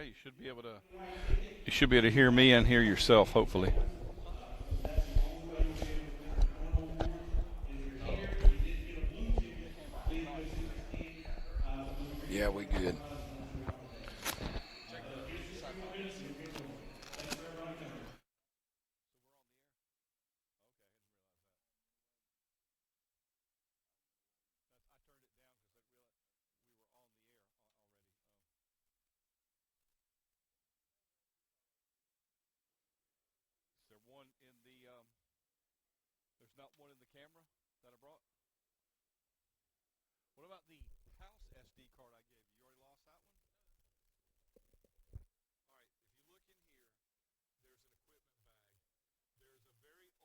Okay, you should be able to hear me and hear yourself, hopefully. Yeah, we good. Is there one in the there's not one in the camera that I brought? What about the house SD card I gave you? You already lost that one? All right, if you look in here, there's an equipment bag. There's a very old 2 gig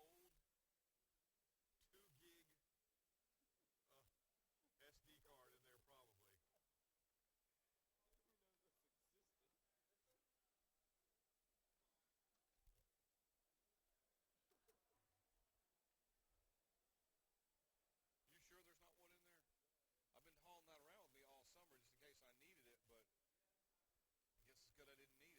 SD card in there probably. You sure there's not one in there? I've been hauling that around with me all summer just in case I needed it, but I guess it's good I didn't need it.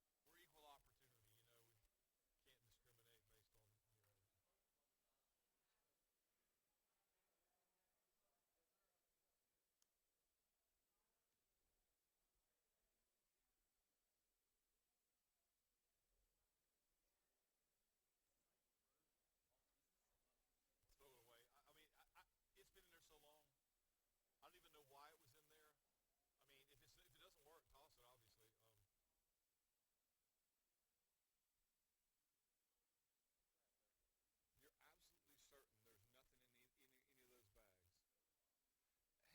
Well, we're equal opportunity, we can't discriminate based on, throw it away. It's been in there so long. I don't even know why it was in there. If it doesn't work, toss it. Obviously, you're absolutely certain there's nothing in any of those bags.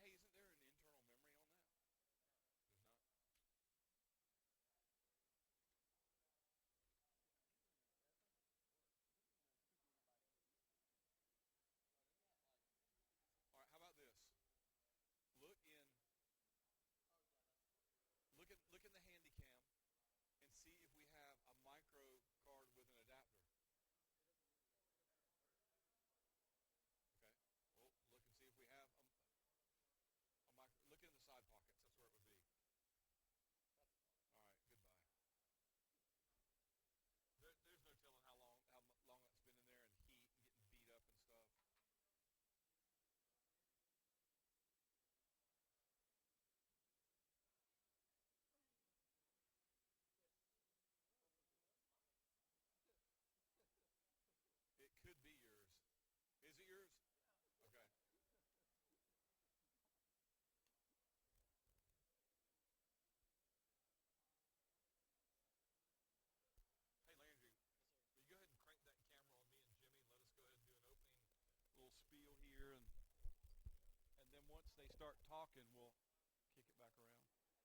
Hey, isn't there an internal memory on that? There's not. All right, how about this? Look in, look in the handy cam and see if we have a micro card with an adapter. Okay. Well, look and see if we have a micro. Look in the side pockets. That's where it would be. All right. Goodbye. There's no telling how long it's been in there and heat and getting beat up and stuff. It could be yours. Is it yours? Okay. Hey, Landry, will you go ahead and crank that camera on me and Jimmy and let us go ahead and do an opening little spiel here, and then once they start talking, we'll kick it back around. Okay.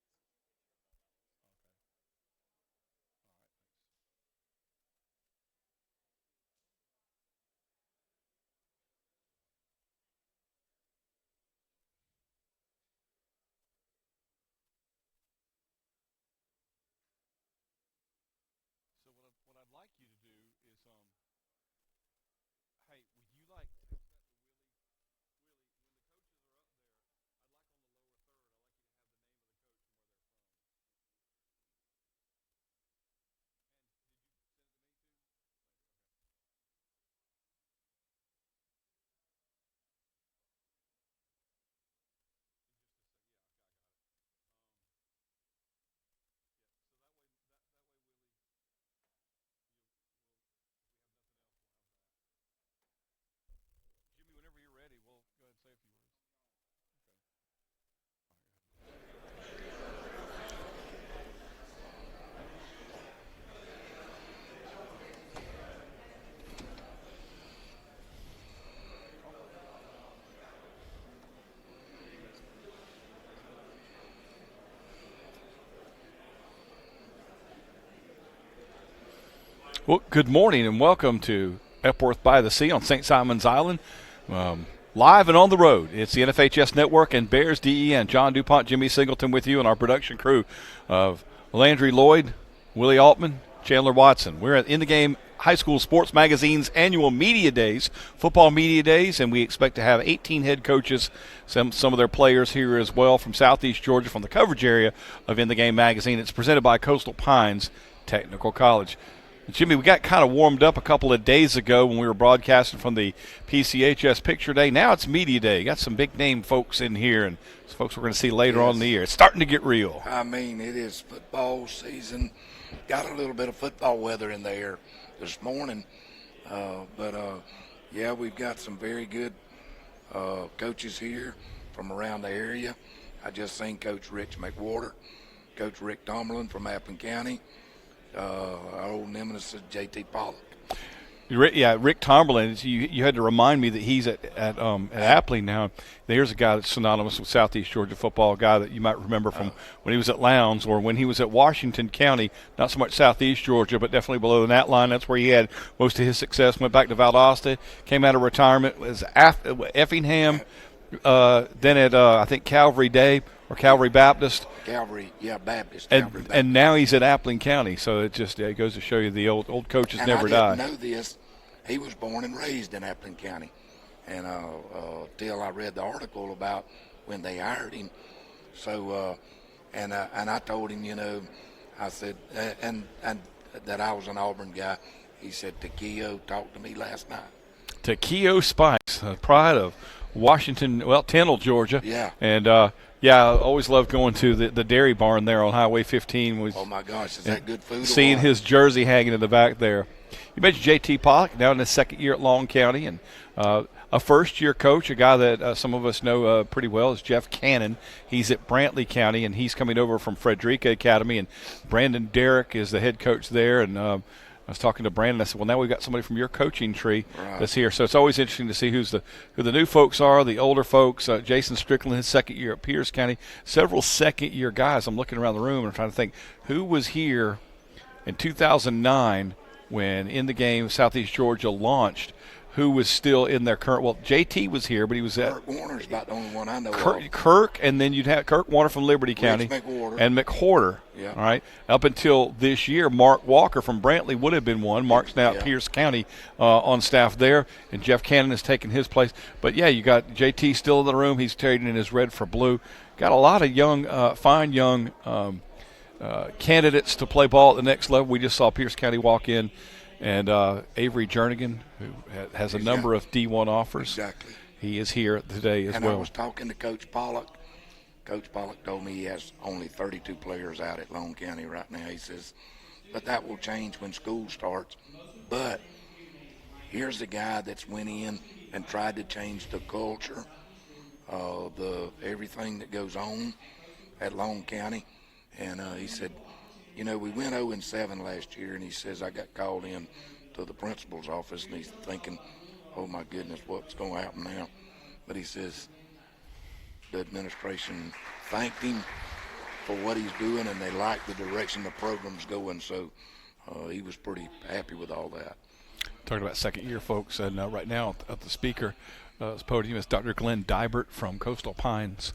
All right. Thanks. So what I'd like you to do is hey, would you like text that to Willie? Willie, when the coaches are up there, I'd like on the lower third, I'd like you to have the name of the coach and where they're from. And did you send it to me too? Landry? Okay. In just a sec. Yeah, okay, I got it. Yeah. So that way, Willie, if we have nothing else, we'll have that. Jimmy, whenever you're ready, we'll go ahead and say a few words. Okay. All right, go ahead. Well, good morning and welcome to Epworth by the Sea on St. Simon's Island. Live and on the road. It's the NFHS Network and Bears DEN. John DuPont, Jimmy Singleton with you, and our production crew of Landry Lloyd, Willie Altman, Chandler Watson. We're at In the Game High School Sports Magazine's annual media days, football media days, and we expect to have 18 head coaches, some of their players here as well from Southeast Georgia, from the coverage area of In the Game magazine. It's presented by Coastal Pines Technical College. Jimmy, we got kind of warmed up a couple of days ago when we were broadcasting from the PCHS Picture Day. Now it's Media Day. Got some big-name folks in here, and some folks we're going to see later on in the year. It's starting to get real. I mean, it is football season. Got a little bit of football weather in the air this morning. Yeah, we've got some very good coaches here from around the area. I just seen Coach Rich McWhorter, Coach Rick Tomlin from Appling County, our old nemesis J.T. Pollock. Rick Tomlin. You had to remind me that he's at Appling now. There's a guy that's synonymous with Southeast Georgia football, a guy that you might remember from when he was at Lowndes or when he was at Washington County, not so much Southeast Georgia, but definitely below the gnat line. That's where he had most of his success. Went back to Valdosta, came out of retirement, was Effingham, then at, I think, Calvary Day or Calvary Baptist. Baptist. And now he's at Appling County, so it just it goes to show you the old coaches never die. I didn't know this. He was born and raised in Appling County, and till I read the article about when they hired him. So, and I told him, I said, and that I was an Auburn guy. He said, Taquillo talked to me last night. Taquillo Spikes, pride of Washington, Tyndall, Georgia. Yeah. And I always loved going to the dairy barn there on Highway 15. Oh my gosh, is that good food? Seeing his jersey hanging in the back there. You mentioned J.T. Pollock, now in his second year at Long County, and a first-year coach, a guy that some of us know pretty well is Jeff Cannon. He's at Brantley County, and he's coming over from Frederica Academy, and Brandon Derrick is the head coach there, and I was talking to Brandon. I said, well, now we've got somebody from your coaching tree that's here. So it's always interesting to see who the new folks are, the older folks. Jason Strickland, his second year at Pierce County. Several second-year guys. I'm looking around the room and I'm trying to think who was here in 2009 when In the Game Southeast Georgia launched. Who was still in their current? Well, JT was here, but he was at Kirk Warner's about the only one I know of. Kirk, and then you'd have Kirk Warner from Liberty County, and McWhorter. Yeah. All right. Up until this year, Mark Walker from Brantley would have been one. Mark's now at Pierce County on staff there, and Jeff Cannon has taken his place. But yeah, you got JT still in the room. He's trading in his red for blue. Got a lot of young, fine young candidates to play ball at the next level. We just saw Pierce County walk in. And Avery Jernigan, who has a number of D1 offers. Exactly. He is here today as well. And I was talking to Coach Pollock. Coach Pollock told me he has only 32 players out at Long County right now. He says, but that will change when school starts. But here's a guy that's went in and tried to change the culture, everything that goes on at Long County. And he said, we went 0-7 last year, and he says, I got called in to the principal's office, and he's thinking, oh, my goodness, what's going to happen now? But he says the administration thanked him for what he's doing, and they like the direction the program's going, so he was pretty happy with all that. Talking about second year, folks, and right now at the speaker's podium is Dr. Glenn Dybert from Coastal Pines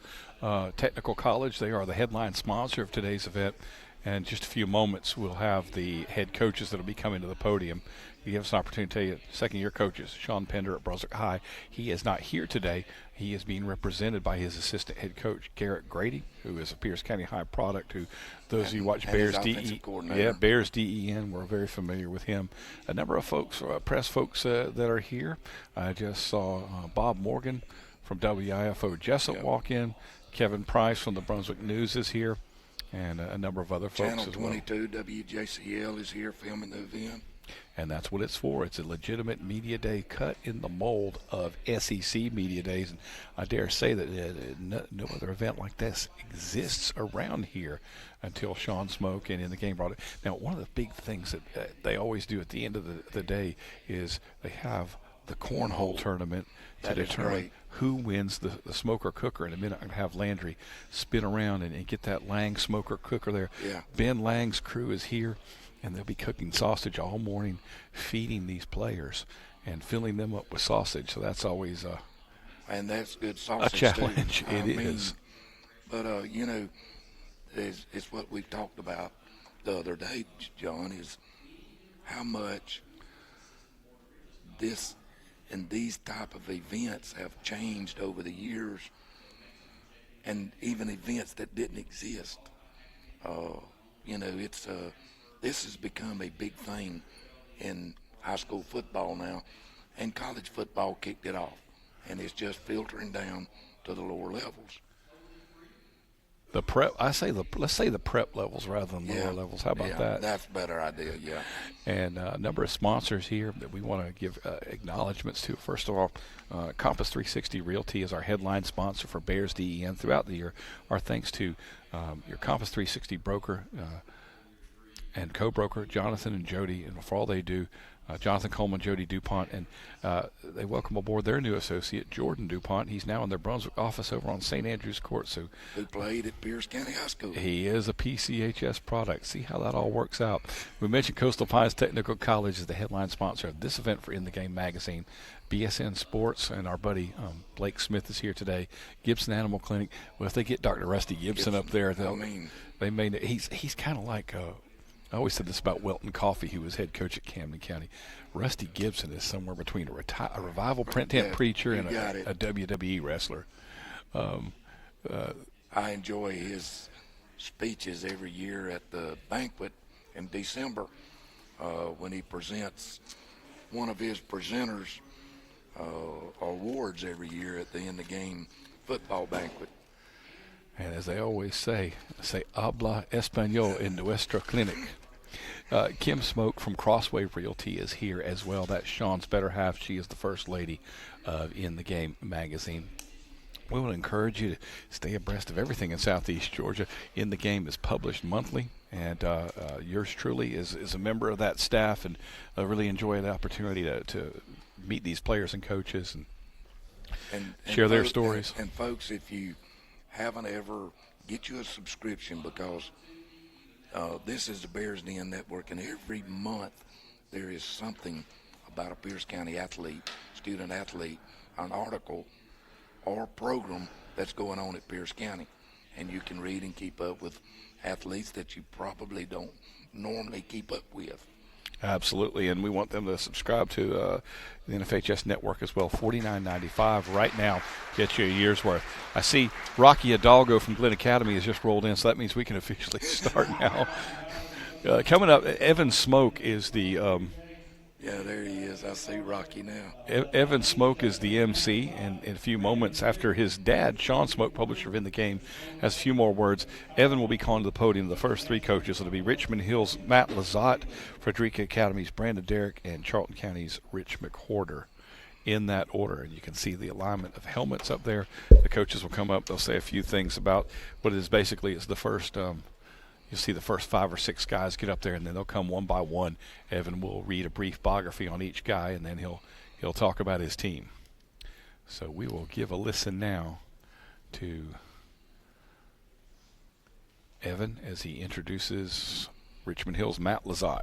Technical College. They are the headline sponsor of today's event. And in just a few moments, we'll have the head coaches that will be coming to the podium. He gives us an opportunity to tell you, second-year coaches, Sean Pender at Brunswick High. He is not here today. He is being represented by his assistant head coach, Garrett Grady, who is a Pierce County High product, who those of you watch Bears Bears DEN, we're very familiar with him. A number of folks, press folks that are here. I just saw Bob Morgan from WIFO Jessup walk in. Kevin Price from the Brunswick News is here. And a number of other folks Channel as well. 22 WJCL is here filming the event. And that's what it's for. It's a legitimate media day cut in the mold of SEC media days. And I dare say that no other event like this exists around here until Sean Smoke and In the Game brought it. Now, one of the big things that they always do at the end of the day is they have the cornhole tournament to determine who wins the smoker cooker. In a minute, I'm going to have Landry spin around and get that Lang smoker cooker there. Yeah. Ben Lang's crew is here, and they'll be cooking sausage all morning, feeding these players and filling them up with sausage. So that's always and that's good sausage, a challenge. Too. It is. But, it's what we talked about the other day, John, is how much this and these type of events have changed over the years, and even events that didn't exist. You know, this has become a big thing in high school football now, and college football kicked it off, and it's just filtering down to the lower levels. The prep, let's say the prep levels rather than lower levels. How about that? That's a better idea, yeah. And a number of sponsors here that we want to give acknowledgments to. First of all, Compass 360 Realty is our headline sponsor for Bears DEN throughout the year. Our thanks to your Compass 360 broker and co-broker, Jonathan and Jody, and for all they do. Jonathan Coleman, Jody DuPont, and they welcome aboard their new associate, Jordan DuPont. He's now in their Brunswick office over on St. Andrews Court. So who played at Pierce County High School. He is a PCHS product. See how that all works out. We mentioned Coastal Pines Technical College is the headline sponsor of this event for In the Game magazine. BSN Sports and our buddy Blake Smith is here today. Gibson Animal Clinic. Well, if they get Dr. Rusty Gibson up there, they made it. He's kind of like I always said this about Welton Coffey, who was head coach at Camden County. Rusty Gibson is somewhere between a revival print tent preacher and a WWE wrestler. I enjoy his speeches every year at the banquet in December when he presents one of his presenters awards every year at the end of the game football banquet. And as they always say habla español en nuestra clinic. Kim Smoke from Crosswave Realty is here as well. That's Sean's better half. She is the first lady of In the Game magazine. We want to encourage you to stay abreast of everything in Southeast Georgia. In the Game is published monthly, and yours truly is a member of that staff, and I really enjoy the opportunity to meet these players and coaches and share their stories. And folks, if you haven't ever, get you a subscription, because this is the Bears Den Network, and every month there is something about a Pierce County athlete, student athlete, an article or program that's going on at Pierce County, and you can read and keep up with athletes that you probably don't normally keep up with. Absolutely, and we want them to subscribe to the NFHS network as well. $49.95 right now gets you a year's worth. I see Rocky Hidalgo from Glen Academy has just rolled in, so that means we can officially start now. Coming up, Evan Smoke is the yeah, there he is. I see Rocky now. Evan Smoke is the MC, and in a few moments after his dad, Sean Smoke, publisher of In the Game, has a few more words. Evan will be calling to the podium the first three coaches. It'll be Richmond Hill's Matt Lazat, Frederica Academy's Brandon Derrick, and Charlton County's Rich McWhorter, in that order. And you can see the alignment of helmets up there. The coaches will come up. They'll say a few things about what it is basically is the first you'll see the first 5 or 6 guys get up there, and then they'll come one by one. Evan will read a brief biography on each guy, and then he'll talk about his team. So we will give a listen now to Evan as he introduces Richmond Hill's Matt Lazat.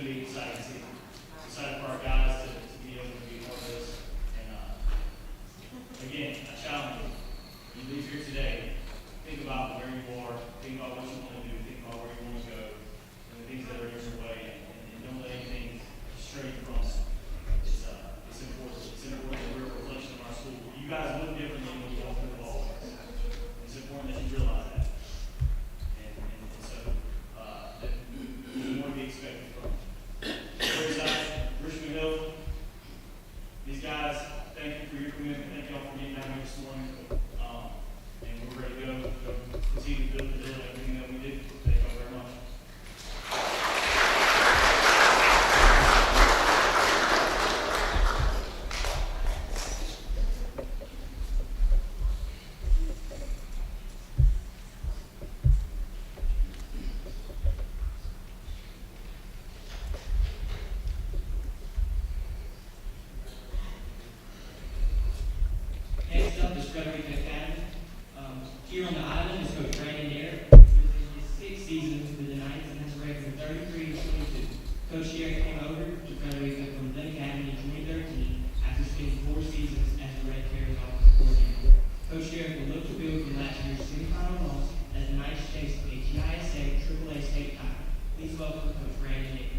going to be exciting to see. Excited for our guys to be able to be part of this. And again, I challenge you. When you leave here today, think about where you are, think about what you want to do, think about where you want to go, and the things that are in your way, and don't let anything stray from it. It's important. It's important that we're a reflection of our school. You guys look differently when you walk through the hallways. It's important that you realize that. And so there's more to be expected from them. We're excited. Richmond Hill, these guys, thank you for your commitment. Thank y'all for getting down here this morning. And we're ready to go continue to build and build everything that we do. Thank y'all very much. Next up is Frederick Academy. Here on the island is Coach Brandon Derrick. In his sixth season with the Knights and has a record of 33-22. Coach Derrick came over to Frederick from the Academy in 2013 after spending 4 seasons as the Red Terrors offensive coordinator. Coach Derrick will look to build from last year's semifinal loss as the Knights chase a GISA AAA state title. Please welcome Coach Brandon Derrick.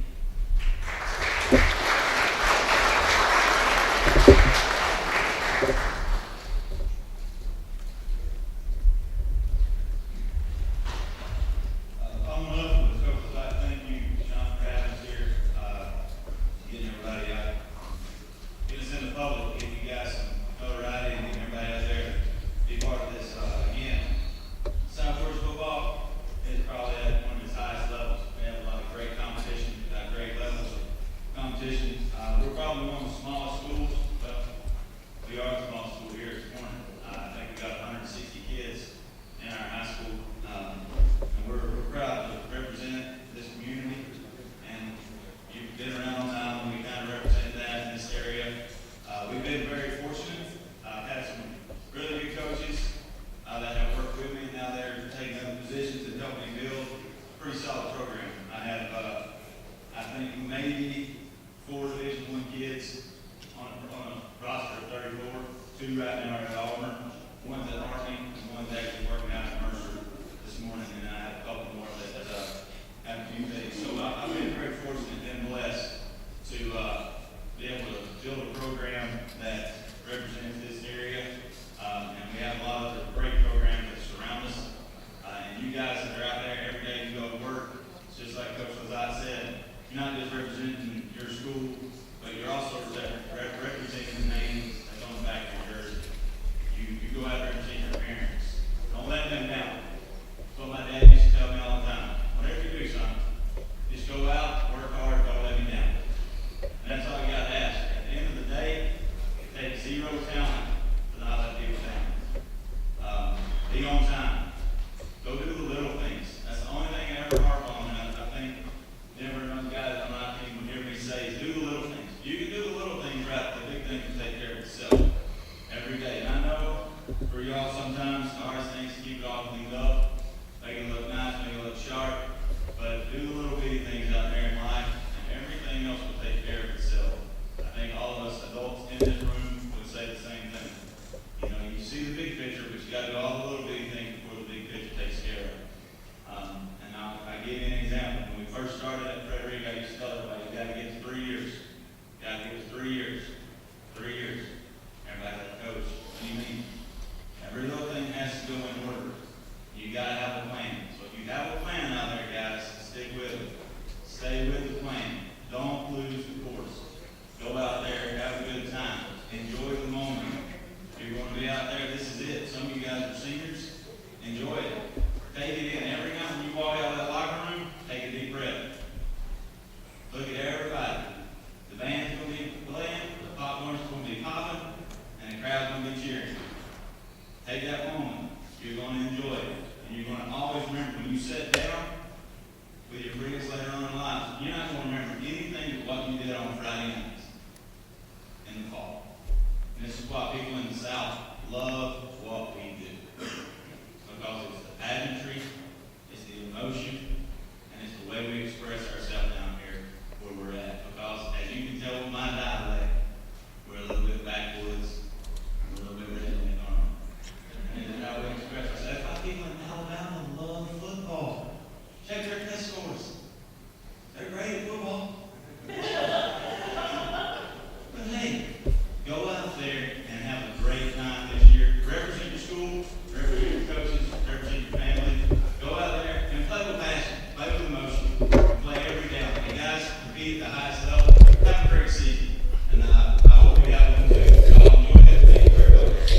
compete at the highest level. Have a great season, and I hope we have one too. So enjoy it. Thank you very much.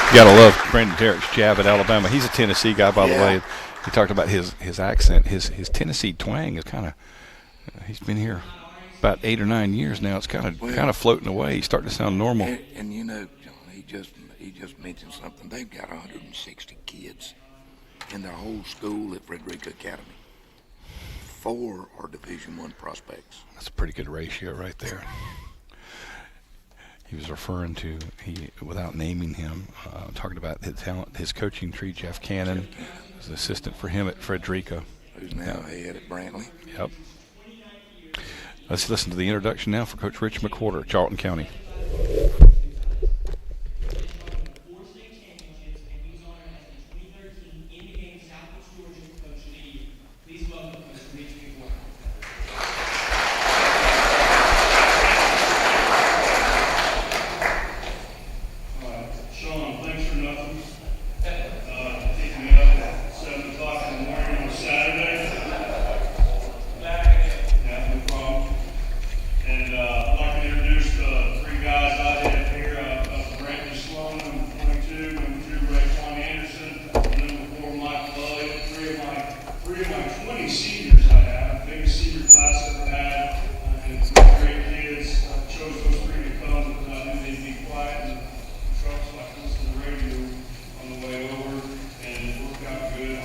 You gotta love Brandon Derrick's jab at Alabama. He's a Tennessee guy, by the Yeah. way. He talked about his accent, his Tennessee twang is kind of. He's been here about 8 or 9 years now. It's kind of floating away. He's starting to sound normal. And you know, John, he just mentioned something. They've got 160 kids in their whole school at Frederica Academy. 4 are Division I prospects. That's a pretty good ratio right there. He was referring to, without naming him, talking about his talent, his coaching tree. Jeff Cannon was an assistant for him at Frederica. Who's now head at Brantley. Yep. Let's listen to the introduction now for Coach Rich McWhorter, Charlton County. Four state championships, and he was honored as the 2013 in-game Southwest Georgia Coach of the Year. Please welcome Coach Rich McWhorter. Sean, thanks for nothing. Picking me up at 7 o'clock in the morning on a Saturday. Yeah, no problem. And I'd like to introduce the 3 guys I have here. Brandon Sloan, number 22, number 2, Raekwon Anderson, number 4, Michael Elliott. 3 of my 20 seniors I have, biggest senior class I've ever had. And great kids. Chose those 3 to come because I knew they'd be quiet and trucks like this on the radio on the way over, and it worked out good.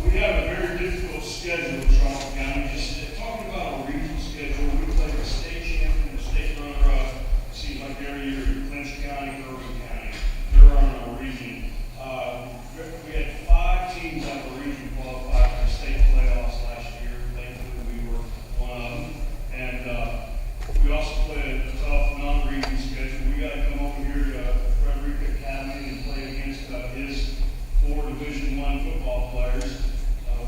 We have a very difficult schedule in Charlton County. Just talking about a regional schedule, we play the state champion, the state runner-up. Seems like every year, Clinch County, Irving County, they're on our region. We had 5 teams out of the region qualify for the state playoffs last year. Thankfully, we were one of them. And we also played a tough non-region schedule. We got to come over here to Frederica Academy and play against his 4 Division I football players.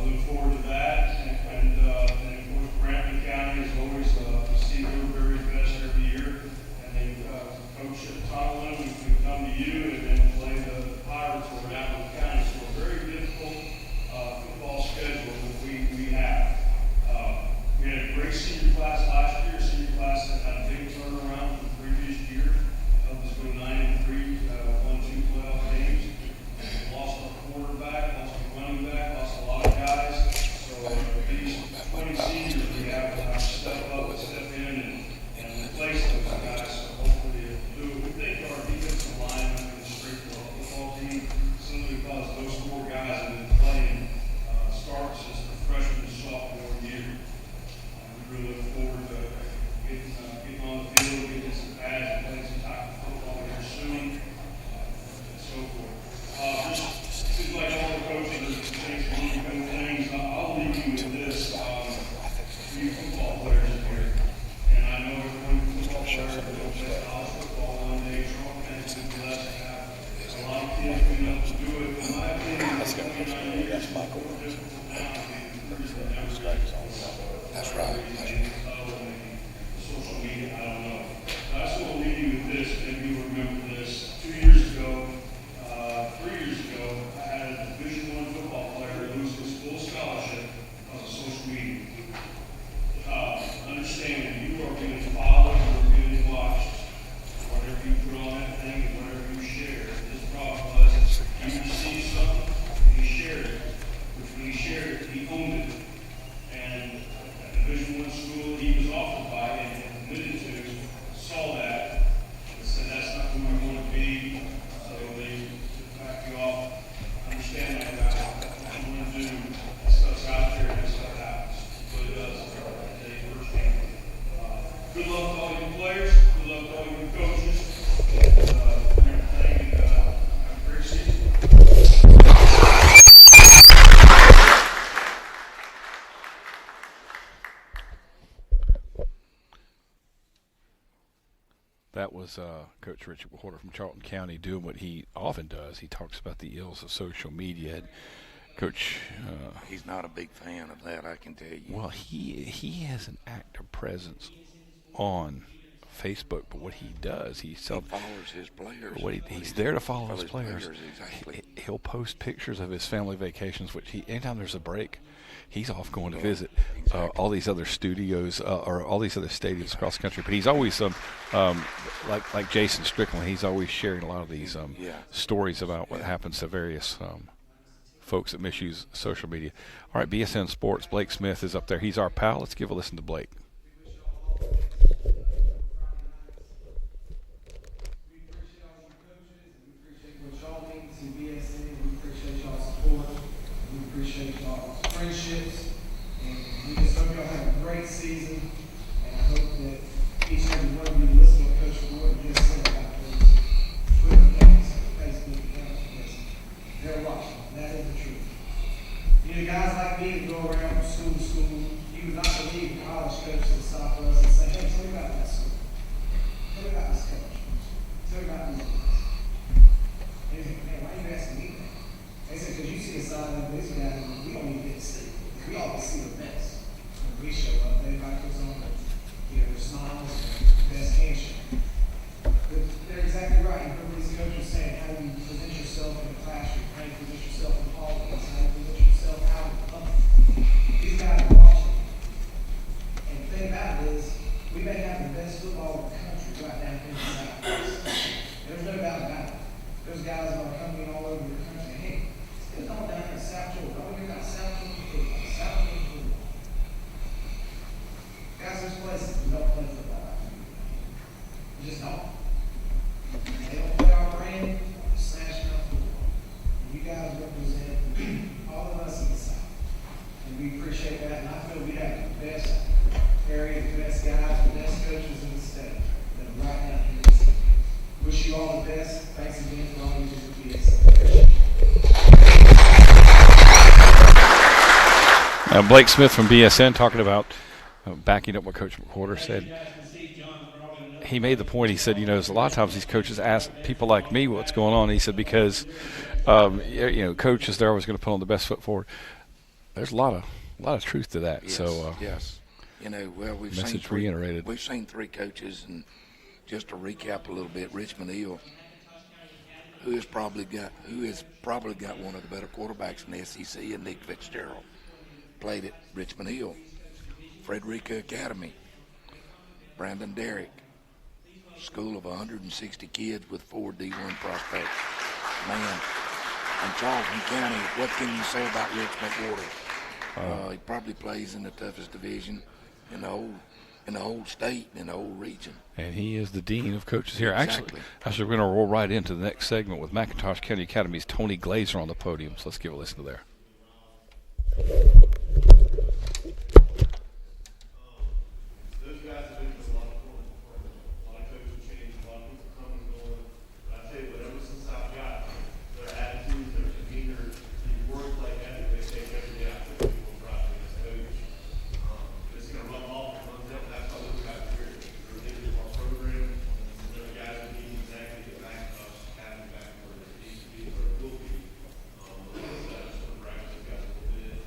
We look forward to that. And of course, Brantley County is always see their very best every year. And then Coach Tomlin, we come to you and then play the Pirates or Appleton County. So a very difficult football schedule that we have. We had a great senior class last year. Senior class that had a big turnaround from the previous year. Helped us go 9-3, won 2 playoff games. Lost our quarterback, lost our running back, lost a lot of guys. So these 20 seniors we have to step up and step in and replace those guys. So hopefully it'll do. We think our defensive line can strengthen the football team simply because those 4 guys have been playing starts as the freshman and sophomore year. We really look forward to getting on the field, getting some pads, and playing some type of football here soon, and so forth. Just seems like all the coaches are saying some good things. I'll leave you with this. You football players in here, and I know everyone football players will play college football one day. Charlton has been blessed to have a lot of kids being able to do it. In my opinion, it's 29 years. That's right. Social media, I don't know. I just want to leave you with this. Maybe you remember this. 2 years ago, 3 years ago, I had a Division I football player lose his full scholarship because of social media. Understand, you are being followed, you are being watched. Whatever you put on that thing and whatever you share. His problem was he received something and he shared it. When he shared it, he owned it. And at Division I school he was offered by and admitted to, saw that and said that's not who I want to be. So they back you off. Understand that guy. What you want to do, that stuff's out there and that stuff happens. But it does. They firsthand. Good luck to all you players. Good luck to all you coaches. And everything. Have a great season. That was Coach Richard McWhorter from Charlton County doing what he often does. He talks about the ills of social media. And Coach, He's not a big fan of that, I can tell you. well, he has an active presence on Facebook, but what he does, He follows his players. he's there to follow Follow his players. exactly. He'll post pictures of his family vacations, which anytime there's a break, he's off going to visit all these other studios or all these other stadiums across the country. But he's always like Jason Strickland. He's always sharing a lot of these stories about what happens to various folks that misuse social media. All right, BSN Sports. Blake Smith is up there. He's our pal. Let's give a listen to Blake. Appreciate y'all's friendships, and we just hope y'all have a great season, and I hope that each and every one of you listen to what Coach Ward just said about those Twitter accounts, Facebook accounts, because they're watching. That is the truth. You know, guys like me that go around from school to school, you would not believe the college coaches that stop us and say, hey, tell me about that school. Tell me about this coach. Tell me about these guys. And you think, man, why are you asking me that? They said, because you see a side like this guy, we don't even get to see. We always see the best. When we show up, everybody puts on their smiles and best handshake. But they're exactly right. You heard these coaches saying how you present yourself in the classroom, how you present yourself in hallways, how you present yourself out in public. These guys are watching. And the thing about it is, we may have the best football in the country right down here in the Southwest. There's no doubt about it. There's guys that are coming all over the country. Hey, it's all down here in South Georgia. All we got South Georgia football. South Georgia football. Guys, there's places that don't play football. You just don't. They don't play our brand. They're smashing our football. And you guys represent all of us in the South. And we appreciate that. And I feel we have the best area, the best guys, the best coaches in the state that are right down here in the city. Wish you all the best. Thanks again for all you do for BSN. Blake Smith from BSN talking about backing up what Coach McWhorter said. He made the point. He said, you know, there's a lot of times these coaches ask people like me what's going on. He said because, coaches, they're always going to put on the best foot forward. There's a lot of truth to that. Yes, so yes, we've message seen reiterated. We've seen three coaches, and just to recap a little bit, Richmond Hill, who has probably got one of the better quarterbacks in the SEC, and Nick Fitzgerald played at Richmond Hill. Frederica Academy, Brandon Derrick, school of 160 kids with 4 D1 prospects. Man, and Charlton County, what can you say about Rich McWhorter? He probably plays in the toughest division in the whole state, in the whole region. And he is the dean of coaches here. Exactly. Actually, we're going to roll right into the next segment with McIntosh County Academy's Tony Glazer on the podium. So let's give a listen to there. Those guys have been through a lot of coaches change, a lot of people coming and going. But I tell you what, ever since I've got their attitudes, their demeanor, the work like ethic they take every day, I feel people proud of this coach. It's going to run off and run down. That's how those guys are here. They're leaders of our program. The guys are needing exactly get back to us, having back where they need to be, where it will be. Like I said, I just want to brag those guys a little bit.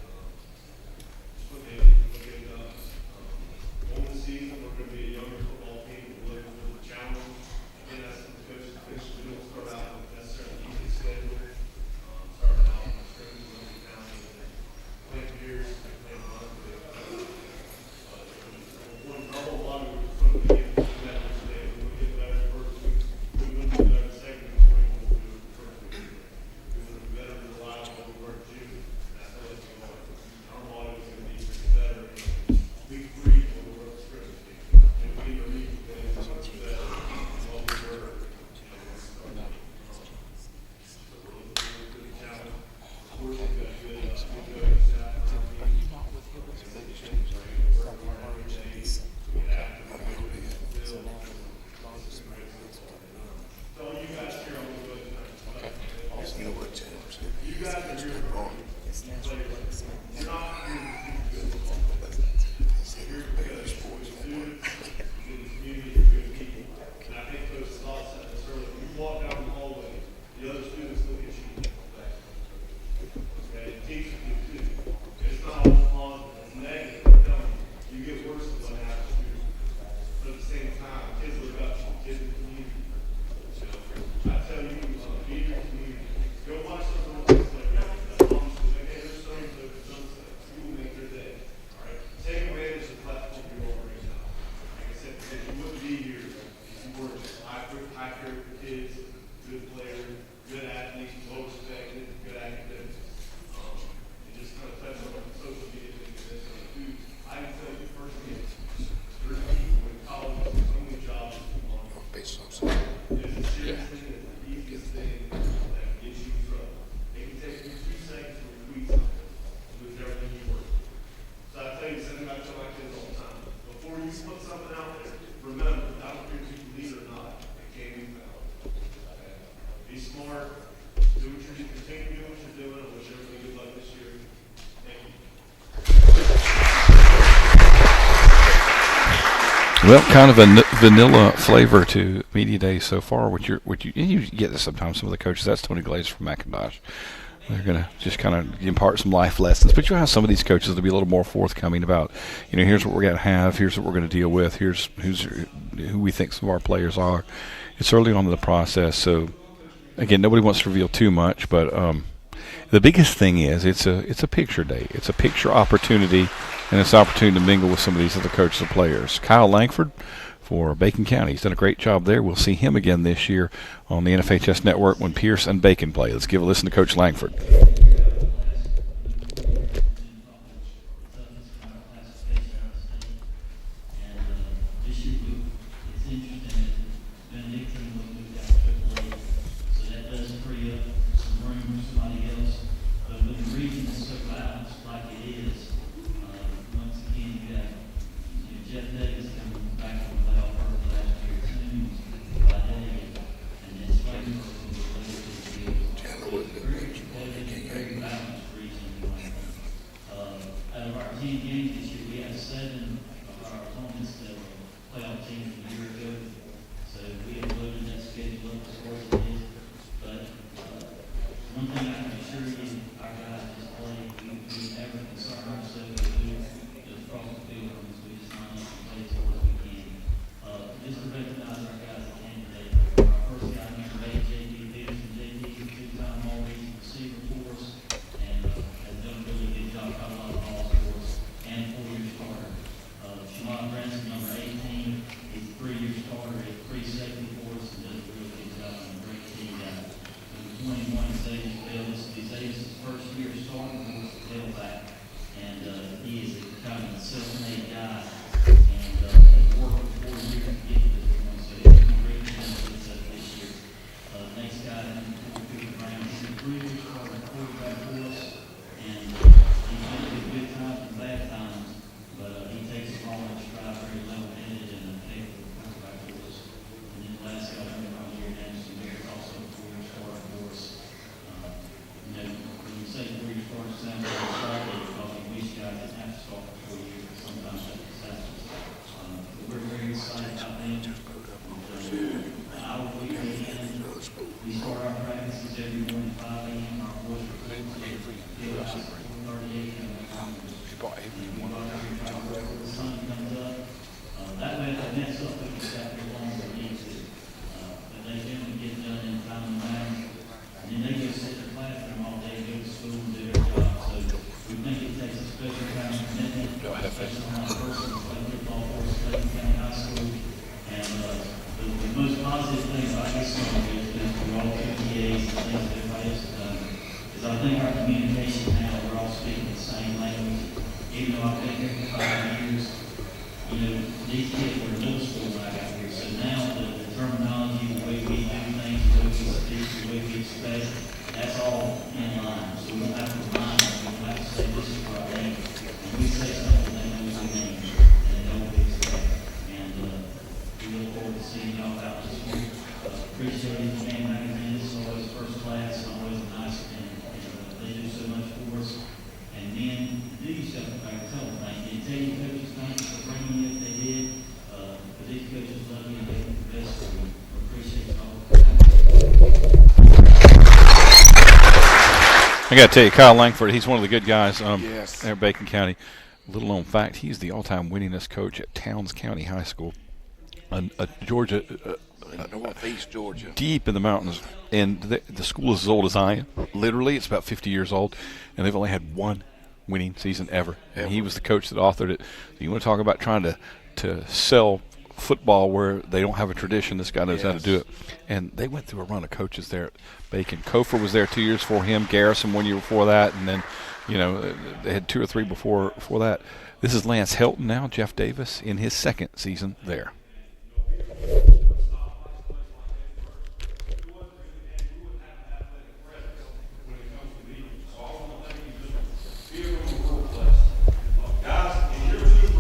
tell my kids all the time, before you put something out there, remember, I don't care if you believe it or not, it can't be found. Be smart, do what you're, continue doing what you're doing, and wish everybody good luck this year. Thank you. Well, kind of a vanilla flavor to media day so far. You get this sometimes. Some of the coaches. That's Tony Glaze from McIntosh. They're going to just kind of impart some life lessons. But you'll have some of these coaches that'll be a little more forthcoming about, here's what we're going to have, here's what we're going to deal with, here's who we think some of our players are. It's early on in the process, so again, nobody wants to reveal too much. But the biggest thing is it's a picture day. It's a picture opportunity, and it's an opportunity to mingle with some of these other coaches and players. Kyle Langford for Bacon County. He's done a great job there. We'll see him again this year on the NFHS Network when Pierce and Bacon play. Let's give a listen to Coach Langford. I got to tell you, Kyle Langford, he's one of the good guys there at Bacon County. Little known fact, he's the all-time winningest coach at Towns County High School, Georgia, Northeast Georgia, deep in the mountains. And the school is as old as I am. Literally, it's about 50 years old, and they've only had one winning season ever. And he was the coach that authored it. So you want to talk about trying to sell football where they don't have a tradition? This guy knows how to do it. And they went through a run of coaches there at Bacon. Kofor was there 2 years before him, Garrison 1 year before that, and then they had 2 or 3 before that. This is Lance Helton now, Jeff Davis, in his second season there. Guys, in year 2,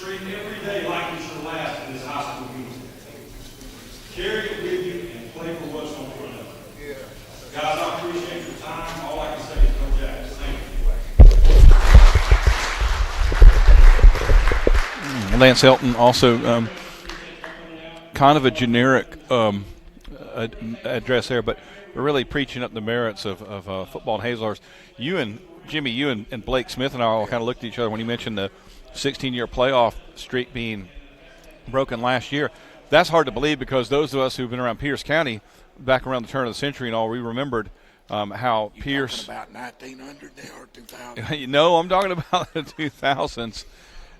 treat every day like it's your last in this high school game. Carry it with you and play for what's on front of you. Guys, I appreciate your time. All I can say is go Jackson. Thank you. Lance Helton also kind of a generic address there, but really preaching up the merits of football in Hazlehurst. You and Jimmy, you and Blake Smith and I all kind of looked at each other when you mentioned the 16-year playoff streak being broken last year. That's hard to believe because those of us who've been around Pierce County back around the turn of the century and all, we remembered how You Pierce. talking about 1900 there or 2000? No, I'm talking about the 2000s.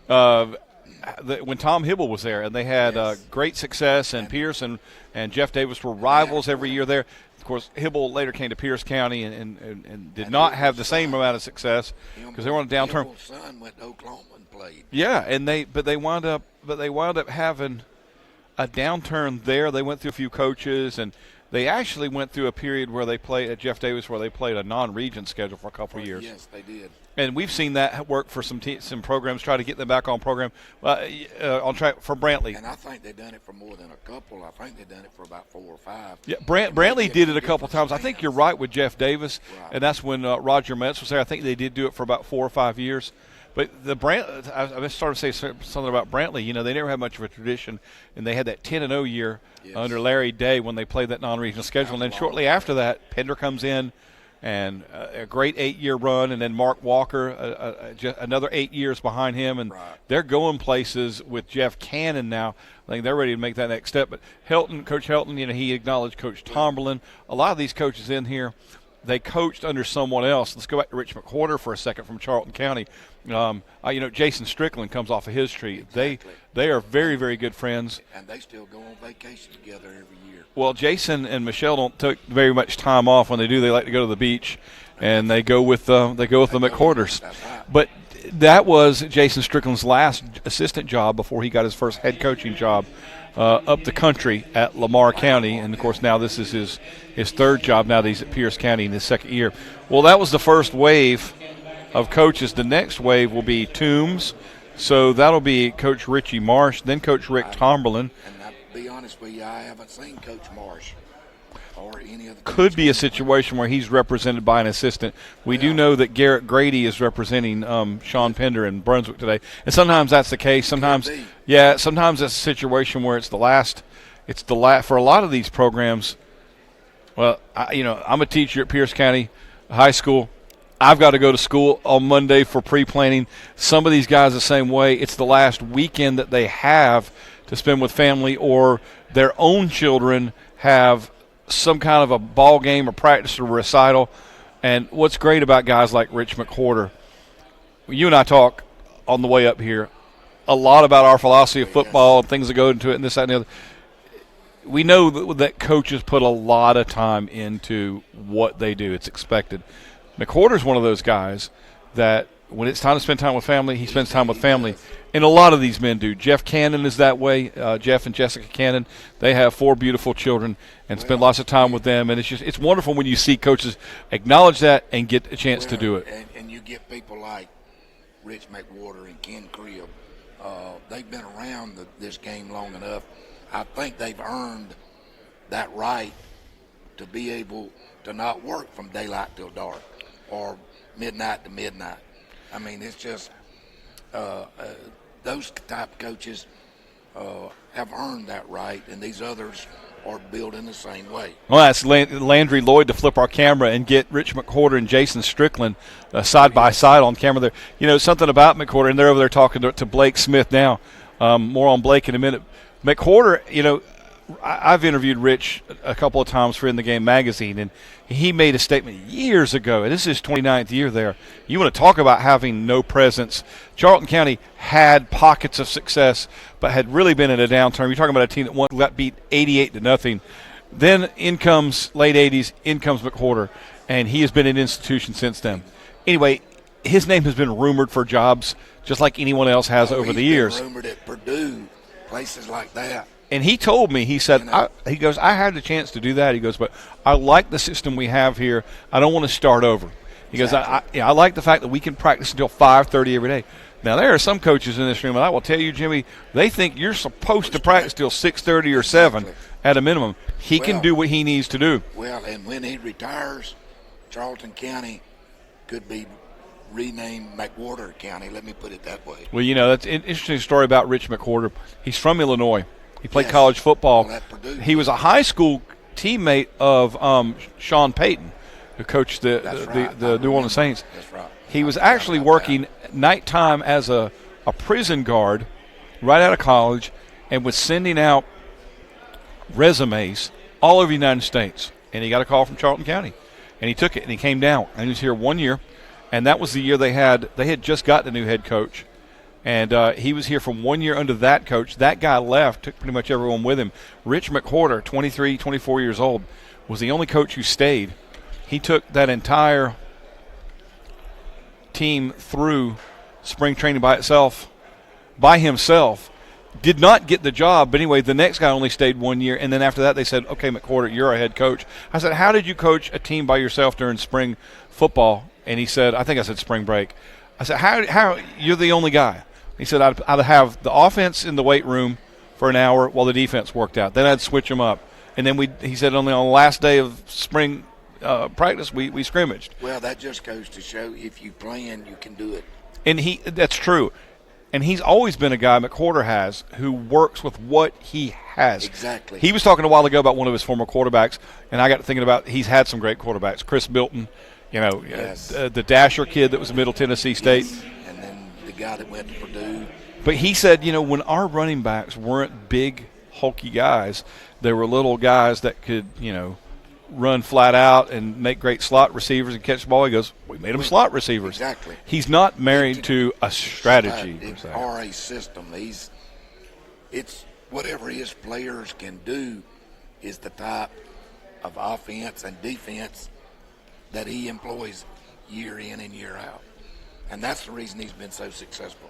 When Tom Hibble was there, and they had great success, and Pierce and Jeff Davis were rivals every year there. Of course, Hibble later came to Pierce County and did not have the same amount of success because they were on a downturn. Hibble's son went to Oklahoma and played. Yeah, and they wound up having a downturn there. They went through a few coaches, and they actually went through a period where they played at Jeff Davis, where they played a non-region schedule for a couple of years. Yes, they did. And we've seen that work for some programs, try to get them back on program on track for Brantley. And I think they've done it for more than a couple. I think they've done it for about 4 or 5. Yeah, Brantley did it a couple times. I think you're right with Jeff Davis, Right. and that's when Roger Metz was there. I think they did do it for about 4 or 5 years. But I started to say something about Brantley. You know, they never had much of a tradition, and they had that 10-0 year under Larry Day when they played that non-regional schedule. And then shortly after that, Pender comes in, and a great 8-year run, and then Mark Walker, another 8 years behind him, and they're going places with Jeff Cannon now. I think they're ready to make that next step. But Coach Helton, you know, he acknowledged Coach Tomberlin. A lot of these coaches in here, they coached under someone else. Let's go back to Rich McWhorter for a second from Charlton County. Jason Strickland comes off of his tree. Exactly. They are very, very good friends. And they still go on vacation together every year. Well, Jason and Michelle don't take very much time off. When they do, they like to go to the beach, and they go with the McWhorters. That's right. But that was Jason Strickland's last assistant job before he got his first head coaching job up the country at Lamar County. And, of course, now this is his third job now that he's at Pierce County in his second year. Well, that was the first wave of coaches. The next wave will be Toombs. So that'll be Coach Richie Marsh, then Coach Rick Tomberlin. And I'll be honest with you, I haven't seen Coach Marsh or any other. Could be a situation where he's represented by an assistant. We do know that Garrett Grady is representing Sean Pender in Brunswick today, and sometimes that's the case. Sometimes it's a situation where it's the last. For a lot of these programs. Well, I'm a teacher at Pierce County High School. I've got to go to school on Monday for pre-planning. Some of these guys the same way. It's the last weekend that they have to spend with family, or their own children have some kind of a ball game or practice or recital. And what's great about guys like Rich McWhorter, you and I talk on the way up here a lot about our philosophy of football and things that go into it and this, that, and the other. We know that coaches put a lot of time into what they do. It's expected. McWhorter's one of those guys that when it's time to spend time with family, he spends time with family. And a lot of these men do. Jeff Cannon is that way. Jeff and Jessica Cannon, they have 4 beautiful children and spend lots of time with them. And it's wonderful when you see coaches acknowledge that and get a chance to do it. And you get people like Rich McWhorter and Ken Crib. They've been around this game long enough. I think they've earned that right to be able to not work from daylight till dark or midnight to midnight. I mean, it's just those type of coaches have earned that right, and these others are built in the same way. Well, that's Landry Lloyd to flip our camera and get Rich McWhorter and Jason Strickland side by side on camera there. You know, something about McWhorter, and they're over there talking to Blake Smith now. More on Blake in a minute. McWhorter, you know, I've interviewed Rich a couple of times for In the Game magazine, and he made a statement years ago, and this is his 29th year there. You want to talk about having no presence. Charlton County had pockets of success, but had really been in a downturn. You're talking about a team that got beat 88-0. Then in comes late 80s, in comes McWhorter, and he has been an institution since then. Anyway, his name has been rumored for jobs just like anyone else has over the years. He's been rumored at Purdue, places like that. And he told me, he said, I had the chance to do that. He goes, but I like the system we have here. I don't want to start over. He goes, I like the fact that we can practice until 5:30 every day. Now, there are some coaches in this room, and I will tell you, Jimmy, they think you're supposed to practice till 6:30 or 7 at a minimum. He can do what he needs to do. Well, and when he retires, Charlton County could be renamed McWhorter County. Let me put it that way. Well, that's an interesting story about Rich McWhorter. He's from Illinois. He played Yes. college football. Well, at Purdue. He was a high school teammate of Sean Payton, who coached That's right. the New Orleans Saints. That's right. He was I forgot actually about working nighttime as a prison guard right out of college and was sending out resumes all over the United States. And he got a call from Charlton County. And he took it, and he came down. And he was here 1 year. And that was the year they had just gotten a new head coach. And he was here for 1 year under that coach. That guy left, took pretty much everyone with him. Rich McWhorter, 23, 24 years old, was the only coach who stayed. He took that entire team through spring training by himself. Did not get the job, but anyway, the next guy only stayed 1 year, and then after that they said, okay, McWhorter, you're our head coach. I said, how did you coach a team by yourself during spring football? And he said, I think I said spring break. I said, how you're the only guy? He said, I'd have the offense in the weight room for an hour while the defense worked out. Then I'd switch them up. And then he said only on the last day of spring practice we scrimmaged. Well, that just goes to show if you plan, you can do it. And that's true. And he's always been a guy, McWhorter has, who works with what he has. Exactly. He was talking a while ago about one of his former quarterbacks, and I got to thinking about he's had some great quarterbacks. Chris Milton, Yes. the Dasher kid that was Middle Tennessee State. Yes. And then the guy that went to Purdue. But he said, when our running backs weren't big, hulky guys, they were little guys that could, run flat out and make great slot receivers and catch the ball. He goes, we made them slot receivers. Exactly. He's not married to a strategy. Or a system. It's whatever his players can do is the type of offense and defense that he employs year in and year out. And that's the reason he's been so successful.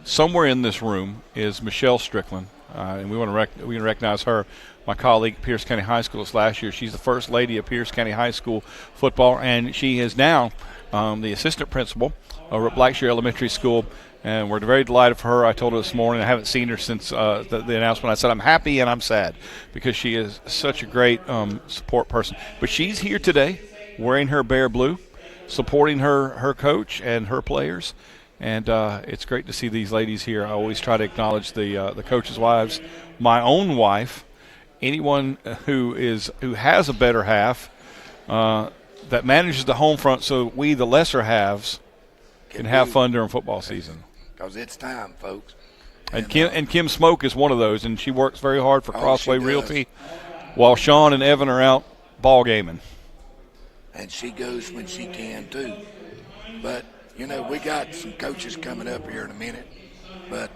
Somewhere in this room is Michelle Strickland, and we want to recognize her. My colleague at Pierce County High School this last year. She's the first lady of Pierce County High School football, and she is now the assistant principal over at Blackshear Elementary School, and we're very delighted for her. I told her this morning, I haven't seen her since the announcement. I said I'm happy and I'm sad because she is such a great support person. But she's here today wearing her Bear Blue, supporting her coach and her players. And it's great to see these ladies here. I always try to acknowledge the coaches' wives, my own wife, anyone who has a better half that manages the home front, so we, the lesser halves, can have fun during football season. Because it's time, folks. And Kim Smoke is one of those, and she works very hard for Crossway she does. Realty, while Sean and Evan are out ball gaming. And she goes when she can too. But we got some coaches coming up here in a minute. But,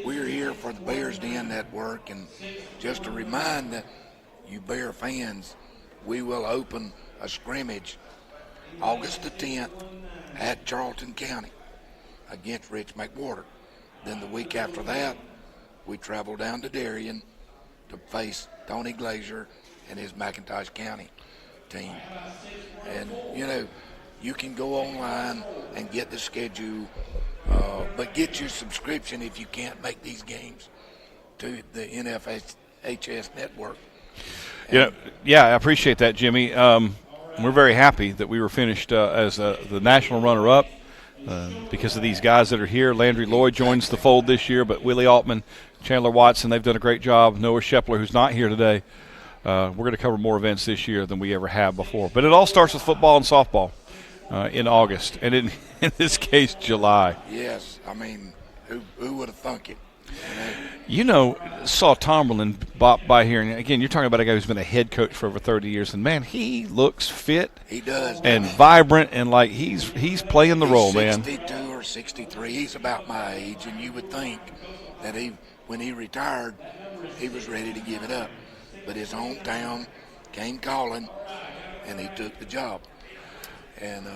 we're here for the Bears Den Network. And just to remind that you Bear fans, we will open a scrimmage August the 10th at Charlton County against Rich McWhorter. Then the week after that, we travel down to Darien to face Tony Glazier and his McIntosh County team. And, you can go online and get the schedule, but get your subscription if you can't make these games to the NFHS network. Yeah, I appreciate that, Jimmy. We're very happy that we were finished as the national runner-up because of these guys that are here. Landry Lloyd joins the fold this year, but Willie Altman, Chandler Watson, they've done a great job. Noah Shepler, who's not here today. We're going to cover more events this year than we ever have before. But it all starts with football and softball in August, and in this case, July. Yes, I mean, who would have thunk it? Saw Tomberlin bop by here, and again, you're talking about a guy who's been a head coach for over 30 years, and man, he looks fit. He does, and vibrant, and like he's playing the role, man. 62 or 63. He's about my age, and you would think that when he retired, he was ready to give it up, but his hometown came calling, and he took the job, and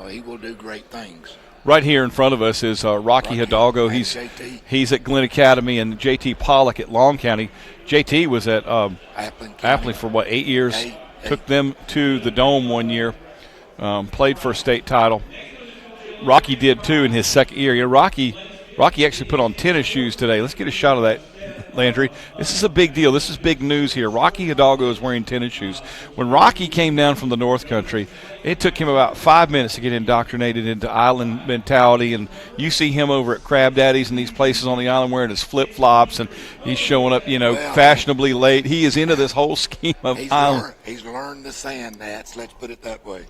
he will do great things. Right here in front of us is Rocky Hidalgo. He's at Glenn Academy, and JT Pollock at Long County. JT was at Appling for 8 years. Took them to the Dome 1 year. Played for a state title. Rocky did too in his second year. Rocky actually put on tennis shoes today. Let's get a shot of that, Landry. This is a big deal. This is big news here. Rocky Hidalgo is wearing tennis shoes. When Rocky came down from the North Country, it took him about 5 minutes to get indoctrinated into island mentality. And you see him over at Crab Daddy's and these places on the island wearing his flip-flops, and he's showing up, fashionably late. He is into this whole scheme of island. He's learned the sand nats, let's put it that way.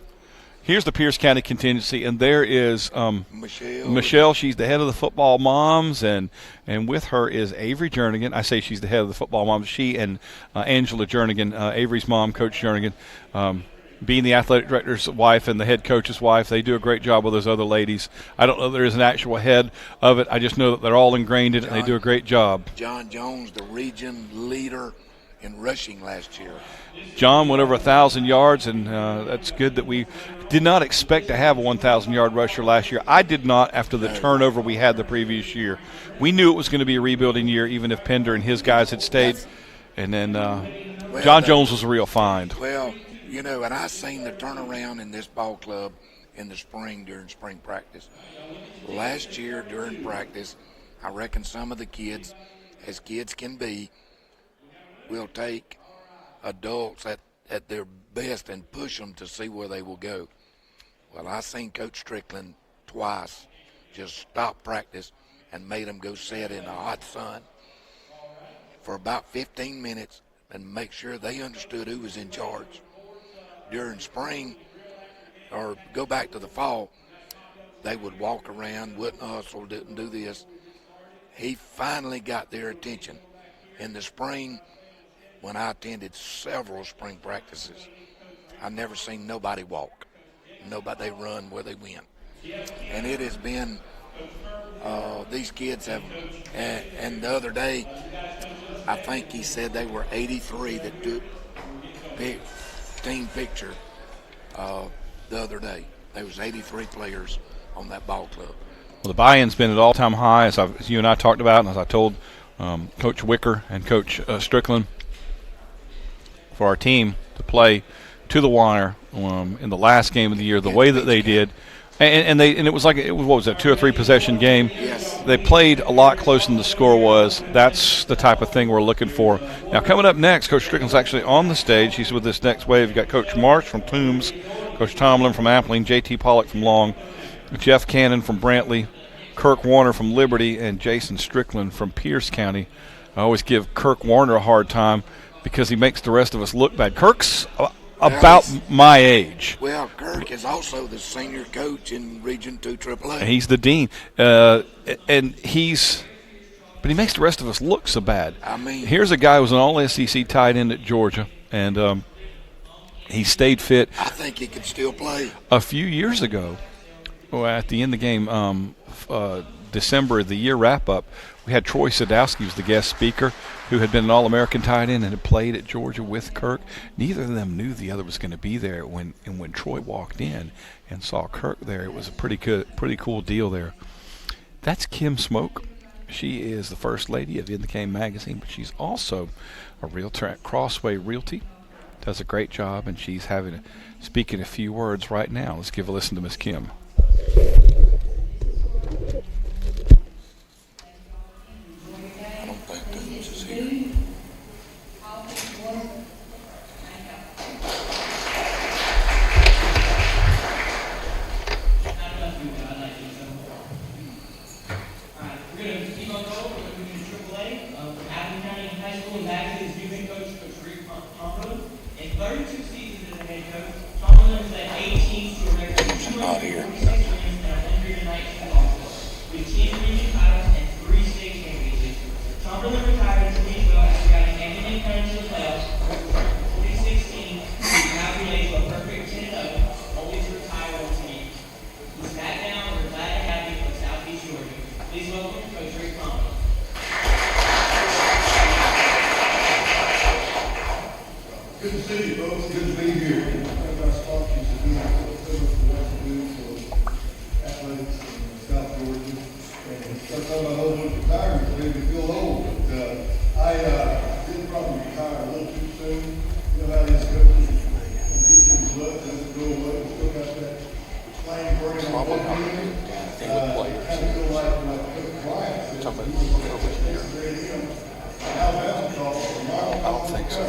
Here's the Pierce County contingency, and there is Michelle. Michelle. She's the head of the football moms, and with her is Avery Jernigan. I say she's the head of the football moms. She and Angela Jernigan, Avery's mom, Coach Jernigan, being the athletic director's wife and the head coach's wife. They do a great job with those other ladies. I don't know if there is an actual head of it. I just know that they're all ingrained in it, and they do a great job. John Jones, the region leader in rushing last year. John went over 1,000 yards, and that's good that we did not expect to have a 1,000-yard rusher last year. I did not after the turnover we had the previous year. We knew it was going to be a rebuilding year, even if Pender and his guys had stayed. And then John Jones was a real find. Well, and I seen the turnaround in this ball club in the spring during spring practice. Last year during practice, I reckon some of the kids, as kids can be, will take adults at their best and push them to see where they will go. Well, I seen Coach Strickland twice just stop practice and made them go sit in the hot sun for about 15 minutes and make sure they understood who was in charge. During spring, or go back to the fall, they would walk around, wouldn't hustle, didn't do this. He finally got their attention. In the spring, when I attended several spring practices, I never seen nobody walk. They run where they went. And it has been, these kids have, and the other day, I think he said they were 83 that took team picture the other day. There was 83 players on that ball club. Well, the buy-in's been at all-time high, as you and I talked about, and as I told Coach Wicker and Coach Strickland, for our team to play to the wire in the last game of the year, the way that they did, and it was like, what was that, 2 or 3 possession game? Yes. They played a lot closer than the score was. That's the type of thing we're looking for. Now, coming up next, Coach Strickland's actually on the stage. He's with this next wave. You've got Coach Marsh from Toombs, Coach Tomlin from Appling, J.T. Pollock from Long, Jeff Cannon from Brantley, Kirk Warner from Liberty, and Jason Strickland from Pierce County. I always give Kirk Warner a hard time because he makes the rest of us look bad. Kirk's about my age. Well, Kirk is also the senior coach in Region 2 AAA. He's the dean. But he makes the rest of us look so bad. I mean, here's a guy who was an all-SEC tight end at Georgia, and he stayed fit. I think he could still play. A few years ago, at the end of the game, December, the year wrap-up, we had Troy Sadowski was the guest speaker, who had been an All-American tight end and had played at Georgia with Kirk. Neither of them knew the other was going to be there. When Troy walked in and saw Kirk there, it was a pretty cool deal there. That's Kim Smoke. She is the first lady of In the Game magazine, but she's also a realtor at Crossway Realty. Does a great job, and she's speaking a few words right now. Let's give a listen to Miss Kim. I don't think Toombs is here. We're going to keep on going. We're going to move to AAA. From Appling County High School and back to his new head coach, Coach Rick Tomlin. In 32 seasons as a head coach, Tomlin has led 8 teams to a record of 246 wins and 119 losses, with 10 region titles and 3 state championships. Tomlin retired in 2012 after guiding Appling County to the playoffs for 2016. He now relays a perfect 10-0, only to retire once again. He's back down. We're glad to have him from Southeast Georgia. Please welcome Coach Rick Tomlin. Good to see you, folks. Good to be here. Thank our sponsors for doing what they do for athletics in South Georgia. And start talking about old retirement, it made me feel old. But I did probably retire a little too soon. You know how these coaches teach you blood doesn't go away. We still got that flame burning on one hand. Alabama called, and Martin I don't think so.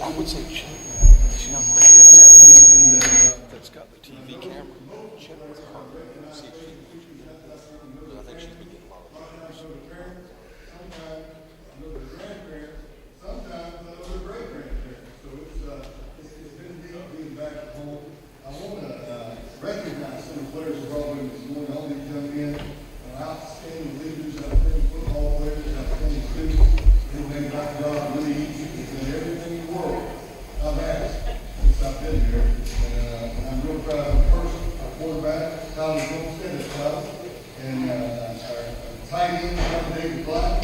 I would say check this young lady that's got the TV camera. Check with her. See if she can get you that. Because I think she's been getting a lot of Sometimes I know the grandparents, sometimes I know the great-grandparents. So it's been neat being back at home. I want to recognize some of the players who brought in this morning. All these young men are outstanding leaders, outstanding football players, outstanding students. They made my job really easy. It's done everything in the world I've asked since I've been here. And I'm real proud of the first quarterback, Tyler Homestead at Cloud, and our tight end, John David Black.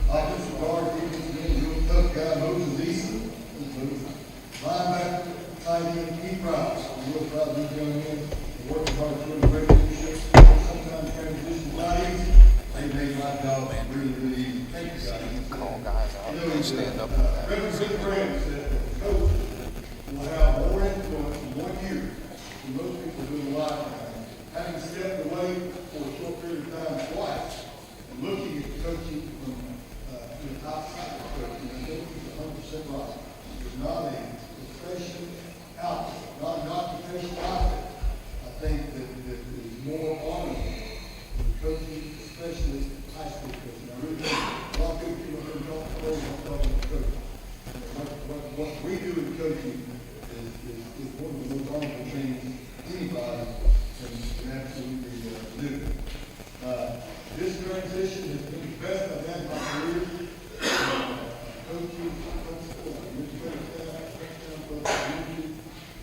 Offensive guard, defensive end, real tough guy, Moses Easton. Linebacker, tight end, Keith Rice. I'm real proud of these young men. They're working hard, doing great leadership. Sometimes transition's not easy. They made my job really, really easy. Thank you, guys. call guys out and stand up. Reverend Good Friends said that the coach will have more influence in 1 year than most people do in a lifetime. Having stepped away for a short period of time twice and looking at coaching from the outside of coaching, I think he's 100% right. There's not a profession out there, not an occupational out there. I think that is more honorable than coaching, especially high school coaching. I really think a lot of good people don't know coaching. What we do in coaching is one of the most honorable things anybody can absolutely do. This transition has been the best I've had in my career. Coaching,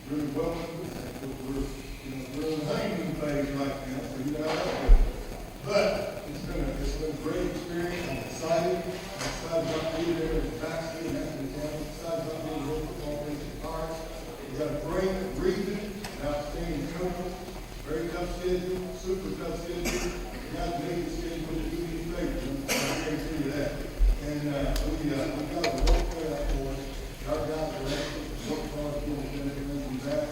really welcome. We're in the honeymoon phase right now, so you know that's good. But it's been a great experience. I'm excited. I'm excited about being there in the backseat and after the game. I'm excited about being the football players and cards. We've got a great region, an outstanding coach, very tough schedule, super tough schedule. We got to make the schedule to do these favors. I guarantee you that. And we got to work out for us. Our guys are excellent. Work hard, getting everything back.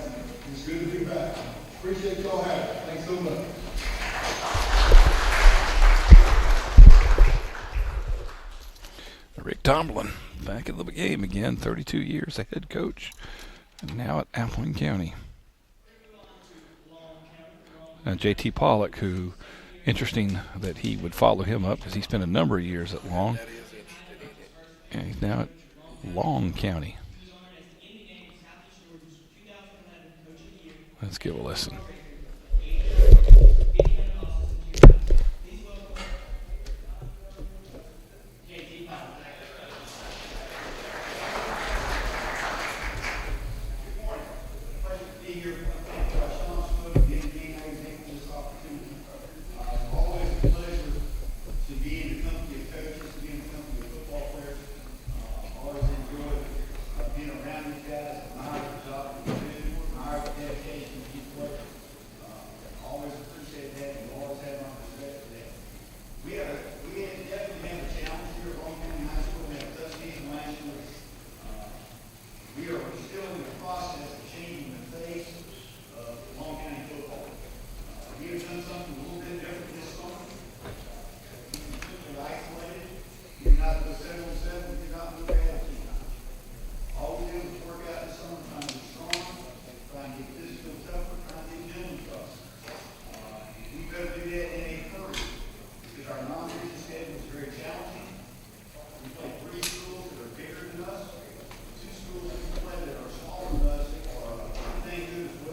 It's good to be back. Appreciate y'all having it. Thanks so much. Rick Tomlin back in the game again, 32 years a head coach, and now at Appleton County. And J.T. Pollock, who, interesting that he would follow him up because he spent a number of years at Long, and he's now at Long County. Let's give a listen. Thank you.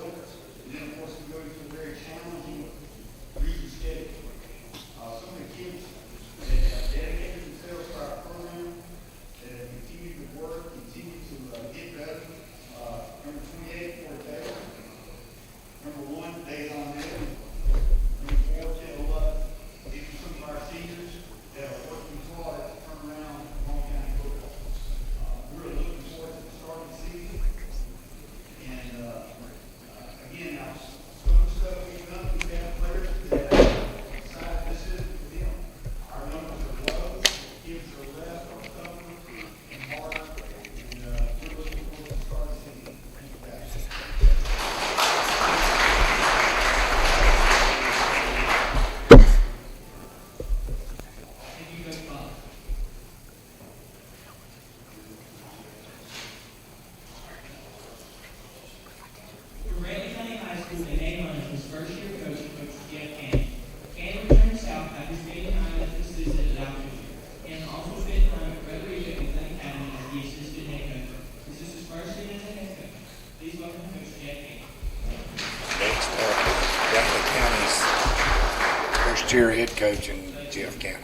first year head coach in Jeff County.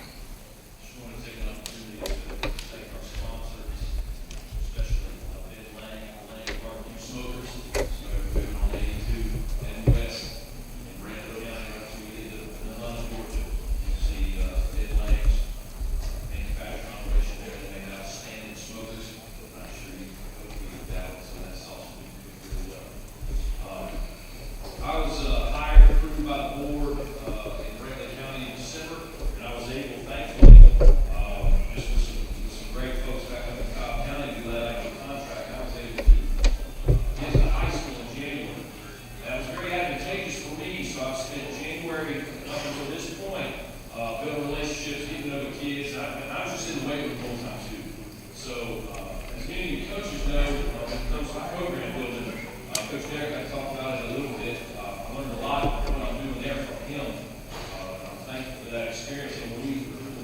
Just want to take an opportunity to thank our sponsors, especially Ed Lang, Barbecue Smokers, so everybody on 82 and West, and Randall County, right, so we did the lunch Georgia. You see Ed Lang's manufacturing operation there, they made outstanding smokers. I'm sure you hopefully that, so that's also been really well. I was hired, approved by the board in Randall County in December, and I was able, thankfully, just with some great folks back up in Cobb County, who let out a contract, I was able to get to high school in January. That was very advantageous for me, so I've spent January up until this point building relationships, getting to know the kids, and I was just in the weight room the whole time too. So, as many of you coaches know, when it comes to program building, Coach Derek, I talked about it a little bit. I learned a lot from what I'm doing there from him. I'm thankful for that experience. And when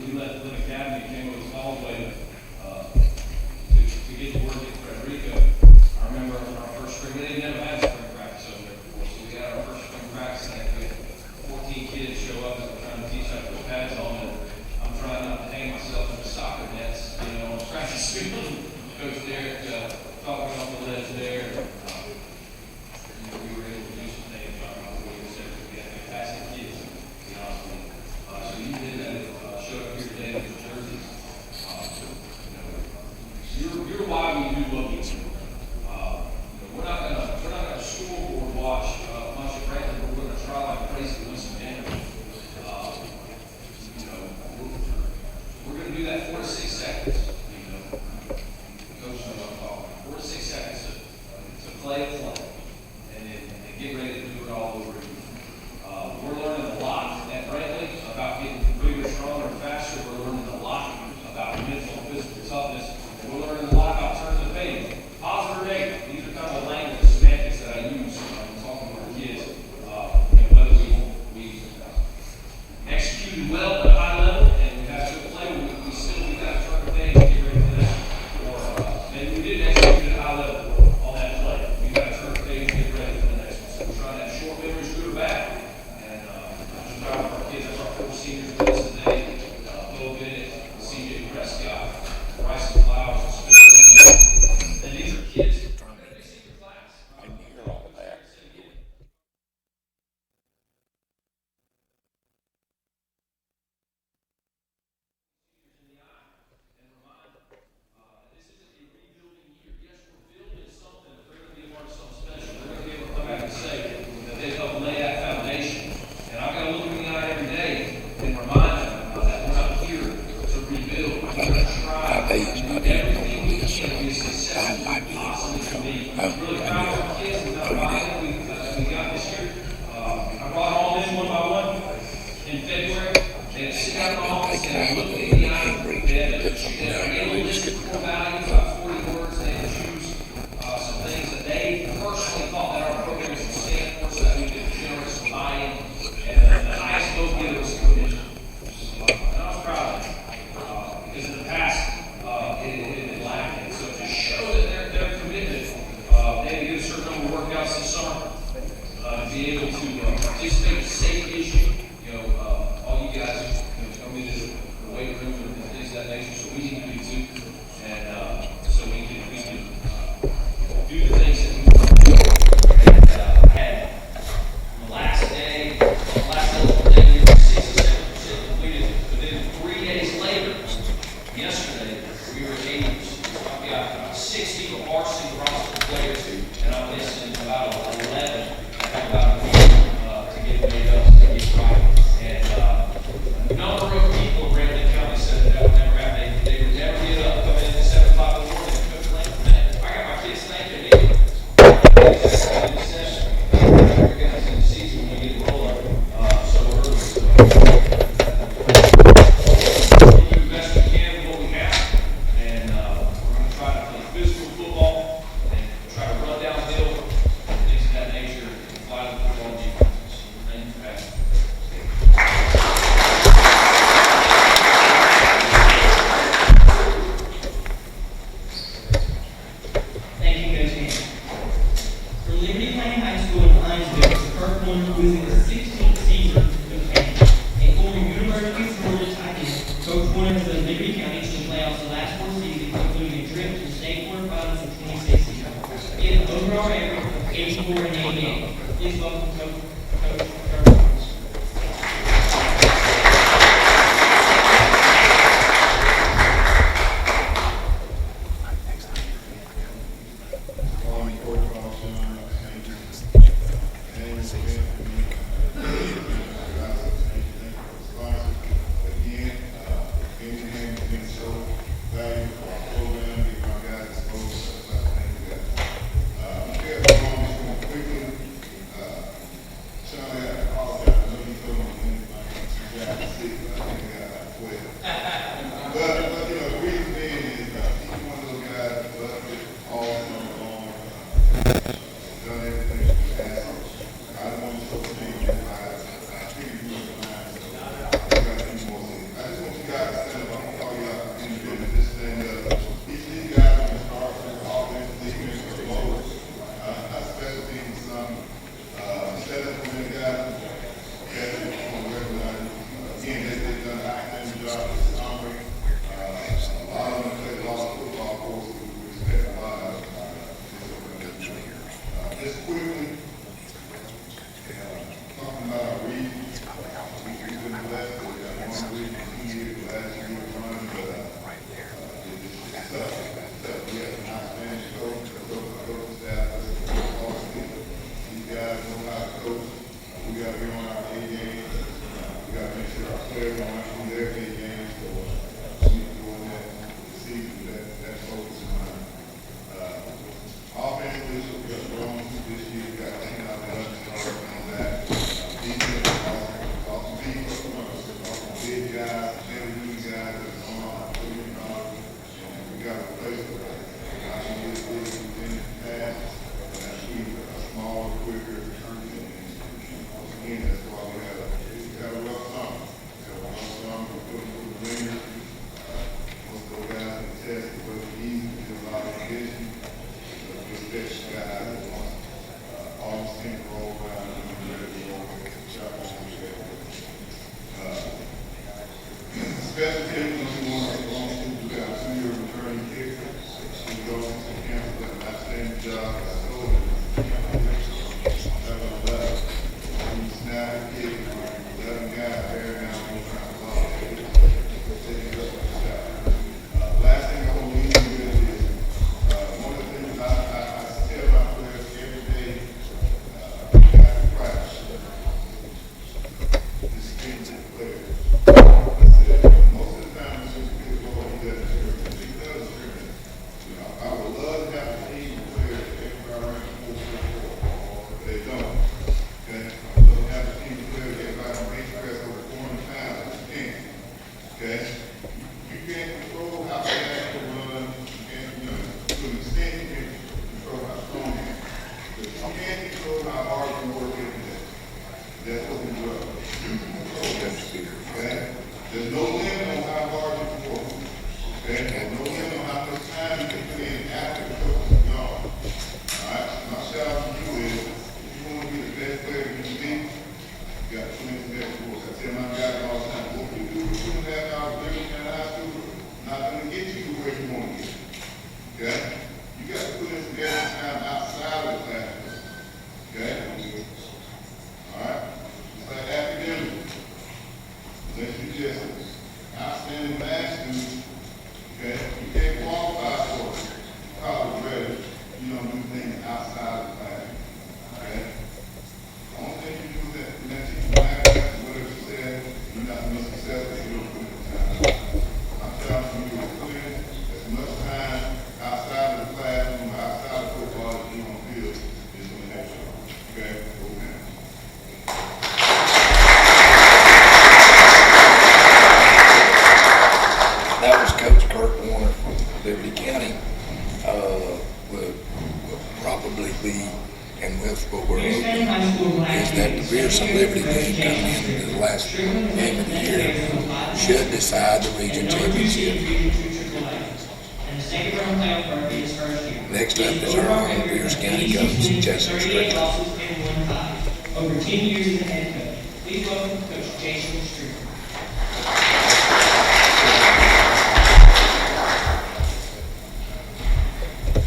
we left Lynn Academy, came over to Caldwell to get to work at Frederico, I remember our first spring, they never had spring practice over there before. So we got our first spring practice, and we had 14 kids show up as we're trying to teach how to put pads on. And I'm trying not to hang myself in the soccer nets, on the practice field. Coach Derek talked me off the ledge there. We were able to do some things, we had fantastic kids, to be honest with you. So you did that, showed up here today with the jerseys. You're why we do what we do. We're not gonna scoreboard watch much of Franklin, but we're gonna try like crazy to win some games. We're gonna do that 4 to 6 seconds. Coach knows what I'm talking about. 4 to 6 seconds to play a play. And get ready to do it all over again. We're learning a lot at Brantley about getting bigger, stronger, and faster. We're learning a lot about mental and physical toughness. And we're learning a lot about turning the page. Positive or negative. These are kind of the language, the semantics that I use when talking to our kids. Whether we executed well at a high level and we have good play, we got to turn the page and get ready for that. Or maybe we didn't execute at a high level on that play. We got to turn the page and get ready for the next one. So we're trying to have short memories, good or bad. And I'm just proud of our kids. That's our 4 seniors with us today. Bill Bennett, CJ Prescott, Bryson Flowers, and Spencer. And these are kids in a senior class. I didn't hear all that. He's not even on this, so I might be I brought all in one by one in February. They had sit down in the office and looked at me they had a list of core values, about 40 words. They had to choose some things that they personally thought that our program should stand for so that we could generate some buy-in. And the highest vote getter was commitment. And I was proud of it because in the past, it had been lacking. So to show that their commitment, they had to get a certain number of workouts this summer, to be able to participate in safety issue. All you guys come into the weight room and things of that nature, so we need to do too. And so we can do the things that we had the last day, we were 67% completed, but then 3 days later, yesterday, we were at 80%. We got about 60 varsity roster players, and I'm missing about 11. I have about a week to get made up, to get right. And a number of people in Rankin County said that would never happen. They would never get up, come in at 7 o'clock in the morning, and cook late. I got my kids thinking, we're going to see the season when we get rolling so early. We'll do the best we can with what we have, and we're going to try to play physical football and try to run downhill and things of that nature and fly the football defenses. Thank you for having me. Thank you, Coach Haney. For Liberty Plain High School in Hinesville, Kirk Warner losing the 16th season with a 4 overall record of 84 and 88. Please welcome Coach Kirk.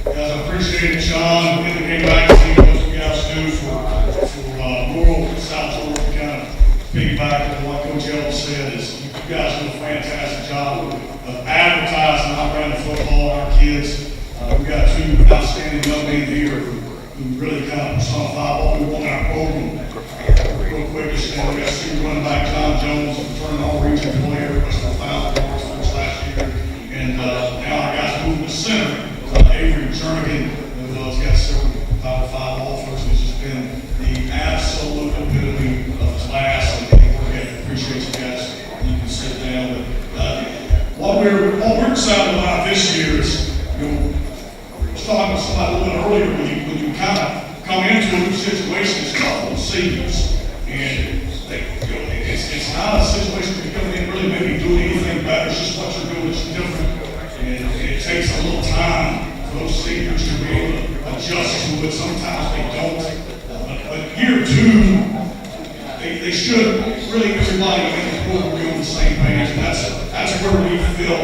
Guys, I appreciate appreciate it, Sean, in the game magazine, what you guys do for rural South Georgia, kind of piggyback on what Coach Ellis said, is you guys do a fantastic job of advertising our brand of football, our kids. We've got two outstanding young men here who really kind of personify what we want in our program. Real quick, we got senior running back John Jones, returning all-region player, was the 1,000 yards for us last year. And now our guys moving to center. Avery Jernigan, who's got several Power 5 offers, has just been the absolute epitome of class. And we appreciate you guys. You can sit down. But what we're excited about this year is, I was talking to somebody a little bit earlier, when you kind of come into a new situation, it's tough on seniors. And it's not a situation where you're coming in really maybe doing anything better. It's just what you're doing is different. And it takes a little time for those seniors to be able to adjust to it. Sometimes they don't. But year two, they should really, everybody in the program be on the same page. And that's where we feel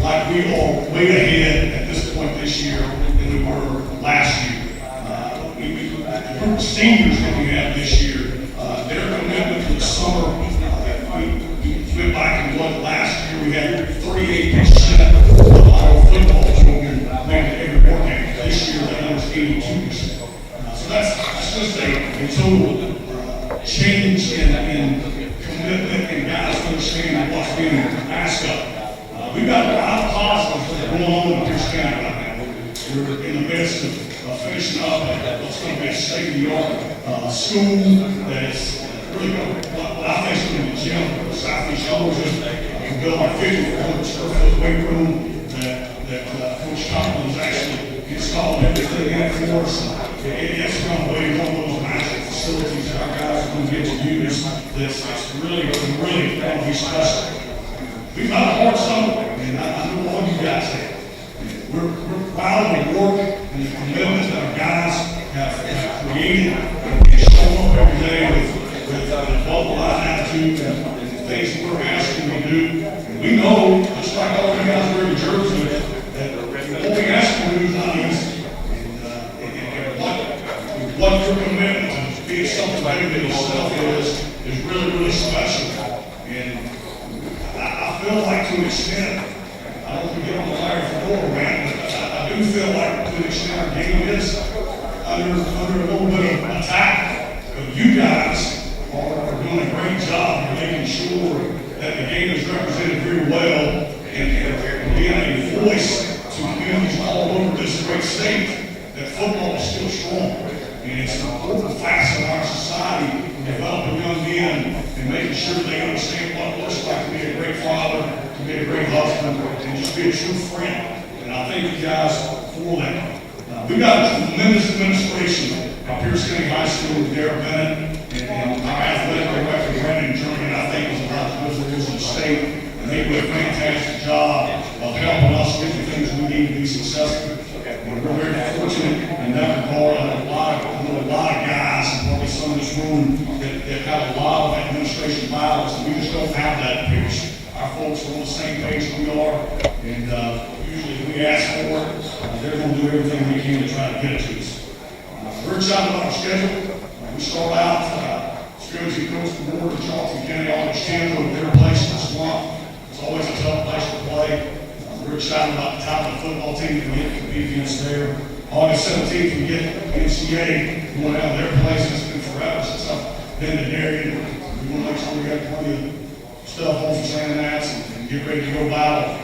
like we are way ahead at this point this year than we were last year. The group of seniors that we have this year, their commitment to the summer, we went back and looked last year, we had 38% of our football children made it every work camp. This year, that number is 82%. So that's just a total change in commitment and guys understanding what's being asked of. We've got a lot of positives that are going on in Pierce County right now. We're in the midst of finishing up at what's going to be a state-of-the-art school that is really going to, what I think is going to be a gym for Southeast Georgia. We built a 5,400 square foot weight room that Coach Copeland is actually installing everything in it for us. It's going to be one of those massive facilities that our guys are going to get to use. That's really going to be special. We've had a hard summer, and I know all you guys have. We're proud of the work and the commitment that our guys have created. We show up every day with a bubble-eyed attitude and things that we're asking them to do. And we know, just like all you guys wear the jersey, that what we ask them to do is not easy. And what your commitment to being something better than yourself is really, really special. And I feel like, to an extent, I don't want to get on the Larry Fedora rant, but I do feel like, to an extent, our game is under a little bit of attack. But you guys are doing a great job of making sure that the game is represented very well and being a voice to communities all over this great state that football is still strong. And it's an important facet of our society, developing young men and making sure they understand what it looks like to be a great father, to be a great husband, and just be a true friend. And I thank you guys for that. We've got a tremendous administration at Pierce County High School with Darrell Bennett and our athletic director, Brandon Jernigan, I think is about as good as it is in the state. And they do a fantastic job of helping us get the things we need to be successful. And we're very fortunate in that regard. I know a lot of guys, and probably some in this room, that have a lot of administration bias, and we just don't have that at Pierce. Our folks are on the same page as we are, and usually when we ask for it, they're going to do everything we can to try to get it to us. We're excited about our schedule. We start out, strategy coach the board in Charleston County, August 10th, over their place in the swamp. It's always a tough place to play. We're excited about the type of football team that we get to compete against there. August 17th, we get NCAA going out of their place. It's been forever since I've been to Darien. We want to make sure we got plenty of stuff on for Santa Nats and get ready to go battle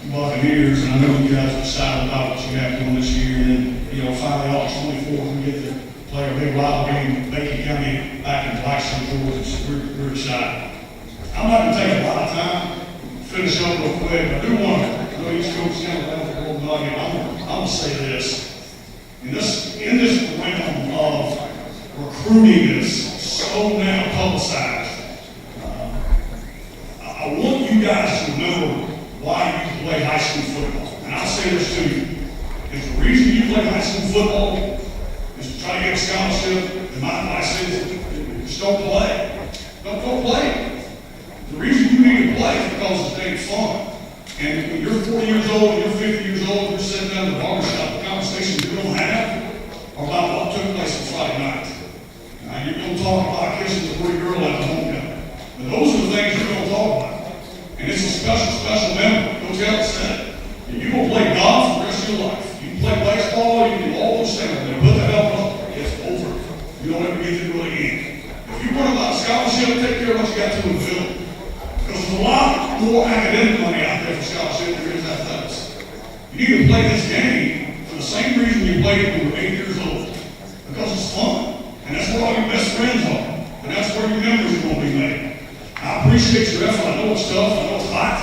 the Buccaneers. And I know you guys are excited about what you have going this year. And then, finally, August 24th, we get to play a big rival game in Macon County back in Blackstone, Georgia. So we're excited. I'm not going to take a lot of time. Finish up real quick. I do want to. Each coach down the world nugget. I'm going to say this. In this realm of recruiting is so now publicized, I want you guys to remember why you play high school football. And I'll say this to you. If the reason you play high school football is to try to get a scholarship, then my advice is just don't play. Don't play. The reason you need to play is because it's dang fun. And when you're 40 years old and you're 50 years old, you're sitting down in the barbershop, the conversation you don't have, people talking about kissing a pretty girl at the homecoming. But those are the things you're going to talk about. And it's a special, special memory. Coach Ellis said it. If you're going to play golf for the rest of your life, you can play baseball, you can do all those things, and put the helmet on, it's over. You don't ever get to do it again. If you run about a scholarship, take care of what you got to in the field. Because there's a lot more academic money out there for scholarship than there is athletics. You need to play this game for the same reason you played it when you were 8 years old. Because it's fun. And that's where all your best friends are. And that's where your memories are going to be made. I appreciate your effort. I know it's tough. I know it's hot.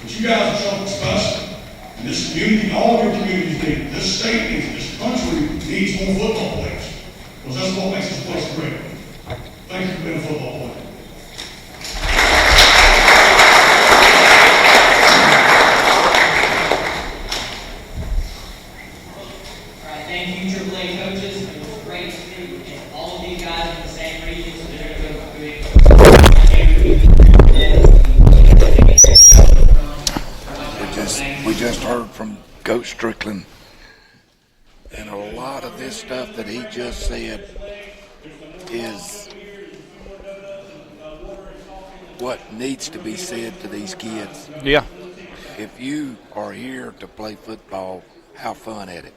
But you guys are something special. And this community, all your communities need, this state needs, this country needs more football players. Because that's what makes this place great. Thank you for being a football player. All right, thank you, AAA coaches. It was great to see all of these guys in the same region, so they're going to go through it. We just heard from Coach Strickland, and a lot of this stuff that he just said is what needs to be said to these kids. Yeah. If you are here to play football, have fun at it.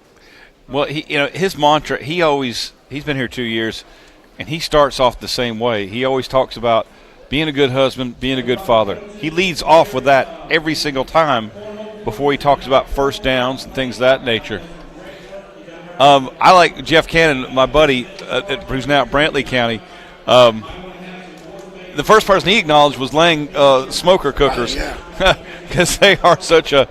Well, his mantra, he's been here 2 years, and he starts off the same way. He always talks about being a good husband, being a good father. He leads off with that every single time before he talks about first downs and things of that nature. I like Jeff Cannon, my buddy, who's now at Brantley County. The first person he acknowledged was Lang Smoker Cookers, because they are such an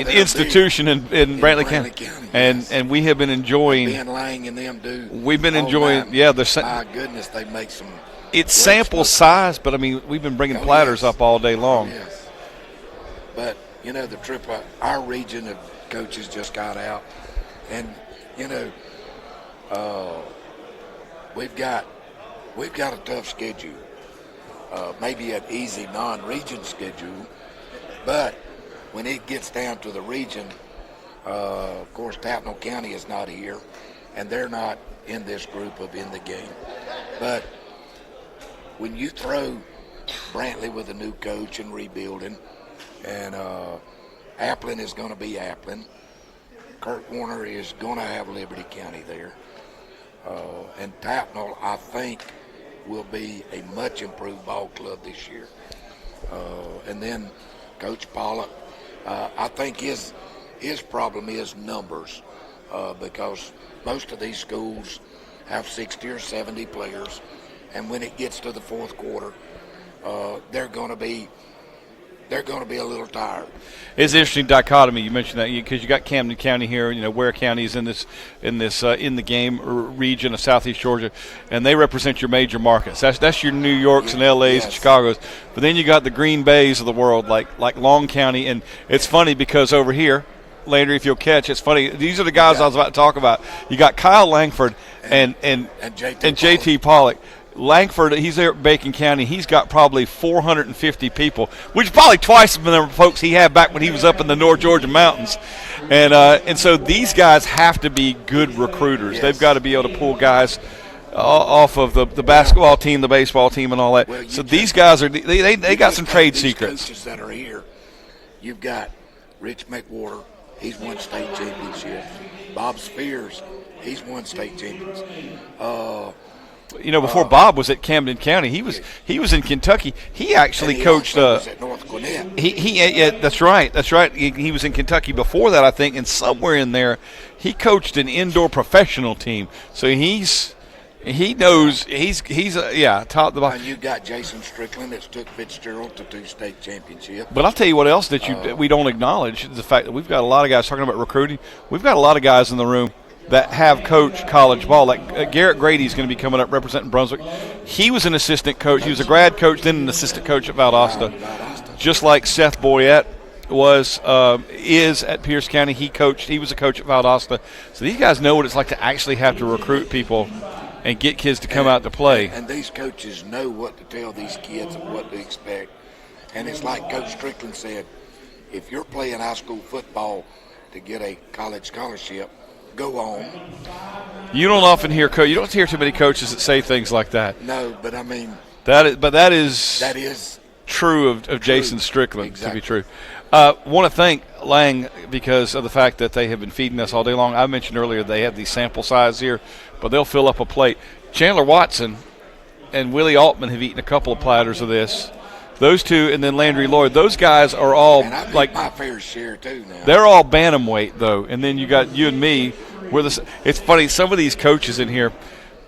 institution in Brantley County. And we have been enjoying. Me and Lang and them do. We've been enjoying. My goodness, they make some. It's sample size, but I mean, we've been bringing platters up all day long. Yes. But the trip, our region of coaches just got out, and we've got a tough schedule, maybe an easy non-region schedule, but when it gets down to the region, of course, Tattnall County is not here, and they're not in this group of in the game, but when you throw Brantley with a new coach and rebuilding, and Applin is going to be Applin, Kurt Warner is going to have Liberty County there, and Tattnall, I think, will be a much improved ball club this year. And then Coach Pollock, I think his problem is numbers, because most of these schools have 60 or 70 players, and when it gets to the fourth quarter, they're going to be a little tired. It's an interesting dichotomy. You mentioned that because you got Camden County here, Ware County is in the game region of Southeast Georgia, and they represent your major markets. That's your New Yorks and LAs and Chicagos. But then you got the Green Bays of the world, like Long County, and it's funny because over here, Landry, if you'll catch, it's funny. These are the guys I was about to talk about. You got Kyle Langford and JT Pollock. Langford, he's there at Bacon County. He's got probably 450 people, which is probably twice the number of folks he had back when he was up in the North Georgia mountains. And so these guys have to be good recruiters. They've got to be able to pull guys off of the basketball team, the baseball team, and all that. Well, so these guys they got some trade secrets. Coaches that are here, you've got Rich McWhorter. He's won state championships. Bob Spears, he's won state champions. Before Bob was at Camden County, he was in Kentucky. He actually coached. Was at North Gwinnett. That's right. That's right. He was in Kentucky before that, I think, and somewhere in there, he coached an indoor professional team. So he knows he's top the bottom. And you got Jason Strickland that took Fitzgerald to 2 state championships. But I'll tell you what else that we don't acknowledge is the fact that we've got a lot of guys talking about recruiting. We've got a lot of guys in the room that have coached college ball. Like Garrett Grady's going to be coming up representing Brunswick. He was an assistant coach. He was a grad coach, then an assistant coach at Valdosta. Just like Seth Boyette is at Pierce County. He was a coach at Valdosta. So these guys know what it's like to actually have to recruit people and get kids to come out to play. And these coaches know what to tell these kids and what to expect. And it's like Coach Strickland said, if you're playing high school football to get a college scholarship, go on. You don't often hear you don't hear too many coaches that say things like that. No, but I mean that is that is true of Jason Strickland, exactly. to be true. Want to thank Lang because of the fact that they have been feeding us all day long. I mentioned earlier they have these sample size here, but they'll fill up a plate. Chandler Watson and Willie Altman have eaten a couple of platters of this. Those two, and then Landry Lloyd. Those guys are all and I like my fair share too now. they're all bantamweight though, and then you got you and me. It's funny. Some of these coaches in here,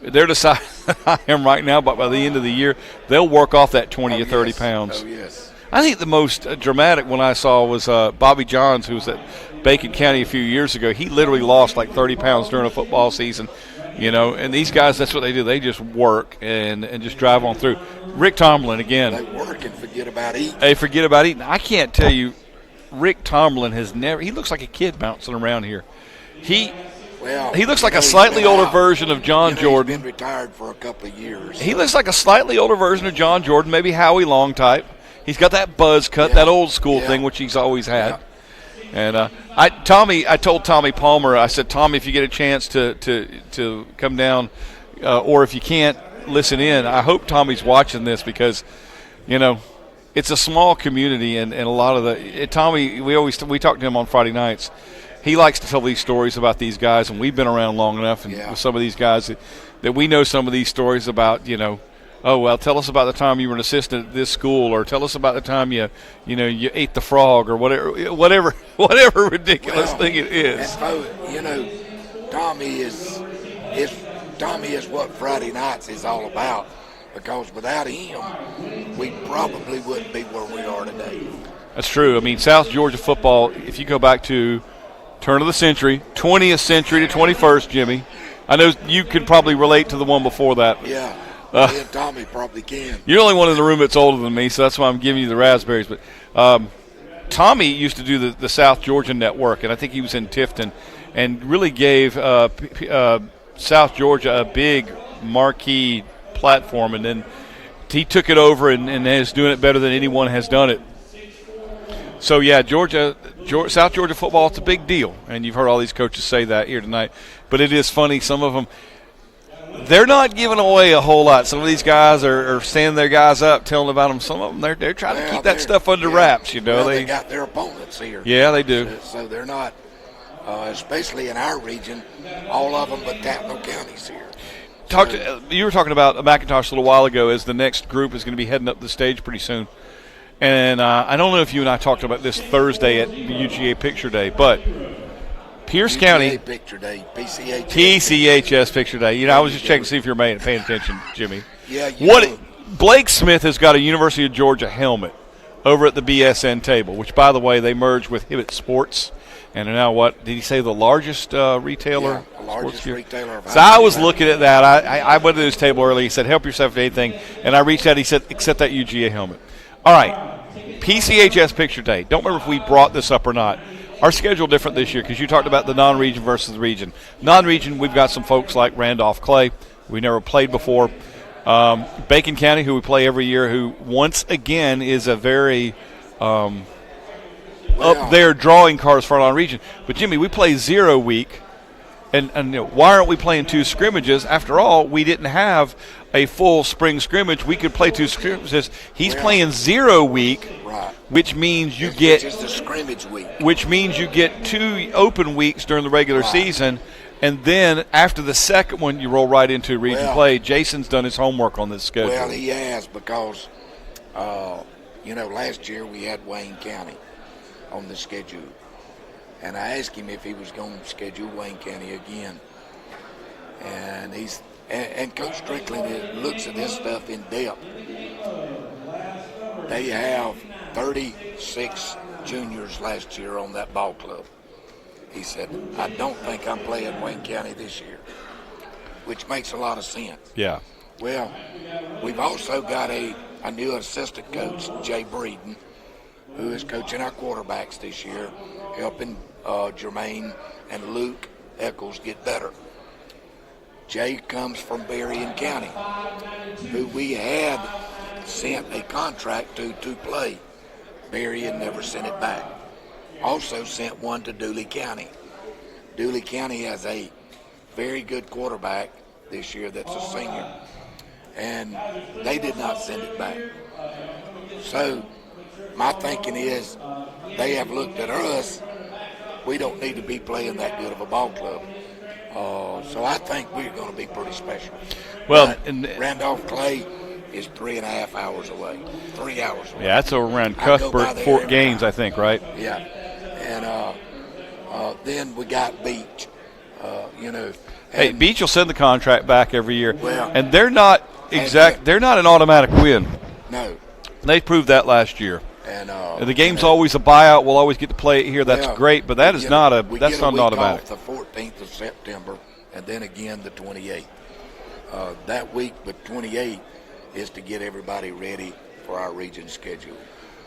they're deciding I am right now, but by the end of the year, they'll work off that 20 or 30 pounds. Oh yes. I think the most dramatic one I saw was Bobby Johns, who was at Bacon County a few years ago. He literally lost like 30 pounds during a football season, and these guys, that's what they do. They just work and just drive on through. Rick Tomlin, again. They work and forget about eating. They forget about eating. I can't tell you, Rick Tomlin he looks like a kid bouncing around here. He looks like a slightly older version of John Jordan. He's been retired for a couple of years. He looks like a slightly older version of John Jordan, maybe Howie Long type. He's got that buzz cut, that old school thing, which he's always had. And I told Tommy Palmer, I said, Tommy, if you get a chance to come down, or if you can't listen in, I hope Tommy's watching this because, it's a small community, and a lot of Tommy, we talk to him on Friday nights. He likes to tell these stories about these guys, and we've been around long enough, and with some of these guys that we know some of these stories about, oh, well, tell us about the time you were an assistant at this school, or tell us about the time you ate the frog, or whatever ridiculous thing it is. And Tommy is what Friday nights is all about, because without him, we probably wouldn't be where we are today. That's true. I mean, South Georgia football, if you go back to turn of the century, 20th century to 21st, Jimmy, I know you could probably relate to the one before that. Yeah. Me and Tommy probably can. You're the only one in the room that's older than me, so that's why I'm giving you the raspberries. But Tommy used to do the South Georgia Network, and I think he was in Tifton, and really gave South Georgia a big marquee platform. And then he took it over and is doing it better than anyone has done it. So, yeah, South Georgia football, it's a big deal, and you've heard all these coaches say that here tonight. But it is funny, some of them, they're not giving away a whole lot. Some of these guys are standing their guys up, telling about them. Some of them, they're trying to keep that stuff under wraps, Well, they got their opponents here. Yeah, they do. So they're not, especially in our region, all of them but Tappan County's here. You were talking about McIntosh a little while ago as the next group is going to be heading up the stage pretty soon. And I don't know if you and I talked about this Thursday at UGA Picture Day, but Pierce County Picture Day, PCHS. PCHS Picture Day. I was just checking to see if you're paying attention, Jimmy. Yeah. Blake Smith has got a University of Georgia helmet over at the BSN table, which, by the way, they merged with Hibbett Sports, and are now what did he say? The largest retailer. Yeah, the largest retailer. So I was looking at that. I went to this table early. He said, "Help yourself to anything," and I reached out. He said, "Except that UGA helmet." All right, PCHS Picture Day. Don't remember if we brought this up or not. Our schedule different this year because you talked about the non-region versus the region. Non-region, we've got some folks like Randolph Clay. We never played before. Bacon County, who we play every year, who once again is a very up there drawing cards for our non-region. But, Jimmy, we play 0 week. And why aren't we playing 2 scrimmages? After all, we didn't have a full spring scrimmage. We could play 2 scrimmages. He's playing 0 week, right, which means you get just the scrimmage week. Which means you get 2 open weeks during the regular season, and then after the second one, you roll right into region play. Jason's done his homework on this schedule. Well, he has because, last year we had Wayne County on the schedule. And I asked him if he was going to schedule Wayne County again. And Coach Strickland looks at this stuff in depth. They have 36 juniors last year on that ball club. He said, I don't think I'm playing Wayne County this year, which makes a lot of sense. Yeah. Well, we've also got a new assistant coach, Jay Breeden, who is coaching our quarterbacks this year, helping Jermaine and Luke Eccles get better. Jay comes from Berrien County, who we had sent a contract to play. Berrien never sent it back. Also sent one to Dooley County. Dooley County has a very good quarterback this year that's a senior, and they did not send it back. So my thinking is they have looked at us. We don't need to be playing that good of a ball club. So I think we're going to be pretty special. Well, but Randolph Clay is 3.5 hours away, 3 hours away. Yeah, that's over around Cuthbert, Fort Gaines, I think, right? Yeah. And then we got Beach, Hey, Beach will send the contract back every year. Well, and they're not they're not an automatic win. No. They proved that last year. And the game's always a buyout. We'll always get to play it here. That's great, but that's not an automatic. Off the 14th of September, and then again the 28th. That week, but 28th is to get everybody ready for our region schedule.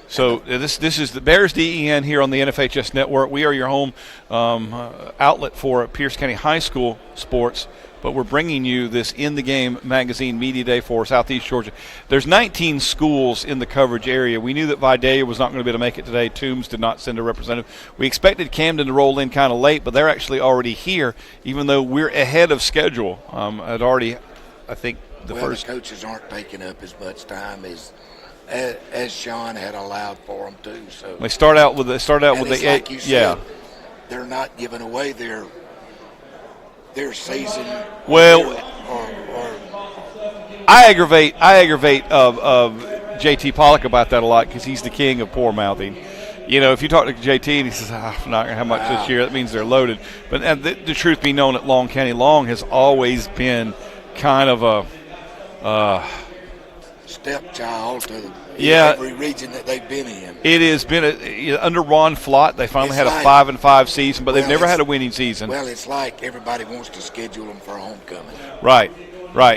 So this is the Bears DEN here on the NFHS Network. We are your home outlet for Pierce County High School sports, but we're bringing you this In the Game magazine media day for Southeast Georgia. There's 19 schools in the coverage area. We knew that Vidalia was not going to be able to make it today. Toombs did not send a representative. We expected Camden to roll in kind of late, but they're actually already here, even though we're ahead of schedule. I'd already, I think, the coaches aren't taking up as much time as Sean had allowed for them to. So they start out with like you said, they're not giving away their season. Well, I aggravate of JT Pollock about that a lot because he's the king of poor mouthing. If you talk to JT and he says, I'm not going to have much this year, that means they're loaded. But the truth be known, at Long County, Long has always been kind of a stepchild to Yeah, every region that they've been in. It has been under Ron Flott. They finally had a 5-5 season, but they've never had a winning season. Well, it's like everybody wants to schedule them for homecoming. Right.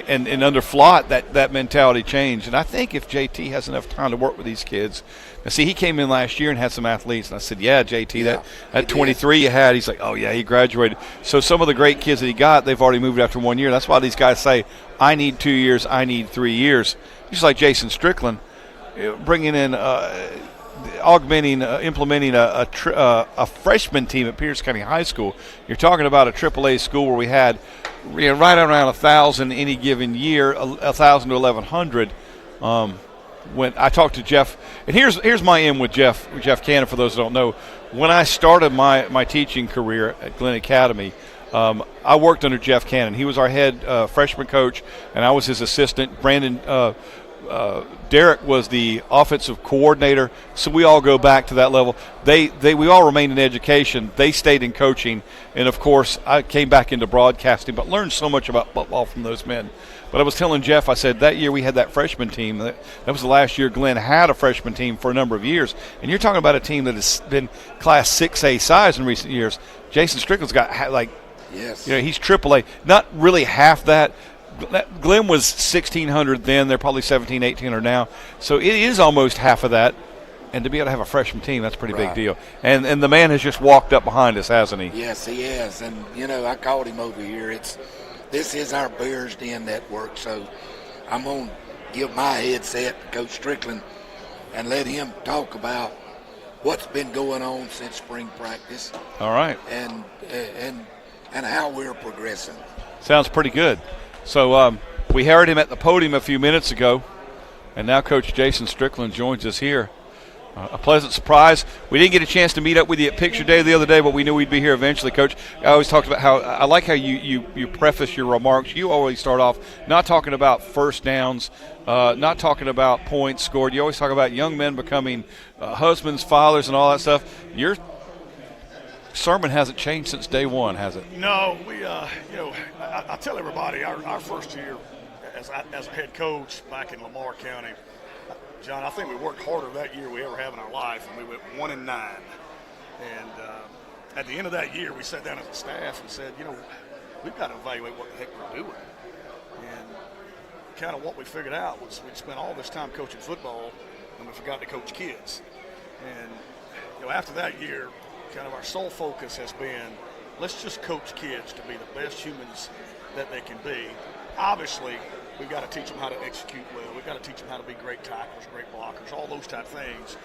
And under Flott, that mentality changed. And I think if JT has enough time to work with these kids. Now, see, he came in last year and had some athletes. And I said, yeah, JT, that 23 you had. He's like, oh, yeah, he graduated. So some of the great kids that he got, they've already moved after 1 year. That's why these guys say, I need 2 years, I need 3 years. Just like Jason Strickland, bringing in, implementing a freshman team at Pierce County High School. You're talking about a AAA school where we had right around 1,000 any given year, 1,000 to 1,100. When I talked to Jeff, and here's my in with Jeff Cannon, for those who don't know. When I started my teaching career at Glenn Academy, I worked under Jeff Cannon. He was our head freshman coach, and I was his assistant. Brandon Derek was the offensive coordinator, so we all go back to that level. We all remained in education. They stayed in coaching, and of course, I came back into broadcasting, but learned so much about football from those men. But I was telling Jeff, I said, that year we had that freshman team. That was the last year Glenn had a freshman team for a number of years. And you're talking about a team that has been Class 6A size in recent years. Jason Strickland's got, yes, he's AAA. Not really half that. Glenn was 1,600 then. They're probably 1,700, 1,800 now. So it is almost half of that. And to be able to have a freshman team, that's a pretty big deal. And the man has just walked up behind us, hasn't he? Yes, he has. And, I called him over here. This is our Bears Den network, so I'm going to give my headset to Coach Strickland and let him talk about what's been going on since spring practice. All right. And how we're progressing. Sounds pretty good. So we heard him at the podium a few minutes ago, and now Coach Jason Strickland joins us here. A pleasant surprise. We didn't get a chance to meet up with you at Picture Day the other day, but we knew we'd be here eventually, Coach. I always talked about how I like how you preface your remarks. You always start off not talking about first downs, not talking about points scored. You always talk about young men becoming husbands, fathers, and all that stuff. Your sermon hasn't changed since day one, has it? No, we, I tell everybody our first year as a head coach back in Lamar County, John, I think we worked harder that year we ever have in our life, and we went 1-9. And at the end of that year, we sat down as a staff and said, we've got to evaluate what the heck we're doing. And kind of what we figured out was we'd spent all this time coaching football, and we forgot to coach kids. And after that year, kind of our sole focus has been, let's just coach kids to be the best humans that they can be. Obviously, we've got to teach them how to execute well. We've got to teach them how to be great tacklers, great blockers, all those type of things.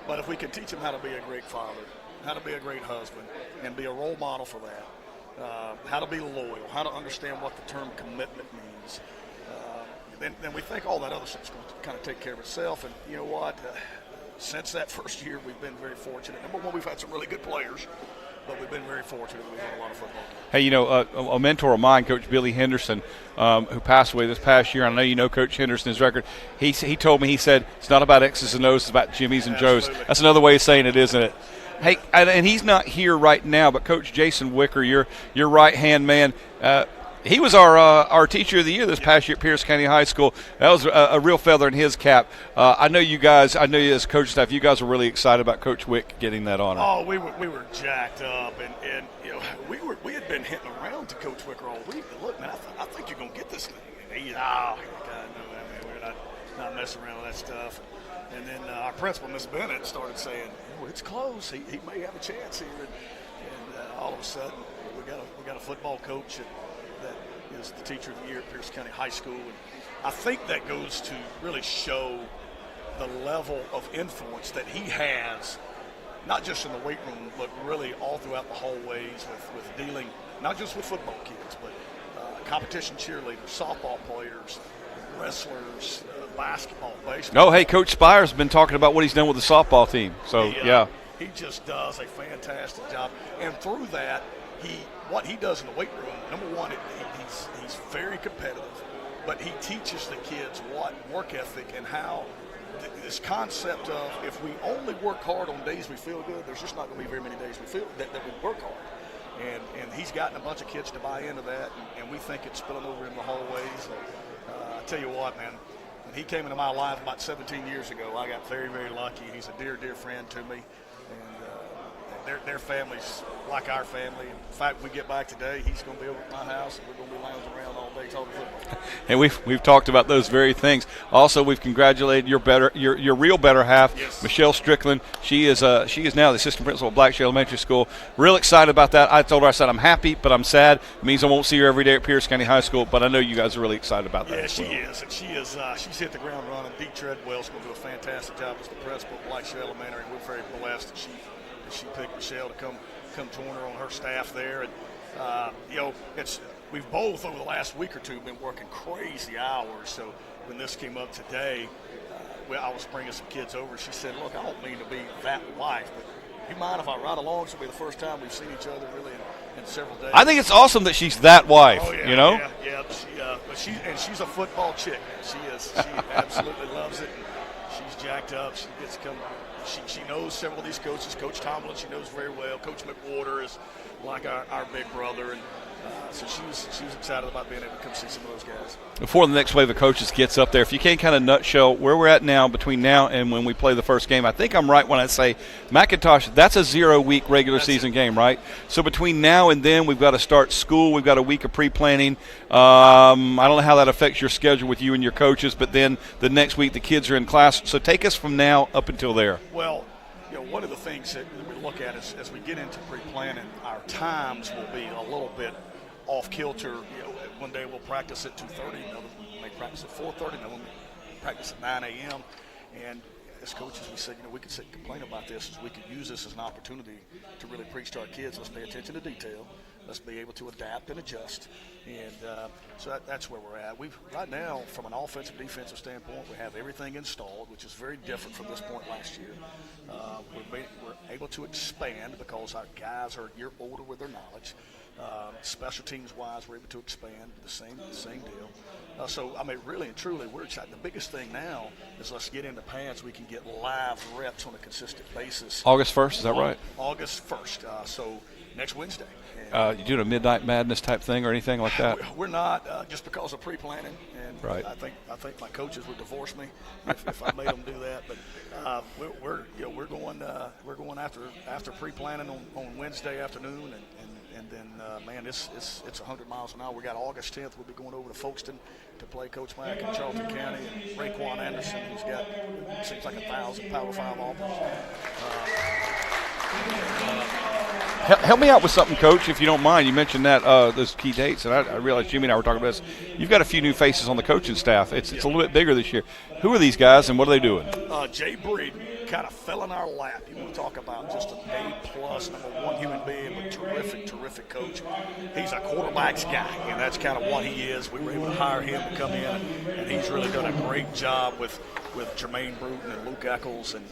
But if we can teach them how to be a great father, how to be a great husband, and be a role model for that, how to be loyal, how to understand what the term commitment means. Then we think all that other stuff's going to kind of take care of itself. And you know what? Since that first year, we've been very fortunate. Number one, we've had some really good players, but we've been very fortunate. We've won a lot of football games. Hey, you know, a mentor of mine, Coach Billy Henderson, who passed away this past year. I know you know Coach Henderson's record. He told me, he said, it's not about X's and O's, it's about Jimmy's and Joe's. Absolutely. That's another way of saying it, isn't it? Hey, and he's not here right now, but Coach Jason Wicker, your right-hand man, he was our teacher of the year this past year at Pierce County High School. That was a real feather in his cap. I know you as coach staff, you guys were really excited about Coach Wick getting that honor. Oh, we were jacked up, and you know, we had been hitting around to Coach Wicker all week. But look, man, I think you're gonna get this thing. And he, God, no, man, we're not messing around with that stuff. And then our principal, Miss Bennett, started saying, "Oh, it's close. He may have a chance here." And all of a sudden, we got a football coach that is the teacher of the year at Pierce County High School. And I think that goes to really show the level of influence that he has, not just in the weight room, but really all throughout the hallways with dealing, not just with football kids, but competition cheerleaders, softball players, wrestlers, basketball, baseball. No, hey, Coach Spire's been talking about what he's done with the softball team. So, yeah. He just does a fantastic job. And through that, what he does in the weight room, number one, he's very competitive, but he teaches the kids what work ethic and how this concept of if we only work hard on days we feel good, there's just not going to be very many days we feel that we work hard. And he's gotten a bunch of kids to buy into that, and we think it's spilling over in the hallways. I tell you what, man, when he came into my life about 17 years ago, I got very, very lucky. He's a dear, dear friend to me. Their family's like our family. In fact, we get back today, he's going to be over at my house, and we're going to be lounging around all day talking football. And we've talked about those very things. Also, we've congratulated your real better half, yes. Michelle Strickland. She is now the assistant principal at Blackshear Elementary School. Real excited about that. I told her, I said, I'm happy, but I'm sad. It means I won't see her every day at Pierce County High School, but I know you guys are really excited about that. Yeah, as well. she is, and she's hit the ground running. Dee Treadwell's going to do a fantastic job as the principal at Blackshear Elementary, and we're very blessed that she picked Michelle to come join her on her staff there. And you know, we've both over the last week or two been working crazy hours. So when this came up today, I was bringing some kids over. She said, "Look, I don't mean to be that wife, but you mind if I ride along? It'll be the first time we've seen each other really in several days." I think it's awesome that she's that wife. Oh, yeah, you know. Yeah. But she's a football chick. She is. She absolutely loves it. She's jacked up. She gets to come. She knows several of these coaches. Coach Tomlin, she knows very well. Coach McWhorter is like our big brother, and so she was excited about being able to come see some of those guys. Before the next wave of coaches gets up there, if you can kind of nutshell where we're at now between now and when we play the first game, I think I'm right when I say McIntosh, that's a 0-week regular season game, right? So between now and then, we've got to start school. We've got a week of pre-planning. I don't know how that affects your schedule with you and your coaches, but then the next week the kids are in class. So take us from now up until there. Well, you know, one of the things that we look at is as we get into pre-planning, our times will be a little bit off kilter. You know, one day we'll practice at 2:30, another may practice at 4:30, another one may practice at 9 a.m. And as coaches, we said, you know, we could sit and complain about this, as we could use this as an opportunity to really preach to our kids. Let's pay attention to detail. Let's be able to adapt and adjust. And so that's where we're at. Right now, from an offensive, defensive standpoint, we have everything installed, which is very different from this point last year. We're able to expand because our guys are a year older with their knowledge. Special teams-wise, we're able to expand the same deal. So, I mean, really and truly, we're excited. The biggest thing now is let's get into pads. We can get live reps on a consistent basis. August 1st, is that right? August 1st, so next Wednesday. You doing a Midnight Madness type thing or anything like that? We're not, just because of pre-planning, and right. I think my coaches would divorce me if I made them do that. But we're going after pre-planning on Wednesday afternoon, and then man, it's 100 miles an hour. We got August 10th. We'll be going over to Folkestone to play Coach Mack in Charlton County, and Raekwon Anderson, who's got seems like 1,000 Power 5 offers. Help me out with something, Coach, if you don't mind. You mentioned that those key dates, and I realized Jimmy and I were talking about this. You've got a few new faces on the coaching staff. It's a little bit bigger this year. Who are these guys, and what are they doing? Jay Breeden kind of fell in our lap. You want to talk about just an A-plus, number one human being, but terrific coach. He's a quarterback's guy, and that's kind of what he is. We were able to hire him to come in, and he's really done a great job with Jermaine Bruton and Luke Eccles, and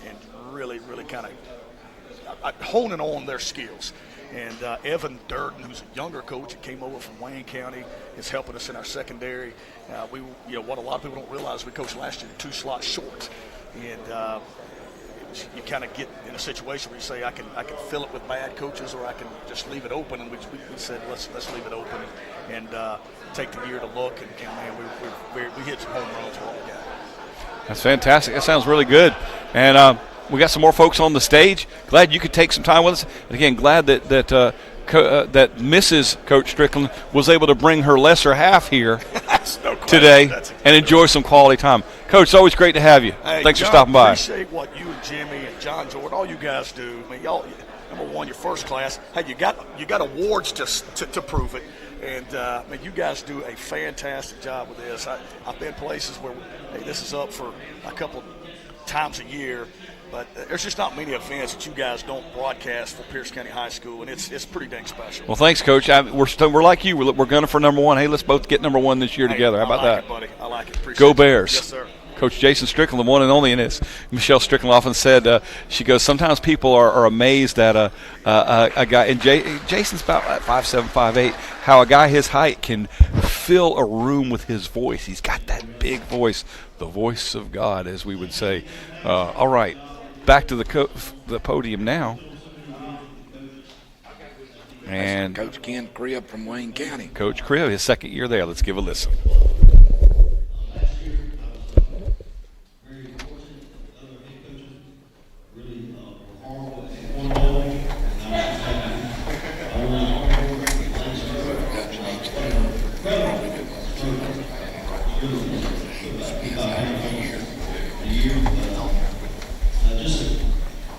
really kind of honing on their skills. And Evan Durden, who's a younger coach that came over from Wayne County, is helping us in our secondary. What a lot of people don't realize, we coached last year 2 slots short, and you kind of get in a situation where you say, I can fill it with bad coaches, or I can just leave it open. And we said, let's leave it open and take the year to look. And man, we hit some home runs for all we got. That's fantastic. That sounds really good. And we got some more folks on the stage. Glad you could take some time with us. And again, glad that Mrs. Coach Strickland was able to bring her lesser half here today and enjoy some quality time. Coach, it's always great to have you. Hey, thanks John, for stopping by. I appreciate what you and Jimmy and John Jordan, all you guys do. I mean, y'all, number one, your first class. Hey, you got awards to prove it. And, I mean, you guys do a fantastic job with this. I've been places where, hey, this is up for a couple times a year. But there's just not many events that you guys don't broadcast for Pierce County High School, and it's pretty dang special. Well, thanks, Coach. We're like you. We're gunning for number one. Hey, let's both get number one this year together. How about that? It, buddy. I like it. Appreciate Go it. Bears. Yes, sir. Coach Jason Strickland, the one and only, and as Michelle Strickland often said, she goes, sometimes people are amazed at a guy, and Jason's about 5'7", 5'8", how a guy his height can fill a room with his voice. He's got that big voice, the voice of God, as we would say. All right, back to the podium now. And Coach Ken Cribb from Wayne County. Coach Cribb, his second year there. Let's give a listen.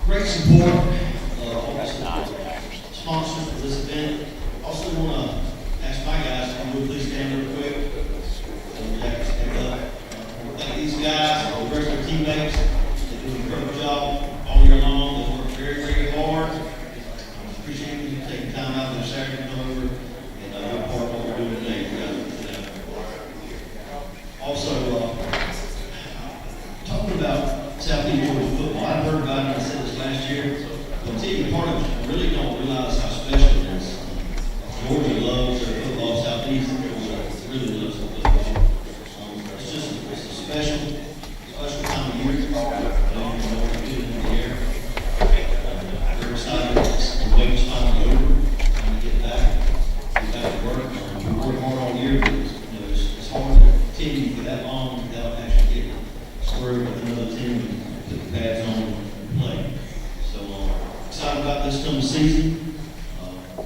Great support, sponsors for this event. Also want to ask my guys, if you would please stand real quick. Stand up. Thank these guys, the rest of their teammates. They do an incredible job all year long. They work very, very hard. Appreciate you taking time out of their Saturday to come over and be a part of what we're doing today. Also, talking about Southeast Georgia football, I've heard about it. I said this last year. But taking part of it, really don't realize how special it is. Georgia loves their football. Southeast Georgia really loves their football. It's a special time of year. I don't even know what we're doing in the air. We're excited. The weight's finally over. Trying to get back to work. We work hard all year, but it's hard to continue for that long without actually getting screwed with another team and put the pads on and play. So excited about this coming season. It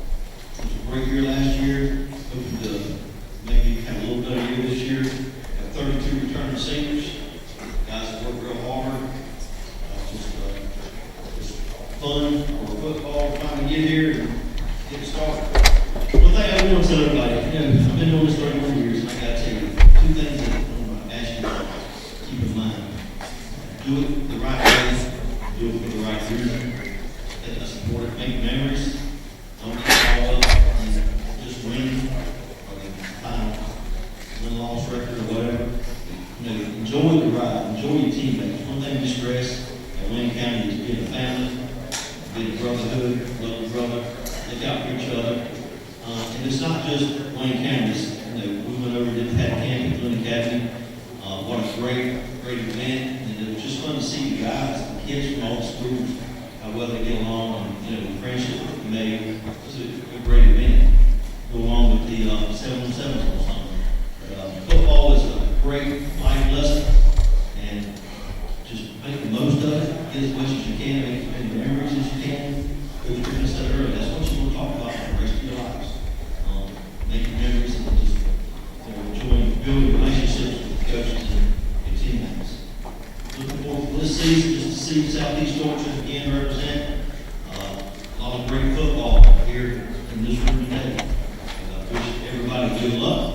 was a great year last year. Hoping to maybe have a little better year this year. Have 32 returning seniors. Guys that work real hard. Just fun for football, trying to get here and get started. One thing I want to tell everybody, I've been doing this 31 years, and I got to tell you, 2 things that I want to ask you to keep in mind. Do it the right way, do it for the right reason. That's important. Make memories. Don't get caught up in just winning or the final win-loss record or whatever. Enjoy the ride. Enjoy your teammates. One thing we stress at Wayne County is being a family, being a brotherhood, love your brother, look out for each other. And it's not just Wayne County. We went over and did Pat Camp at Glen Academy. What a great event. And it was just fun to see the guys, the kids from all the schools, how well they get along, and the friendships that we made. It was a great event. Go along with the 7-on-7s or something. Football is a great life lesson, and just make the most of it. Get as much as you can, make as many memories as you can. Coach Griffin said earlier, that's what you want to talk about for the rest of your lives. Making memories and just enjoying building relationships with coaches and teammates. Looking forward to this season, just to see Southeast Georgia again represent a lot of great football here in this room today. I wish everybody good luck.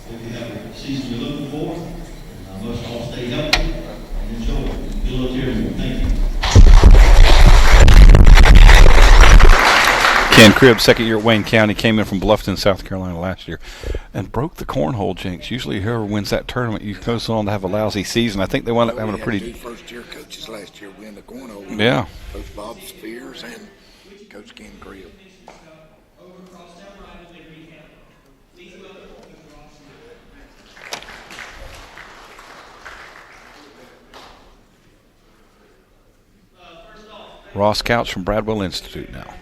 Hope you have a season you're looking for. Most all stay healthy and enjoy. Good luck. little careful. Thank you. Ken Cribb, second year at Wayne County, came in from Bluffton, South Carolina last year and broke the cornhole jinx. Usually whoever wins that tournament goes on to have a lousy season. I think they wound up having a pretty... We had 2 first-year coaches last year win the cornhole. Yeah. Coach Bob Spears and Coach Ken Cribb. Ross Couch from Bradwell Institute now.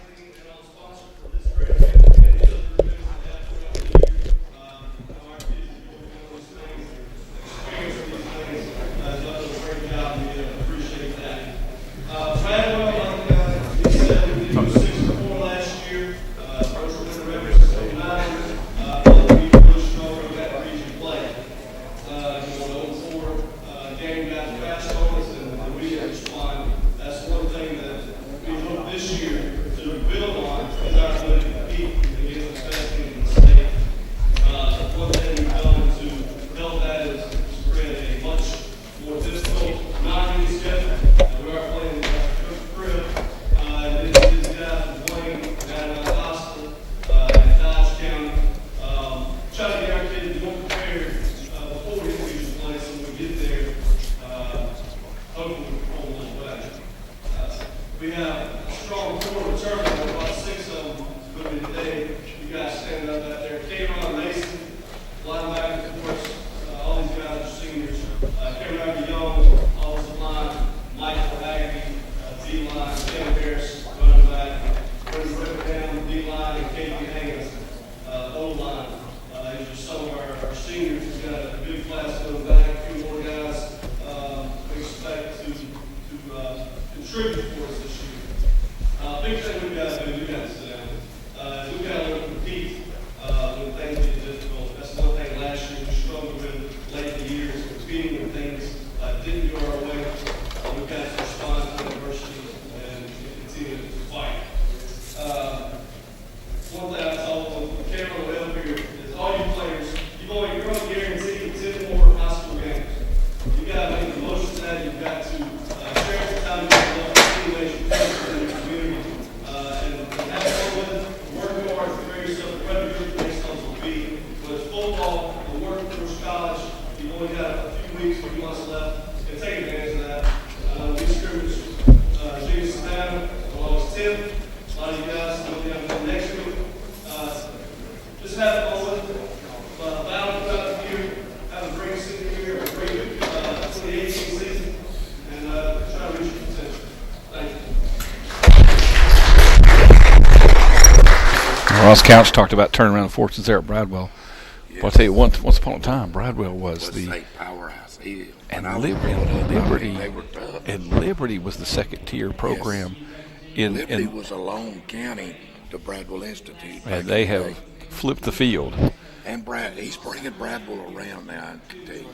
Ross Couch talked about turning around the fortunes there at Bradwell. Yes. Well, I'll tell you, once upon a time, Bradwell was the a powerhouse. Liberty was the second-tier program. Yes. Liberty was a lone county to Bradwell Institute. And they have flipped the field. And he's bringing Bradwell around now, I can tell you.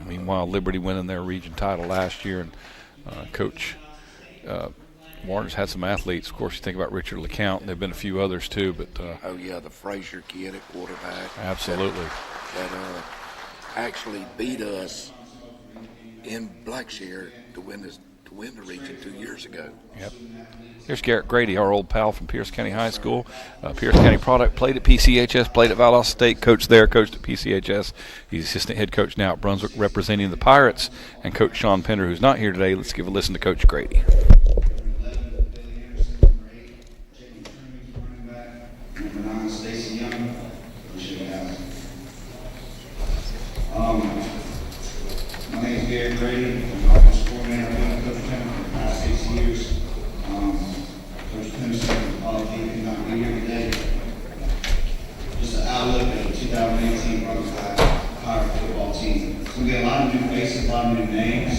Meanwhile, Liberty winning their region title last year, and Coach Warner's had some athletes. Of course, you think about Richard LeCount, and there have been a few others too. But the Frazier kid at quarterback. Absolutely. That actually beat us in Blackshear to win the region 2 years ago. Yep. Here's Garrett Grady, our old pal from Pierce County High School. Pierce County product, played at PCHS, played at Valdosta State, coached there, coached at PCHS. He's assistant head coach now at Brunswick, representing the Pirates. And Coach Sean Pender, who's not here today. Let's give a listen to Coach Grady. My name is Garrett Grady. I'm offensive coordinator. I've been Coach Pender for the past 6 years. Coach Pender said all of you cannot be here today. Just an outlook at the 2018 Brunswick Pirate football team. So we got a lot of new faces, a lot of new names.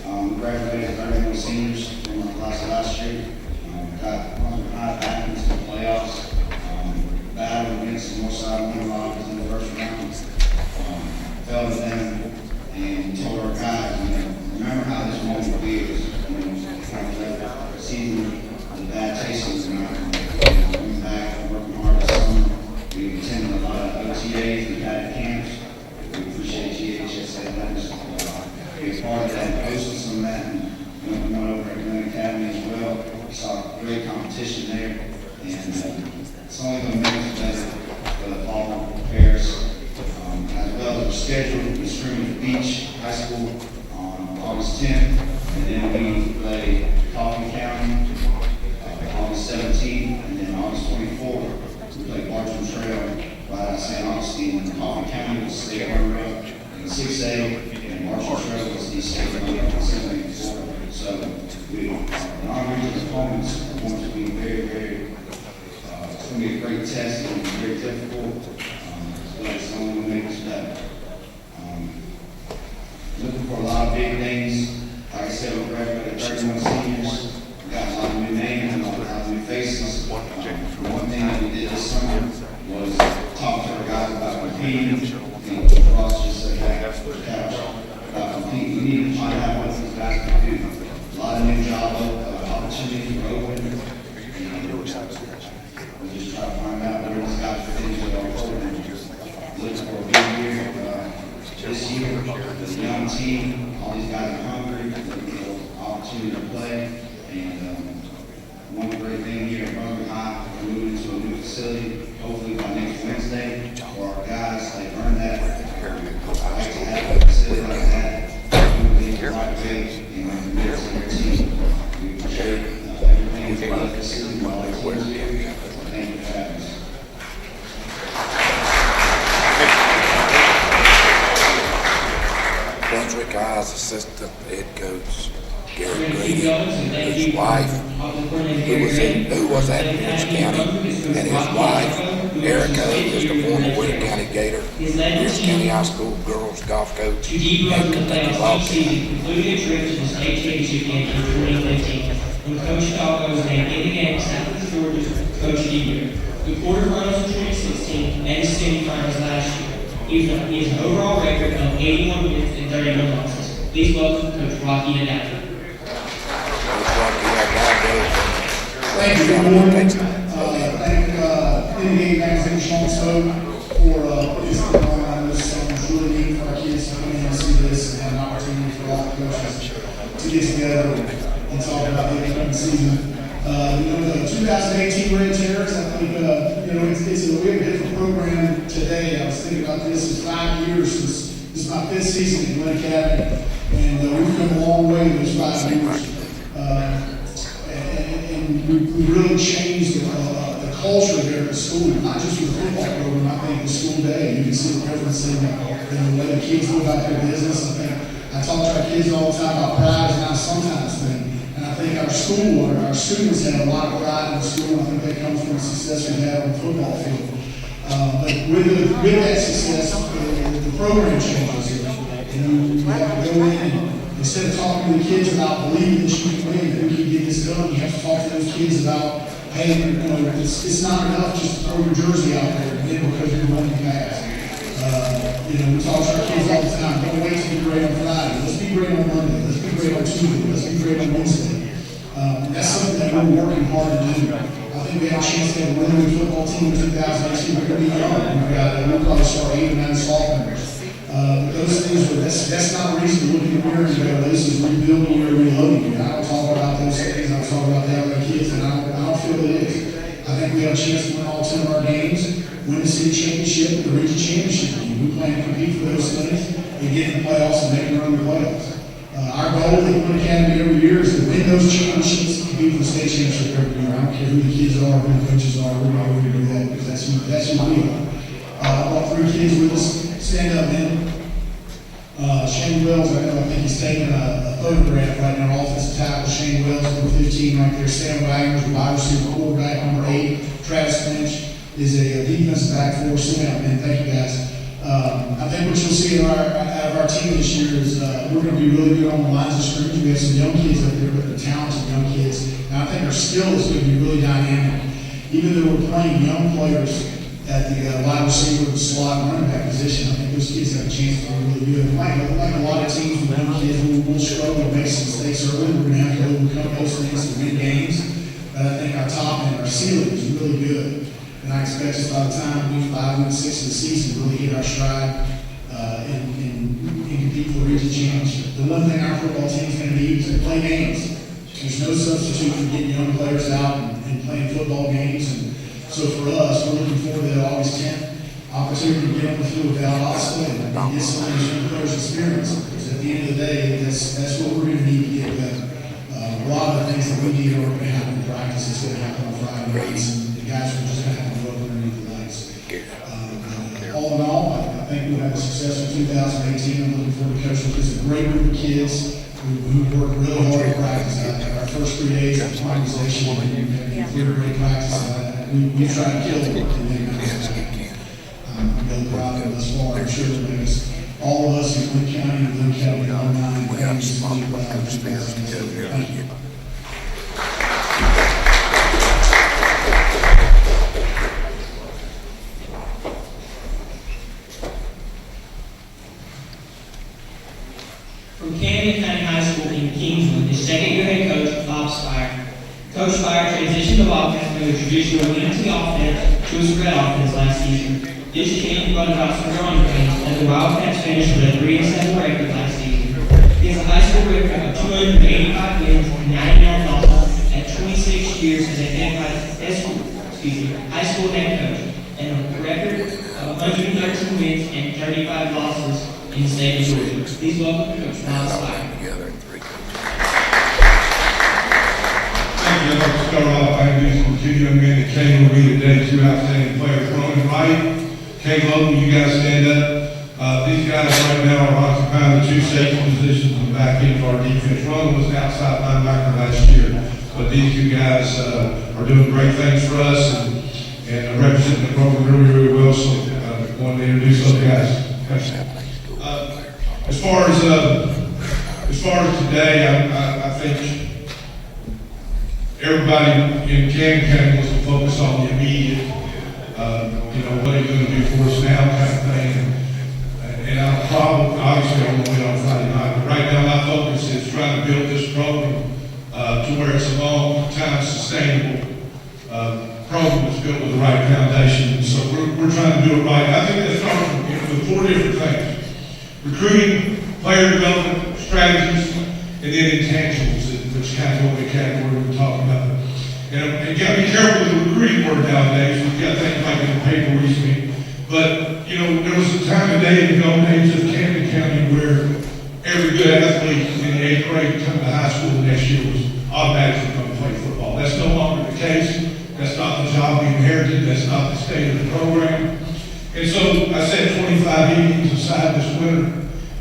We graduated 31 seniors from our class last year. Got Brunswick High back into the playoffs. Battled against the Northside Winter Rockets in the first round. Fell to them and told our guys, remember how this moment feels. Kind of let the season, the bad taste in your mouth. Coming back and working hard this summer. We attended a lot of OTAs and bad camps. We appreciate GHSA letting us be a part of that, and hosted some of that, and went over at Glen Academy as well. Saw great competition there, and it's only going to make us better for the fall prepares. As well as our schedule, we stream at Beach High School on August 10th, and then we play Coffee County August 17th, and then August 24th, we play Bartram Trail right at St. Augustine, and Coffee County will stay runner up in 6A, and Bartram Trail was the state runner up in 7A. So our regional opponents are going to be very, it's going to be a great test, and very difficult, but it's only going to make us better. Looking for a lot of big things. Like I said, we're graduating 31 seniors. We got a lot of new names and a lot of new faces. One thing that we did this summer was talk to our guys about competing. And Ross just said that after the couch about competing. We need to find out what these guys can do. A lot of new job opportunities are open. We just try to find out where these guys fit into our program. Looking for a big year this year. The young team, all these guys are hungry. They'll opportunity to play. And one great thing here at Brunswick High, we're moving to a new facility, hopefully by next Wednesday. For our guys, they've earned that. I like to have a facility like that. Moving the right way and mix on your team. We appreciate everything about the facility. All the teams here. Thank you for having us. Brunswick High's assistant head coach, Gary Grady, his wife, who was at Pierce County, and his wife, Erica, is the former Wade County Gator, Pierce County High School girls golf coach, and Kentucky Bobcat. Including a trip to the state championship game in 2015, when Coach Doggo was named in the game Southeast Georgia's Coach of the Year. The quarterfinals in 2016 and the semifinals last year. He has an overall record of 81 wins and 31 losses. Please welcome Coach Rocky Nadal. Thank you, good morning. Thank NBA Magazine Sean Stowe for putting this on. I know this was really neat for our kids to come in and see this and have an opportunity for all the coaches to get together and talk about the upcoming season. The 2018 Red Terrors, I think, it's a really different program today. I was thinking about this. It's 5 years since this is my 5th season at Glen Academy, and we've come a long way in those 5 years. And we really changed the culture there at the school, not just with the football program. I think the school day, you can see the difference in the way the kids go about their business. I talk to our kids all the time about pride is not a sometimes thing. And I think our school, our students have a lot of pride in the school. I think that comes from the success we have on the football field. But with that success, the program changes. And you have to go in and instead of talking to the kids about believing that you can win, that we can get this done, you have to talk to those kids about, hey, it's not enough just to throw your jersey out there and win because you're running fast. We talk to our kids all the time. Don't wait to be great on Friday. Let's be great on Monday. Let's be great on Tuesday. Let's be great on Wednesday. And that's something that we're working hard to do. I think we have a chance to have a really good football team in 2018. We're going to be young. We'll probably start 8 or 9 sophomores. But those things, that's not a reason to look in the mirror and go, this is rebuilding or reloading. I don't talk about those things. I talk about the other kids, and I don't feel it is. I think we have a chance to win all 10 of our games, win the city championship, the region championship game. We plan to compete for those things and get in the playoffs and make a run in the playoffs. Our goal at Glen Academy every year is to win those championships and compete for the state championship every year. I don't care who the kids are, who the coaches are, we're going to do that because that's who we are. I brought 3 kids with us. Stand up, man. Shane Wells, I think he's taking a photograph right now. Offensive tackle Shane Wells, number 15 right there. Sam Wagner's wide receiver quarterback, number 8. Travis Lynch is a defensive back for us. Stand up, man. Thank you, guys. I think what you'll see out of our team this year is we're going to be really good on the lines of scrimmage. We have some young kids up there, but they're talented young kids. And I think our skill is going to be really dynamic. Even though we're playing young players at the wide receiver, slot, and running back position, I think those kids have a chance to be really good. Like a lot of teams with young kids, we'll struggle to make some mistakes early. We're going to have to overcome those things to win games. But I think our top end, our ceiling is really good. And I expect us by the time week 5 and 6 of the season to really hit our stride and compete people are easy change. The one thing our football team is going to need is to play games. There's no substitute for getting young players out and playing football games. And so for us, we're looking forward to that August 10th opportunity to get on the field without Austin and get some of these young players experience. Because at the end of the day, that's what we're going to need to get better. A lot of the things that we need are going to happen in practice. It's going to happen on Friday nights, and the guys are just going to have to go underneath the lights. All in all, I think we'll have a successful 2018. I'm looking forward to coaching. It's a great group of kids who work really hard in practice. Our first 3 days of conversation and clear great practice. We try to kill them. I'm really proud of them thus far. I'm sure that all of us in Lynn County and Lynn County online families are really proud of them. Thank you. From Camden County High School in Kingsland, his second-year head coach, Bob Spire. Coach Spire transitioned to Wildcats from a traditional empty offense to a spread offense last season. This change brought about some growing pains as the Wildcats finished with a 3-7 record last season. He has a high school record of 285 wins and 99 losses at 26 years as a high school head coach, and a record of 113 wins and 35 losses in the state of Georgia. Please welcome Coach Bob Spire. I'd like to start off by introducing 2 young men that came with me today, 2 outstanding players. Roman Wright, Kay Logan, you guys stand up. These guys right now are occupying the 2 safety positions in the back end of our defense. Roman was an outside linebacker last year, but these 2 guys are doing great things for us and representing the program really, really well. So I wanted to introduce those guys. As far as today, I think everybody in Camden County wants to focus on the immediate, what are you going to do for us now kind of thing. And I'll probably, obviously, I'm going to win on Friday night. But right now, my focus is trying to build this program to where it's a long-time sustainable program that's built with the right foundation. And so we're trying to do it right. I think that starts with 4 different things: recruiting, player development, strategies, and then intangibles, which kind of what the category we're talking about. And you got to be careful with the recruiting word nowadays. We've got things like in the paper recently. But, there was a time today in the old days of Camden County where every good athlete in the 8th grade coming to high school the next year was automatically going to play football. That's no longer the case. That's not the job we inherited. That's not the state of the program. And so I set 25 meetings aside this winter,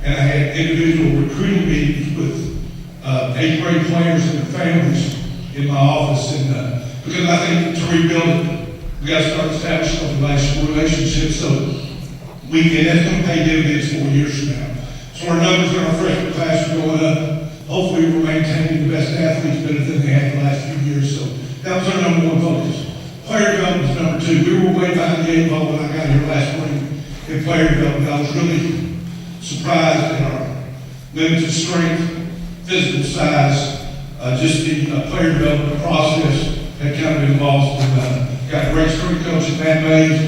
and I had individual recruiting meetings with 8th grade players and their families in my office, and because I think to rebuild it, we got to start establishing a relationship so and that's going to pay dividends 4 years from now. So our numbers in our freshman class are going up. Hopefully we're maintaining the best athletes better than they had the last few years. So that was our number 1 focus. Player development is number 2. We were way behind the 8 ball when I got here last spring in player development. I was really surprised at our limited strength, physical size, just the player development process had kind of been lost. And got a great strength coach in Matt Mays,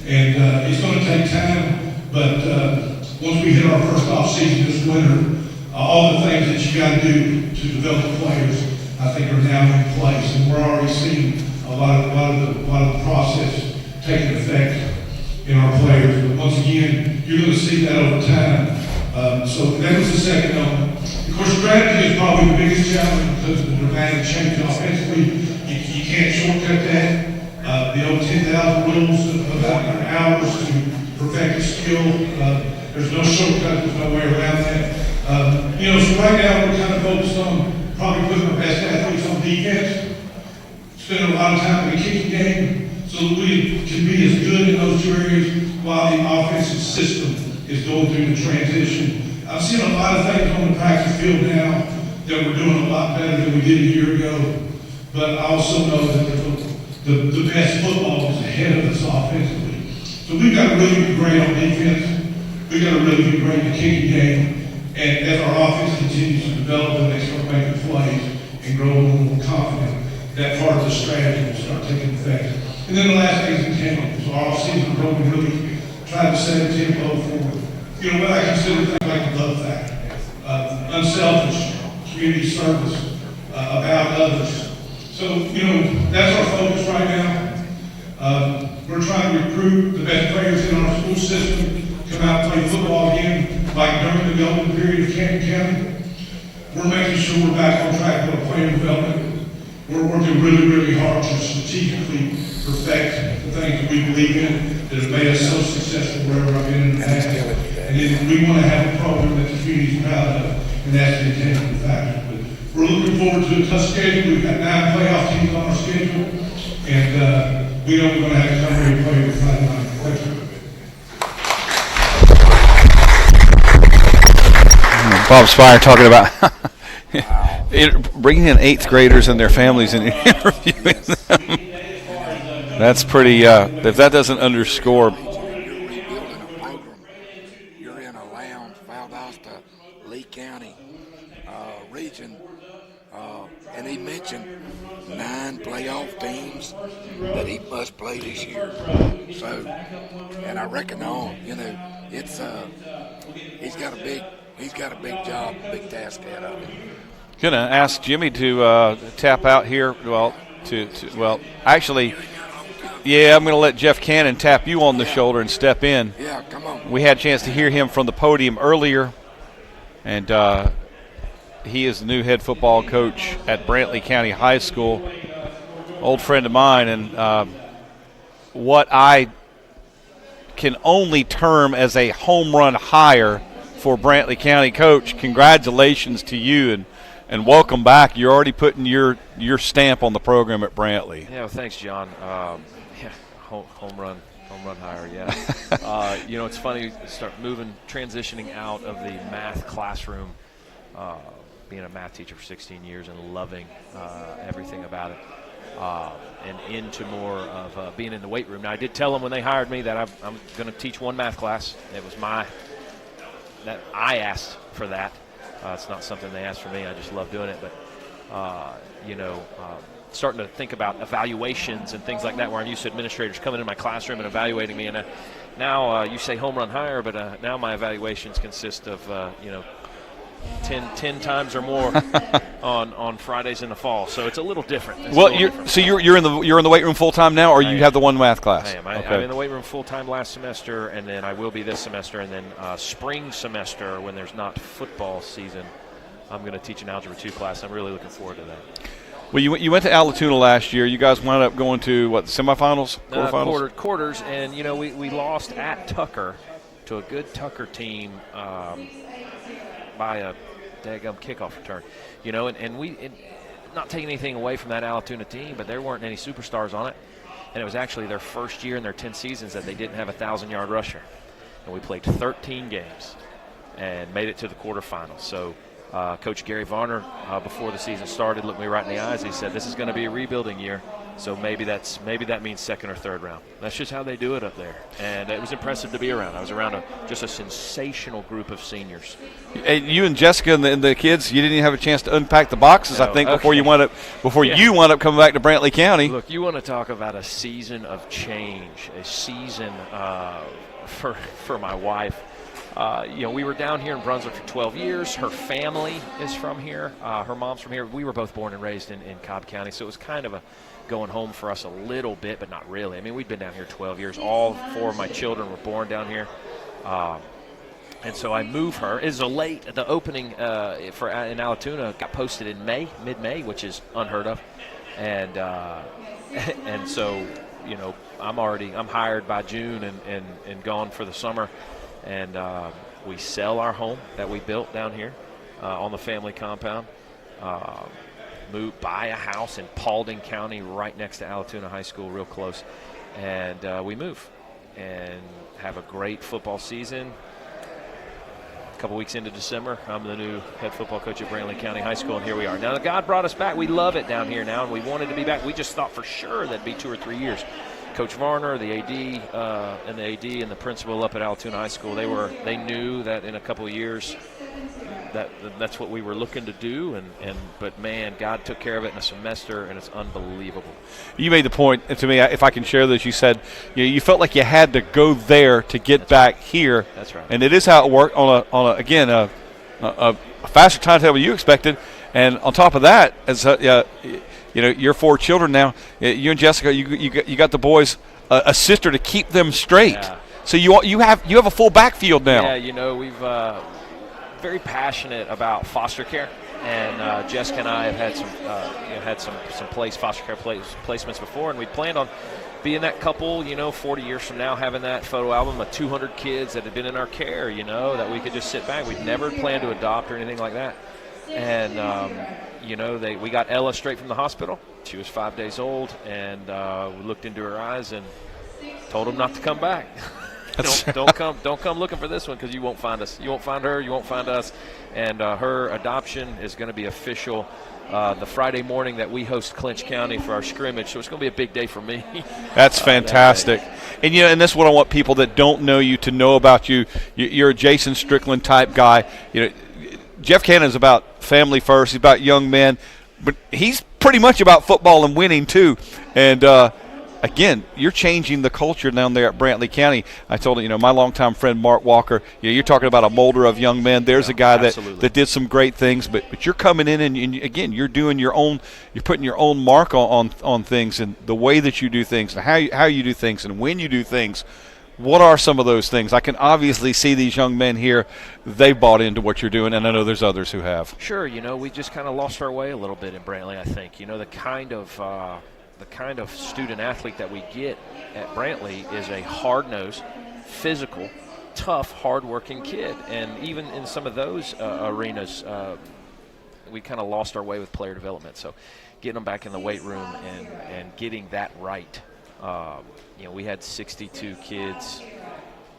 and it's going to take time, but once we hit our first off season this winter, all the things that you got to do to develop players, I think, are now in place, and we're already seeing a lot of the process taking effect in our players. But once again, you're going to see that over time. So that was the second element. Of course, strategy is probably the biggest challenge because of the dramatic change offensively. You can't shortcut that. The old 10,000 rules about your hours to perfect a skill. There's no shortcut. There's no way around that. So right now we're kind of focused on probably putting our best athletes on defense. Spend a lot of time in the kicking game so that we can be as good in those 2 areas while the offensive system is going through the transition. I've seen a lot of things on the practice field now that we're doing a lot better than we did a year ago. But I also know that the best football is ahead of us offensively. So we've got to really be great on defense. We've got to really be great in the kicking game. And as our offense continues to develop and they start making plays and grow a little more confident, that part of the strategy will start taking effect. And then the last thing is tempo. So our off-season program really tried to set a tempo for what I consider things like the love factor. unselfish community service about others. So, that's our focus right now. We're trying to recruit the best players in our school system, come out and play football again, like during the golden period of Canton County. We're making sure we're back on track with our plan development. We're working really, really hard to strategically perfect the things that we believe in that have made us so successful wherever I've been in the past. And then we want to have a program that the community's proud of, and that's the intended factor. But we're looking forward to a tough schedule. We've got 9 playoff teams on our schedule, and we know we're going to have to come here and play with Friday night. Bob Spire talking about bringing in 8th graders and their families and interviewing them. That's pretty, if that doesn't underscore. You're in a lounge, Valdosta, Lee County region, and he mentioned 9 playoff teams that he must play this year. So, and I reckon it's he's got a big job, big task ahead of him. Gonna ask Jimmy to tap out here. Actually, yeah, I'm gonna let Jeff Cannon tap you on the shoulder and step in. Yeah, come on. We had a chance to hear him from the podium earlier, and he is the new head football coach at Brantley County High School. Old friend of mine, and what I can only term as a home run hire for Brantley County. Coach, congratulations to you, and welcome back. You're already putting your stamp on the program at Brantley. Yeah, well, thanks, John. Home run hire, yeah. It's funny, start transitioning out of the math classroom, being a math teacher for 16 years and loving everything about it, and into more of being in the weight room. Now, I did tell them when they hired me that I'm going to teach one math class. It was that I asked for that. It's not something they asked for me. I just love doing it. But, starting to think about evaluations and things like that, where I'm used to administrators coming in my classroom and evaluating me. And now you say home run hire, but now my evaluations consist of, 10 times or more on Fridays in the fall. So it's a little different. You're in the weight room full time now, or you have the one math class? I am. Okay. I'm in the weight room full time last semester, and then I will be this semester, and then spring semester when there's not football season, I'm going to teach an Algebra 2 class. I'm really looking forward to that. Well, you went to Allatoona last year. You guys wound up going to, the semifinals? Quarterfinals? Quarters, and, we lost at Tucker to a good Tucker team by a daggum kickoff return. And we not taking anything away from that Allatoona team, but there weren't any superstars on it. And it was actually their first year in their 10 seasons that they didn't have a 1,000-yard rusher. And we played 13 games and made it to the quarterfinals. So Coach Gary Varner, before the season started, looked me right in the eyes. He said, this is going to be a rebuilding year, so maybe that means second or third round. That's just how they do it up there. And it was impressive to be around. I was around just a sensational group of seniors. Hey, you and Jessica and the kids, you didn't even have a chance to unpack the boxes, I think, before you wound up coming back to Brantley County. Look, you want to talk about a season of change, a season for my wife. We were down here in Brunswick for 12 years. Her family is from here. Her mom's from here. We were both born and raised in Cobb County, so it was kind of a going home for us a little bit, but not really. I mean, we'd been down here 12 years. All 4 of my children were born down here. And so I moved her. The opening in Allatoona got posted in mid-May, which is unheard of. And and so, I'm hired by June and gone for the summer. And we sell our home that we built down here on the family compound, buy a house in Paulding County right next to Allatoona High School, real close, and we move and have a great football season. A couple weeks into December, I'm the new head football coach at Brantley County High School, and here we are. Now, God brought us back. We love it down here now, and we wanted to be back. We just thought for sure that'd be 2 or 3 years. Coach Varner, the AD, and the principal up at Allatoona High School, they knew that in a couple of years that's what we were looking to do, but man, God took care of it in a semester, and it's unbelievable. You made the point to me, if I can share this, you said you felt like you had to go there to get back here. That's right. And it is how it worked on a faster timetable than you expected. And on top of that, as your 4 children now, you and Jessica, you got the boys a sister to keep them straight. Yeah. So you have a full backfield now. Yeah, we've very passionate about foster care, and Jessica and I have had some foster care placements before, and we planned on being that couple, 40 years from now, having that photo album of 200 kids that had been in our care, that we could just sit back. We'd never planned to adopt or anything like that. And, we got Ella straight from the hospital. She was 5 days old, and we looked into her eyes and told them not to come back. Don't come looking for this one, because you won't find us. You won't find her. You won't find us. And her adoption is going to be official the Friday morning that we host Clinch County for our scrimmage. So it's going to be a big day for me. That's fantastic. And that's what I want people that don't know you to know about you. You're a Jason Strickland type guy. Jeff Cannon's about family first. He's about young men, but he's pretty much about football and winning too. And again, you're changing the culture down there at Brantley County. I told my longtime friend Mark Walker, you're talking about a molder of young men. There's a guy that did some great things, but you're coming in and again, you're doing you're putting your own mark on things, and the way that you do things and how you do things and when you do things. What are some of those things? I can obviously see these young men here. They've bought into what you're doing, and I know there's others who have. Sure, we just kind of lost our way a little bit in Brantley, I think. The kind of student athlete that we get at Brantley is a hard-nosed, physical, tough, hard-working kid. And even in some of those arenas, we kind of lost our way with player development. So getting them back in the weight room and getting that right. We had 62 kids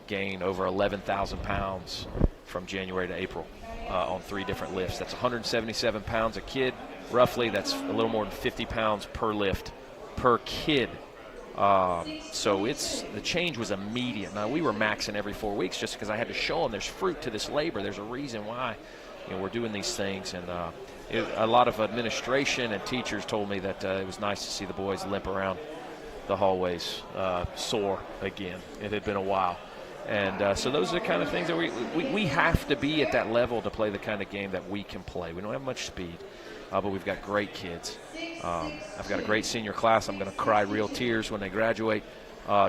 gain over 11,000 pounds from January to April on 3 different lifts. That's 177 pounds a kid, roughly. That's a little more than 50 pounds per lift per kid. So the change was immediate. Now, we were maxing every 4 weeks just because I had to show them there's fruit to this labor. There's a reason why we're doing these things. And a lot of administration and teachers told me that it was nice to see the boys limp around the hallways sore again. It had been a while. And so those are the kind of things that we have to be at that level to play the kind of game that we can play. We don't have much speed, but we've got great kids. I've got a great senior class. I'm going to cry real tears when they graduate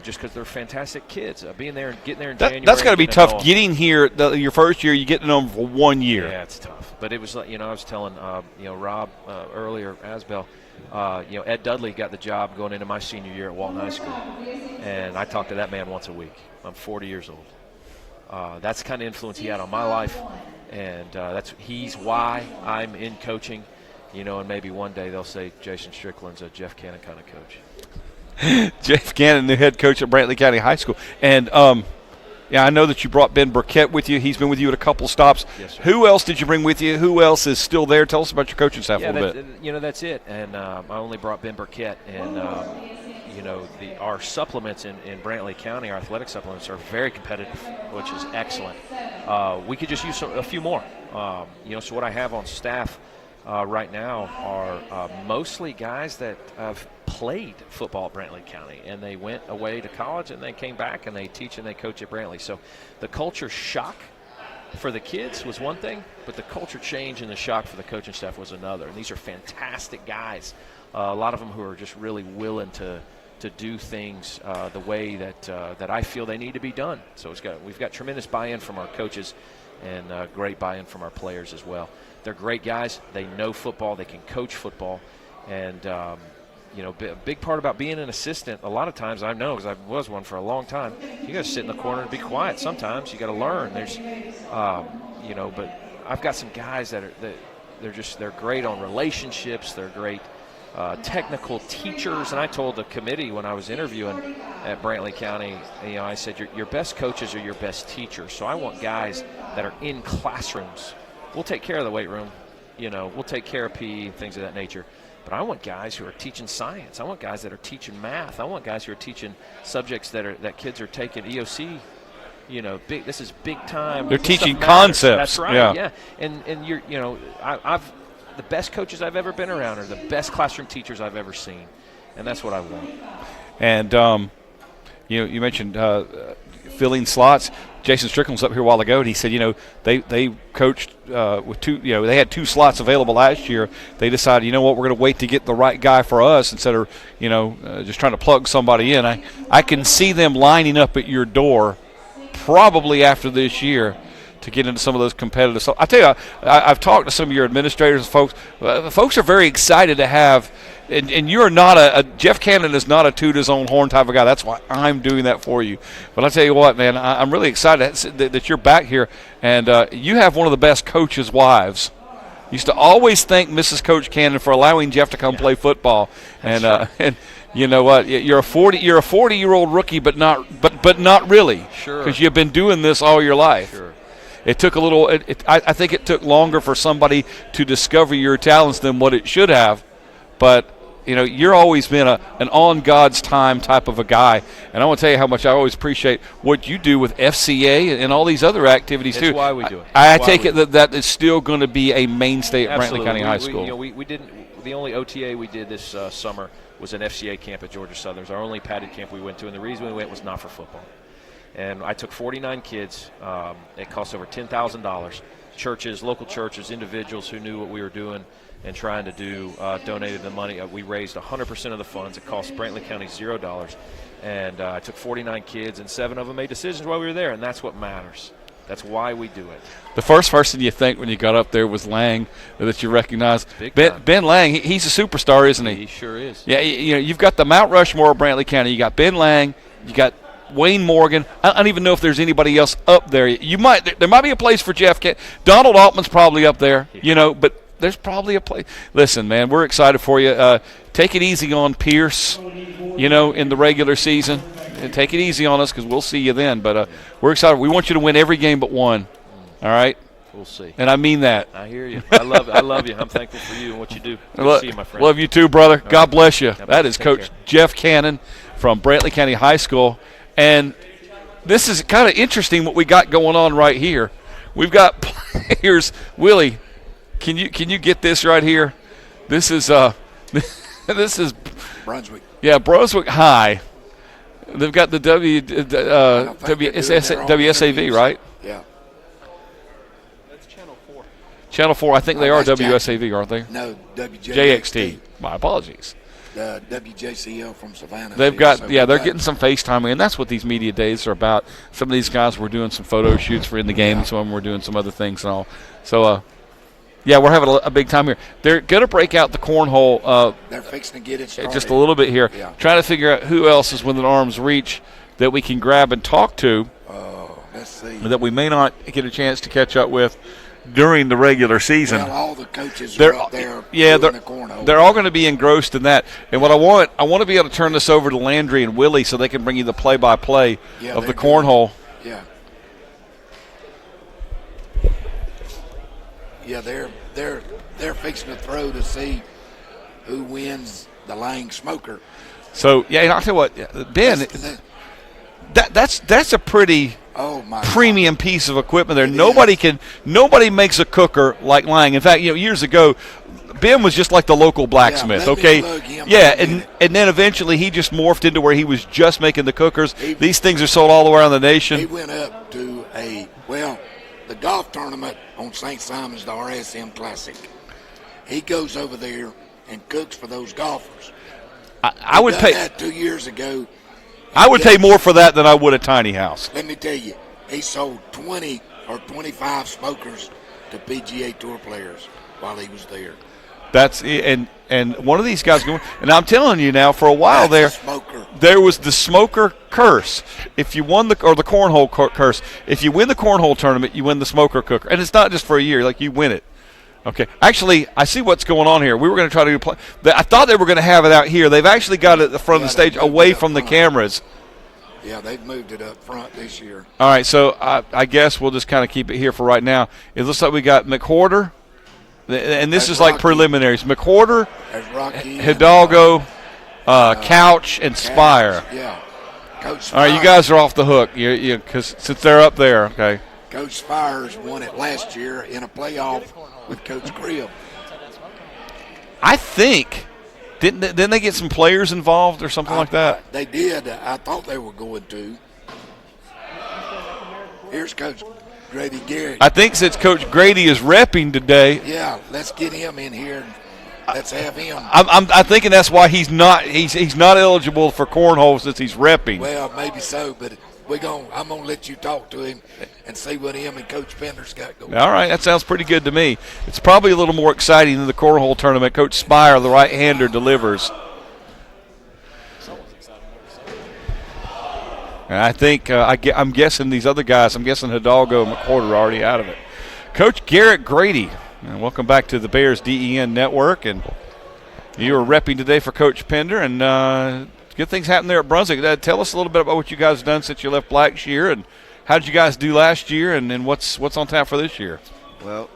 just because they're fantastic kids. Being there and getting there in January. That's got to be tough. Getting here, your first year, you get to know them for 1 year. Yeah, it's tough. But it was, I was telling, Rob earlier, Asbel, Ed Dudley got the job going into my senior year at Walton High School. And I talk to that man once a week. I'm 40 years old. That's the kind of influence he had on my life. And he's why I'm in coaching. And maybe one day they'll say Jason Strickland's a Jeff Cannon kind of coach. Jeff Cannon, the head coach at Brantley County High School. And, I know that you brought Ben Burkett with you. He's been with you at a couple stops. Yes, sir. Who else did you bring with you? Who else is still there? Tell us about your coaching staff a little bit. That's it. And I only brought Ben Burkett. And, our supplements in Brantley County, our athletic supplements, are very competitive, which is excellent. We could just use a few more. So what I have on staff right now are mostly guys that have played football at Brantley County, and they went away to college and they came back and they teach and they coach at Brantley. So the culture shock for the kids was one thing, but the culture change and the shock for the coaching staff was another. And these are fantastic guys, a lot of them who are just really willing to do things the way that I feel they need to be done. So we've got tremendous buy-in from our coaches and great buy-in from our players as well. They're great guys. They know football. They can coach football. And, a big part about being an assistant, a lot of times I know because I was one for a long time, you got to sit in the corner and be quiet sometimes. You got to learn. There's, but I've got some guys they're great on relationships. They're great technical teachers. And I told the committee when I was interviewing at Brantley County, I said, your best coaches are your best teachers. So I want guys that are in classrooms. We'll take care of the weight room. We'll take care of PE and things of that nature. But I want guys who are teaching science. I want guys that are teaching math. I want guys who are teaching subjects that kids are taking EOC. This is big time. They're teaching concepts. That's right. Yeah. And I've the best coaches I've ever been around are the best classroom teachers I've ever seen, and that's what I want. And you mentioned filling slots. Jason Strickland's up here a while ago, and he said, they coached with two. They had 2 slots available last year. They decided, you know what, we're going to wait to get the right guy for us instead of just trying to plug somebody in. I can see them lining up at your door probably after this year to get into some of those competitive stuff. I tell you, I've talked to some of your administrators and folks. Folks are very excited to have, and you're not Jeff Cannon is not a toot his own horn type of guy. That's why I'm doing that for you. But I tell you what, man, I'm really excited that you're back here, and you have one of the best coaches' wives. Used to always thank Mrs. Coach Cannon for allowing Jeff to come play football, and you know what? You're a 40-year-old rookie, but not really, Sure, because you've been doing this all your life. Sure. It took a little. I think it took longer for somebody to discover your talents than what it should have, but you're always been an on God's time type of a guy, and I want to tell you how much I always appreciate what you do with FCA and all these other activities too. That's why we do it. I take it that is still going to be a mainstay at Brantley County High School. We didn't. The only OTA we did this summer was an FCA camp at Georgia Southern. It was our only padded camp we went to, and the reason we went was not for football. And I took 49 kids. It cost over $10,000. Churches, local churches, individuals who knew what we were doing and trying to do donated the money. We raised 100% of the funds. It cost Brantley County $0. And I took 49 kids, and 7 of them made decisions while we were there, and that's what matters. That's why we do it. The first person you think when you got up there was Lang, that you recognized. Ben Lang, he's a superstar, isn't he? He sure is. Yeah, you've got the Mount Rushmore of Brantley County. You got Ben Lang. You got Wayne Morgan. I don't even know if there's anybody else up there. There might be a place for Jeff. Donald Altman's probably up there, but there's probably a place. Listen, man, we're excited for you. Take it easy on Pierce, in the regular season. And take it easy on us because we'll see you then. But we're excited. We want you to win every game but one. All right? We'll see. And I mean that. I hear you. I love you. I'm thankful for you and what you do. Good to see you, my friend. Love you too, brother. All God right. bless you. God That bless. is Take Coach care. Jeff Cannon from Brantley County High School. And this is kind of interesting what we got going on right here. We've got players. Willie, can you get this right here? This is this is Brunswick. Yeah, Brunswick High. They've got the WSAV, right? Yeah. That's Channel 4. Channel 4. I think they are that's WSAV, aren't they? No, JXT. My apologies. The WJCL from Savannah. They've got, they're getting some FaceTime, and that's what these media days are about. Some of these guys were doing some photo shoots for in the game, and some of them were doing some other things and all. So, we're having a big time here. They're going to break out the cornhole. They're fixing to get it started. Just a little bit here. Yeah. Trying to figure out who else is within arm's reach that we can grab and talk to. Let's see. That we may not get a chance to catch up with during the regular season. Well, all the coaches are up there doing the cornhole. They're all going to be engrossed in that. And what I want to be able to turn this over to Landry and Willie so they can bring you the play-by-play of the cornhole. Yeah. Yeah, they're fixing to throw to see who wins the Lang Smoker. So and I'll tell you what, Ben, that's a pretty premium piece of equipment there. Nobody makes a cooker like Lang. In fact, years ago, Ben was just like the local blacksmith. And then eventually he just morphed into where he was just making the cookers. These things are sold all around the nation. He went up to the golf tournament on St. Simon's, the RSM Classic. He goes over there and cooks for those golfers. I would pay that 2 years ago. I would pay more for that than I would a tiny house. Let me tell you, he sold 20 or 25 smokers to PGA Tour players while he was there. That's and one of these guys going, and I'm telling you now, for a while there was the smoker curse. If you won the cornhole curse, if you win the cornhole tournament, you win the smoker cooker, and it's not just for a year; like you win it. Okay, actually, I see what's going on here. We were going to try to do. I thought they were going to have it out here. They've actually got it at the front of the stage, away from the cameras. Yeah, they've moved it up front this year. All right, so I guess we'll just kind of keep it here for right now. It looks like we got McWhorter. And this is like preliminaries. McWhorter, Hidalgo, Couch, and Spire. Yeah. Coach Spire. All right, you guys are off the hook because since they're up there, okay. Coach Spires won it last year in a playoff with Coach Crib. I think, didn't they get some players involved or something like that? They did. I thought they were going to. Here's Coach Grady Garrett. I think since Coach Grady is repping today, Yeah, let's get him in here. Let's have him. I'm thinking that's why he's not eligible for cornhole since he's repping. Well, maybe so, but I'm gonna let you talk to him and see what him and Coach Pender's got going. All right, that sounds pretty good to me. It's probably a little more exciting than the cornhole tournament. Coach Spire, the right-hander, delivers. And I think I'm guessing these other guys. I'm guessing Hidalgo and McWhorter are already out of it. Coach Garrett Grady, and welcome back to the Bears DEN Network. And you were repping today for Coach Pender, and good things happened there at Brunswick. Tell us a little bit about what you guys have done since you left Blackshear, and how did you guys do last year, and what's on tap for this year? Well,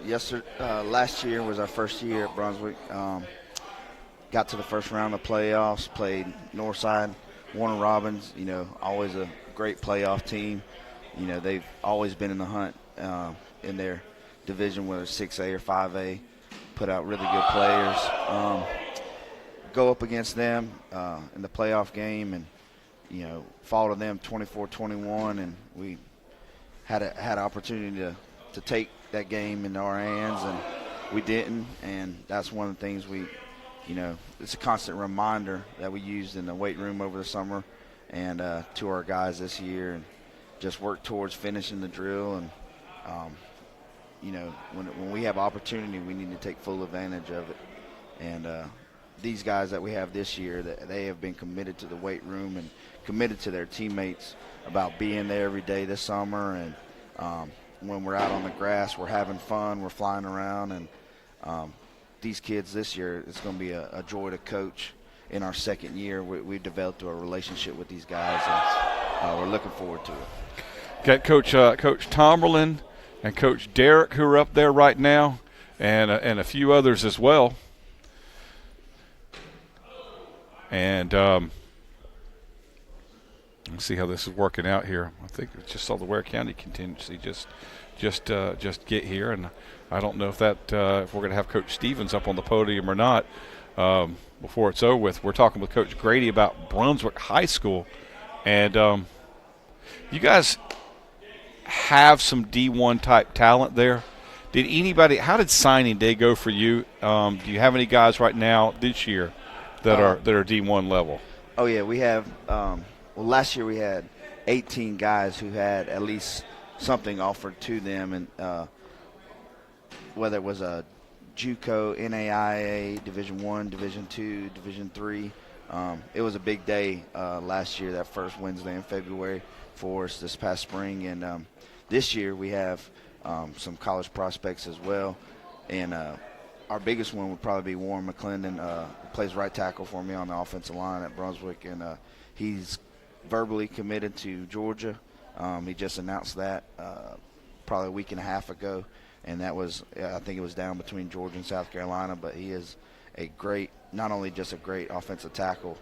last year was our first year at Brunswick. Got to the first round of playoffs, played Northside, Warner Robins, always a great playoff team. They've always been in the hunt in their division, whether it's 6A or 5A, put out really good players. Go up against them in the playoff game and, fall to them 24-21, and we had opportunity to take that game into our hands, and we didn't, and that's one of the things it's a constant reminder that we used in the weight room over the summer and to our guys this year, and just work towards finishing the drill. And when we have opportunity, we need to take full advantage of it. And these guys that we have this year, that they have been committed to the weight room and committed to their teammates about being there every day this summer. And when we're out on the grass, we're having fun, we're flying around, and these kids this year, it's going to be a joy to coach. In our second year, we've developed a relationship with these guys, and we're looking forward to it. Got Coach Tomerlin and Coach Derek, who are up there right now, and a few others as well. And let's see how this is working out here. I think we just saw the Ware County contingency just get here, and I don't know if if we're going to have Coach Stevens up on the podium or not before it's over with. We're talking with Coach Grady about Brunswick High School, and you guys have some D1 type talent there. How did signing day go for you? Do you have any guys right now this year that are D1 level? Oh yeah, we have. Last year we had 18 guys who had at least something offered to them, and whether it was a JUCO, NAIA, Division I, Division II, Division III. It was a big day last year, that first Wednesday in February for us this past spring. And this year we have some college prospects as well. And our biggest one would probably be Warren McClendon, who plays right tackle for me on the offensive line at Brunswick. And he's verbally committed to Georgia. He just announced that probably a week and a half ago. And that was, I think it was down between Georgia and South Carolina, but he is not only just a great offensive tackle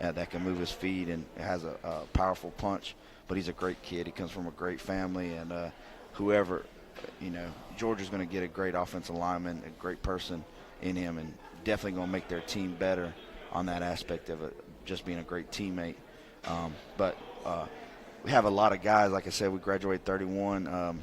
that can move his feet and has a powerful punch, but he's a great kid. He comes from a great family, and Georgia's going to get a great offensive lineman, a great person in him, and definitely going to make their team better on that aspect of it, just being a great teammate. But we have a lot of guys. Like I said, we graduated 31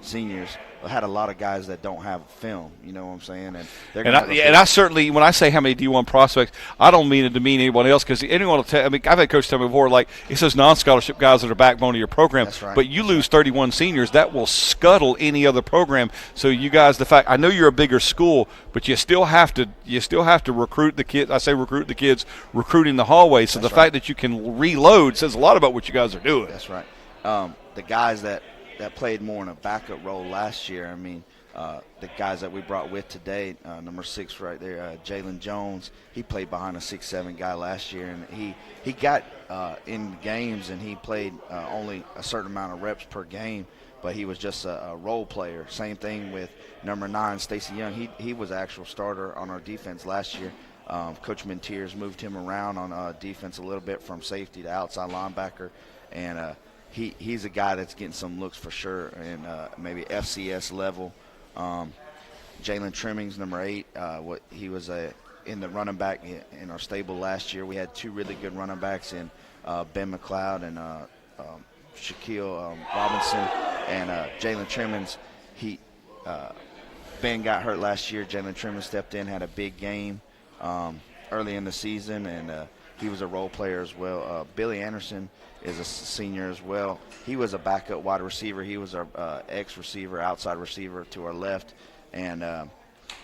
seniors. I had a lot of guys that don't have film, you know what I'm saying? And I certainly, when I say how many D1 prospects, I don't mean it to mean anyone else, because anyone will tell. I mean, I've had coaches tell me before, like, it says non-scholarship guys that are backbone of your program. That's right. But you lose 31 seniors, that will scuttle any other program. So you guys, I know you're a bigger school, but you still have to recruit the kids. I say recruit the kids, recruiting the hallway. So the fact that you can reload says a lot about what you guys are doing. That's right. The guys that played more in a backup role last year. I mean, the guys that we brought with today, number 6 right there, Jalen Jones, he played behind a 6'7" guy last year, and he got in games, and he played only a certain amount of reps per game, but he was just a role player. Same thing with number 9, Stacy Young. He was an actual starter on our defense last year. Coach Mentiers moved him around on defense a little bit from safety to outside linebacker, and he's a guy that's getting some looks for sure, and maybe FCS level. Jalen Trimmings, number 8, he was in the running back in our stable last year. We had 2 really good running backs in Ben McLeod and Shaquille Robinson, And Jalen Trimmons, Ben got hurt last year. Jalen Trimmons stepped in, had a big game early in the season, and he was a role player as well. Billy Anderson is a senior as well. He was a backup wide receiver. He was our ex-receiver, outside receiver to our left, and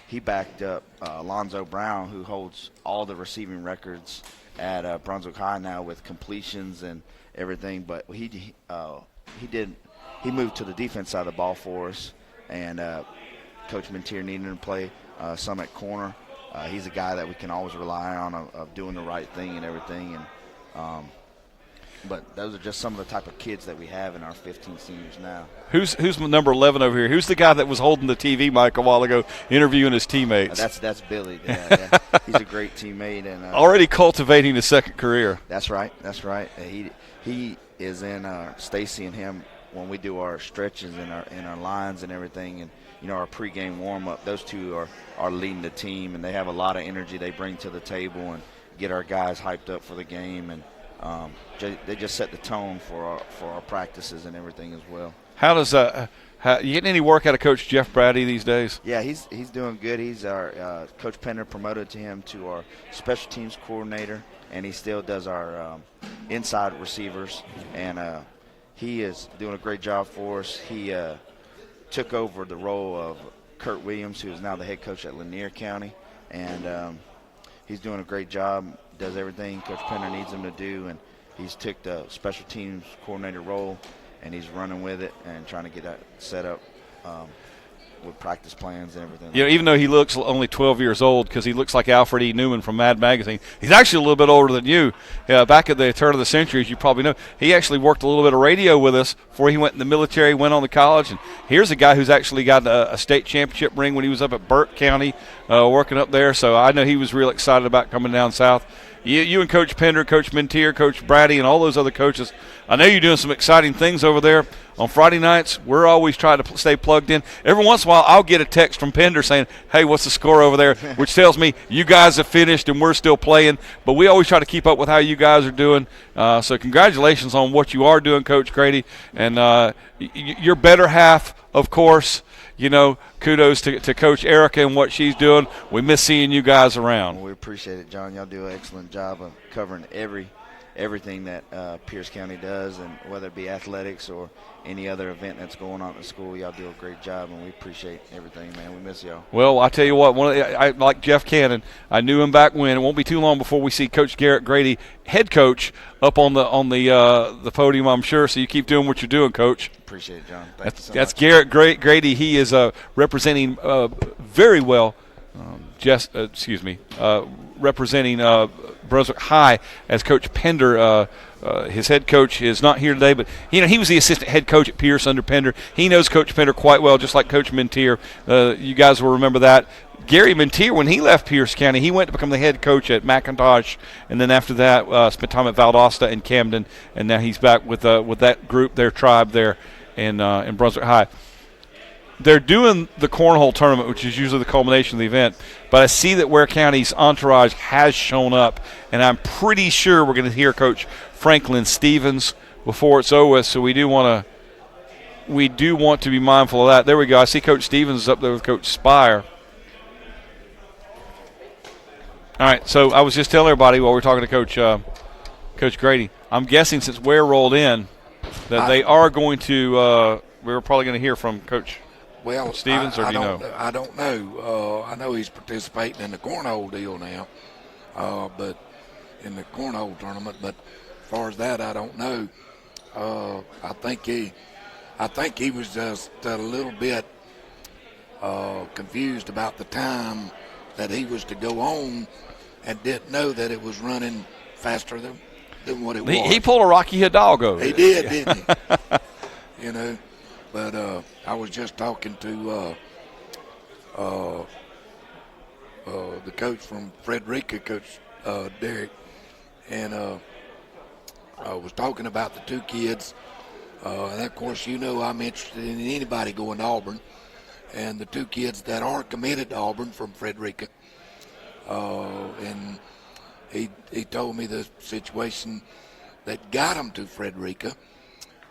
he backed up Alonzo Brown, who holds all the receiving records at Brunswick High now with completions and everything. But he moved to the defense side of the ball for us, and Coach Mentier needed him to play some at corner. He's a guy that we can always rely on of doing the right thing and everything. And but those are just some of the type of kids that we have in our 15 seniors now. Who's number 11 over here? Who's the guy that was holding the TV mic a while ago, interviewing his teammates? That's Billy. Yeah. He's a great teammate and already cultivating his second career. That's right. He is in Stacy and him when we do our stretches and our lines and everything, and our pregame warm up. Those two are leading the team, and they have a lot of energy they bring to the table and get our guys hyped up for the game, and they just set the tone for our practices and everything as well. How does you getting any work out of Coach Jeff Brady these days? Yeah, he's doing good. He's our Coach Pender promoted him to our special teams coordinator, and he still does our inside receivers, and he is doing a great job for us. He took over the role of Kurt Williams, who is now the head coach at Lanier County, and he's doing a great job, does everything Coach Pender needs him to do, and he's took the special teams coordinator role, and he's running with it and trying to get that set up with practice plans and everything. Even though he looks only 12 years old, because he looks like Alfred E. Newman from Mad Magazine, he's actually a little bit older than you. Back at the turn of the century, as you probably know, he actually worked a little bit of radio with us before he went in the military, went on to college. And here's a guy who's actually got a state championship ring when he was up at Burke County working up there. So I know he was real excited about coming down south. You and Coach Pender, Coach Mentier, Coach Brady, and all those other coaches, I know you're doing some exciting things over there. On Friday nights, we're always trying to stay plugged in. Every once in a while, I'll get a text from Pender saying, hey, what's the score over there, which tells me you guys have finished and we're still playing. But we always try to keep up with how you guys are doing. So congratulations on what you are doing, Coach Grady. And your better half, of course, kudos to Coach Erica and what she's doing. We miss seeing you guys around. Well, we appreciate it, John. Y'all do an excellent job of covering everything that Pierce County does, and whether it be athletics or any other event that's going on at the school, y'all do a great job, and we appreciate everything, man. We miss y'all. Well, I tell you what, I like Jeff Cannon. I knew him back when. It won't be too long before we see Coach Garrett Grady, head coach, up on the podium, I'm sure. So you keep doing what you're doing, Coach. Appreciate it, John. That's Garrett Grady. He is representing very well. Representing Brunswick High as Coach Pender. His head coach is not here today, but he was the assistant head coach at Pierce under Pender. He knows Coach Pender quite well, just like Coach Mentier. You guys will remember that. Gary Mentier, when he left Pierce County, he went to become the head coach at McIntosh, and then after that spent time at Valdosta and Camden, and now he's back with that group, their tribe there in Brunswick High. They're doing the cornhole tournament, which is usually the culmination of the event, but I see that Ware County's entourage has shown up, and I'm pretty sure we're going to hear Coach Franklin Stevens before it's over with, so we do want to be mindful of that. There we go. I see Coach Stevens is up there with Coach Spire. All right, so I was just telling everybody while we were talking to Coach Grady, I'm guessing since Ware rolled in that they are going to we're probably going to hear from Coach Stevens, or do you know? I don't know. I know he's participating in the cornhole deal now, but in the cornhole tournament. But as far as that, I don't know. I think he was just a little bit confused about the time that he was to go on, and didn't know that it was running faster than what it was. He pulled a Rocky Hidalgo. He did, didn't he? But I was just talking to the coach from Frederica, Coach Derek, and I was talking about the two kids. And, of course, I'm interested in anybody going to Auburn. And the two kids that are committed to Auburn from Frederica. And he told me the situation that got them to Frederica.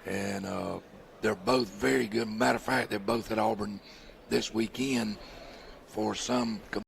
And they're both very good. Matter of fact, they're both at Auburn this weekend for some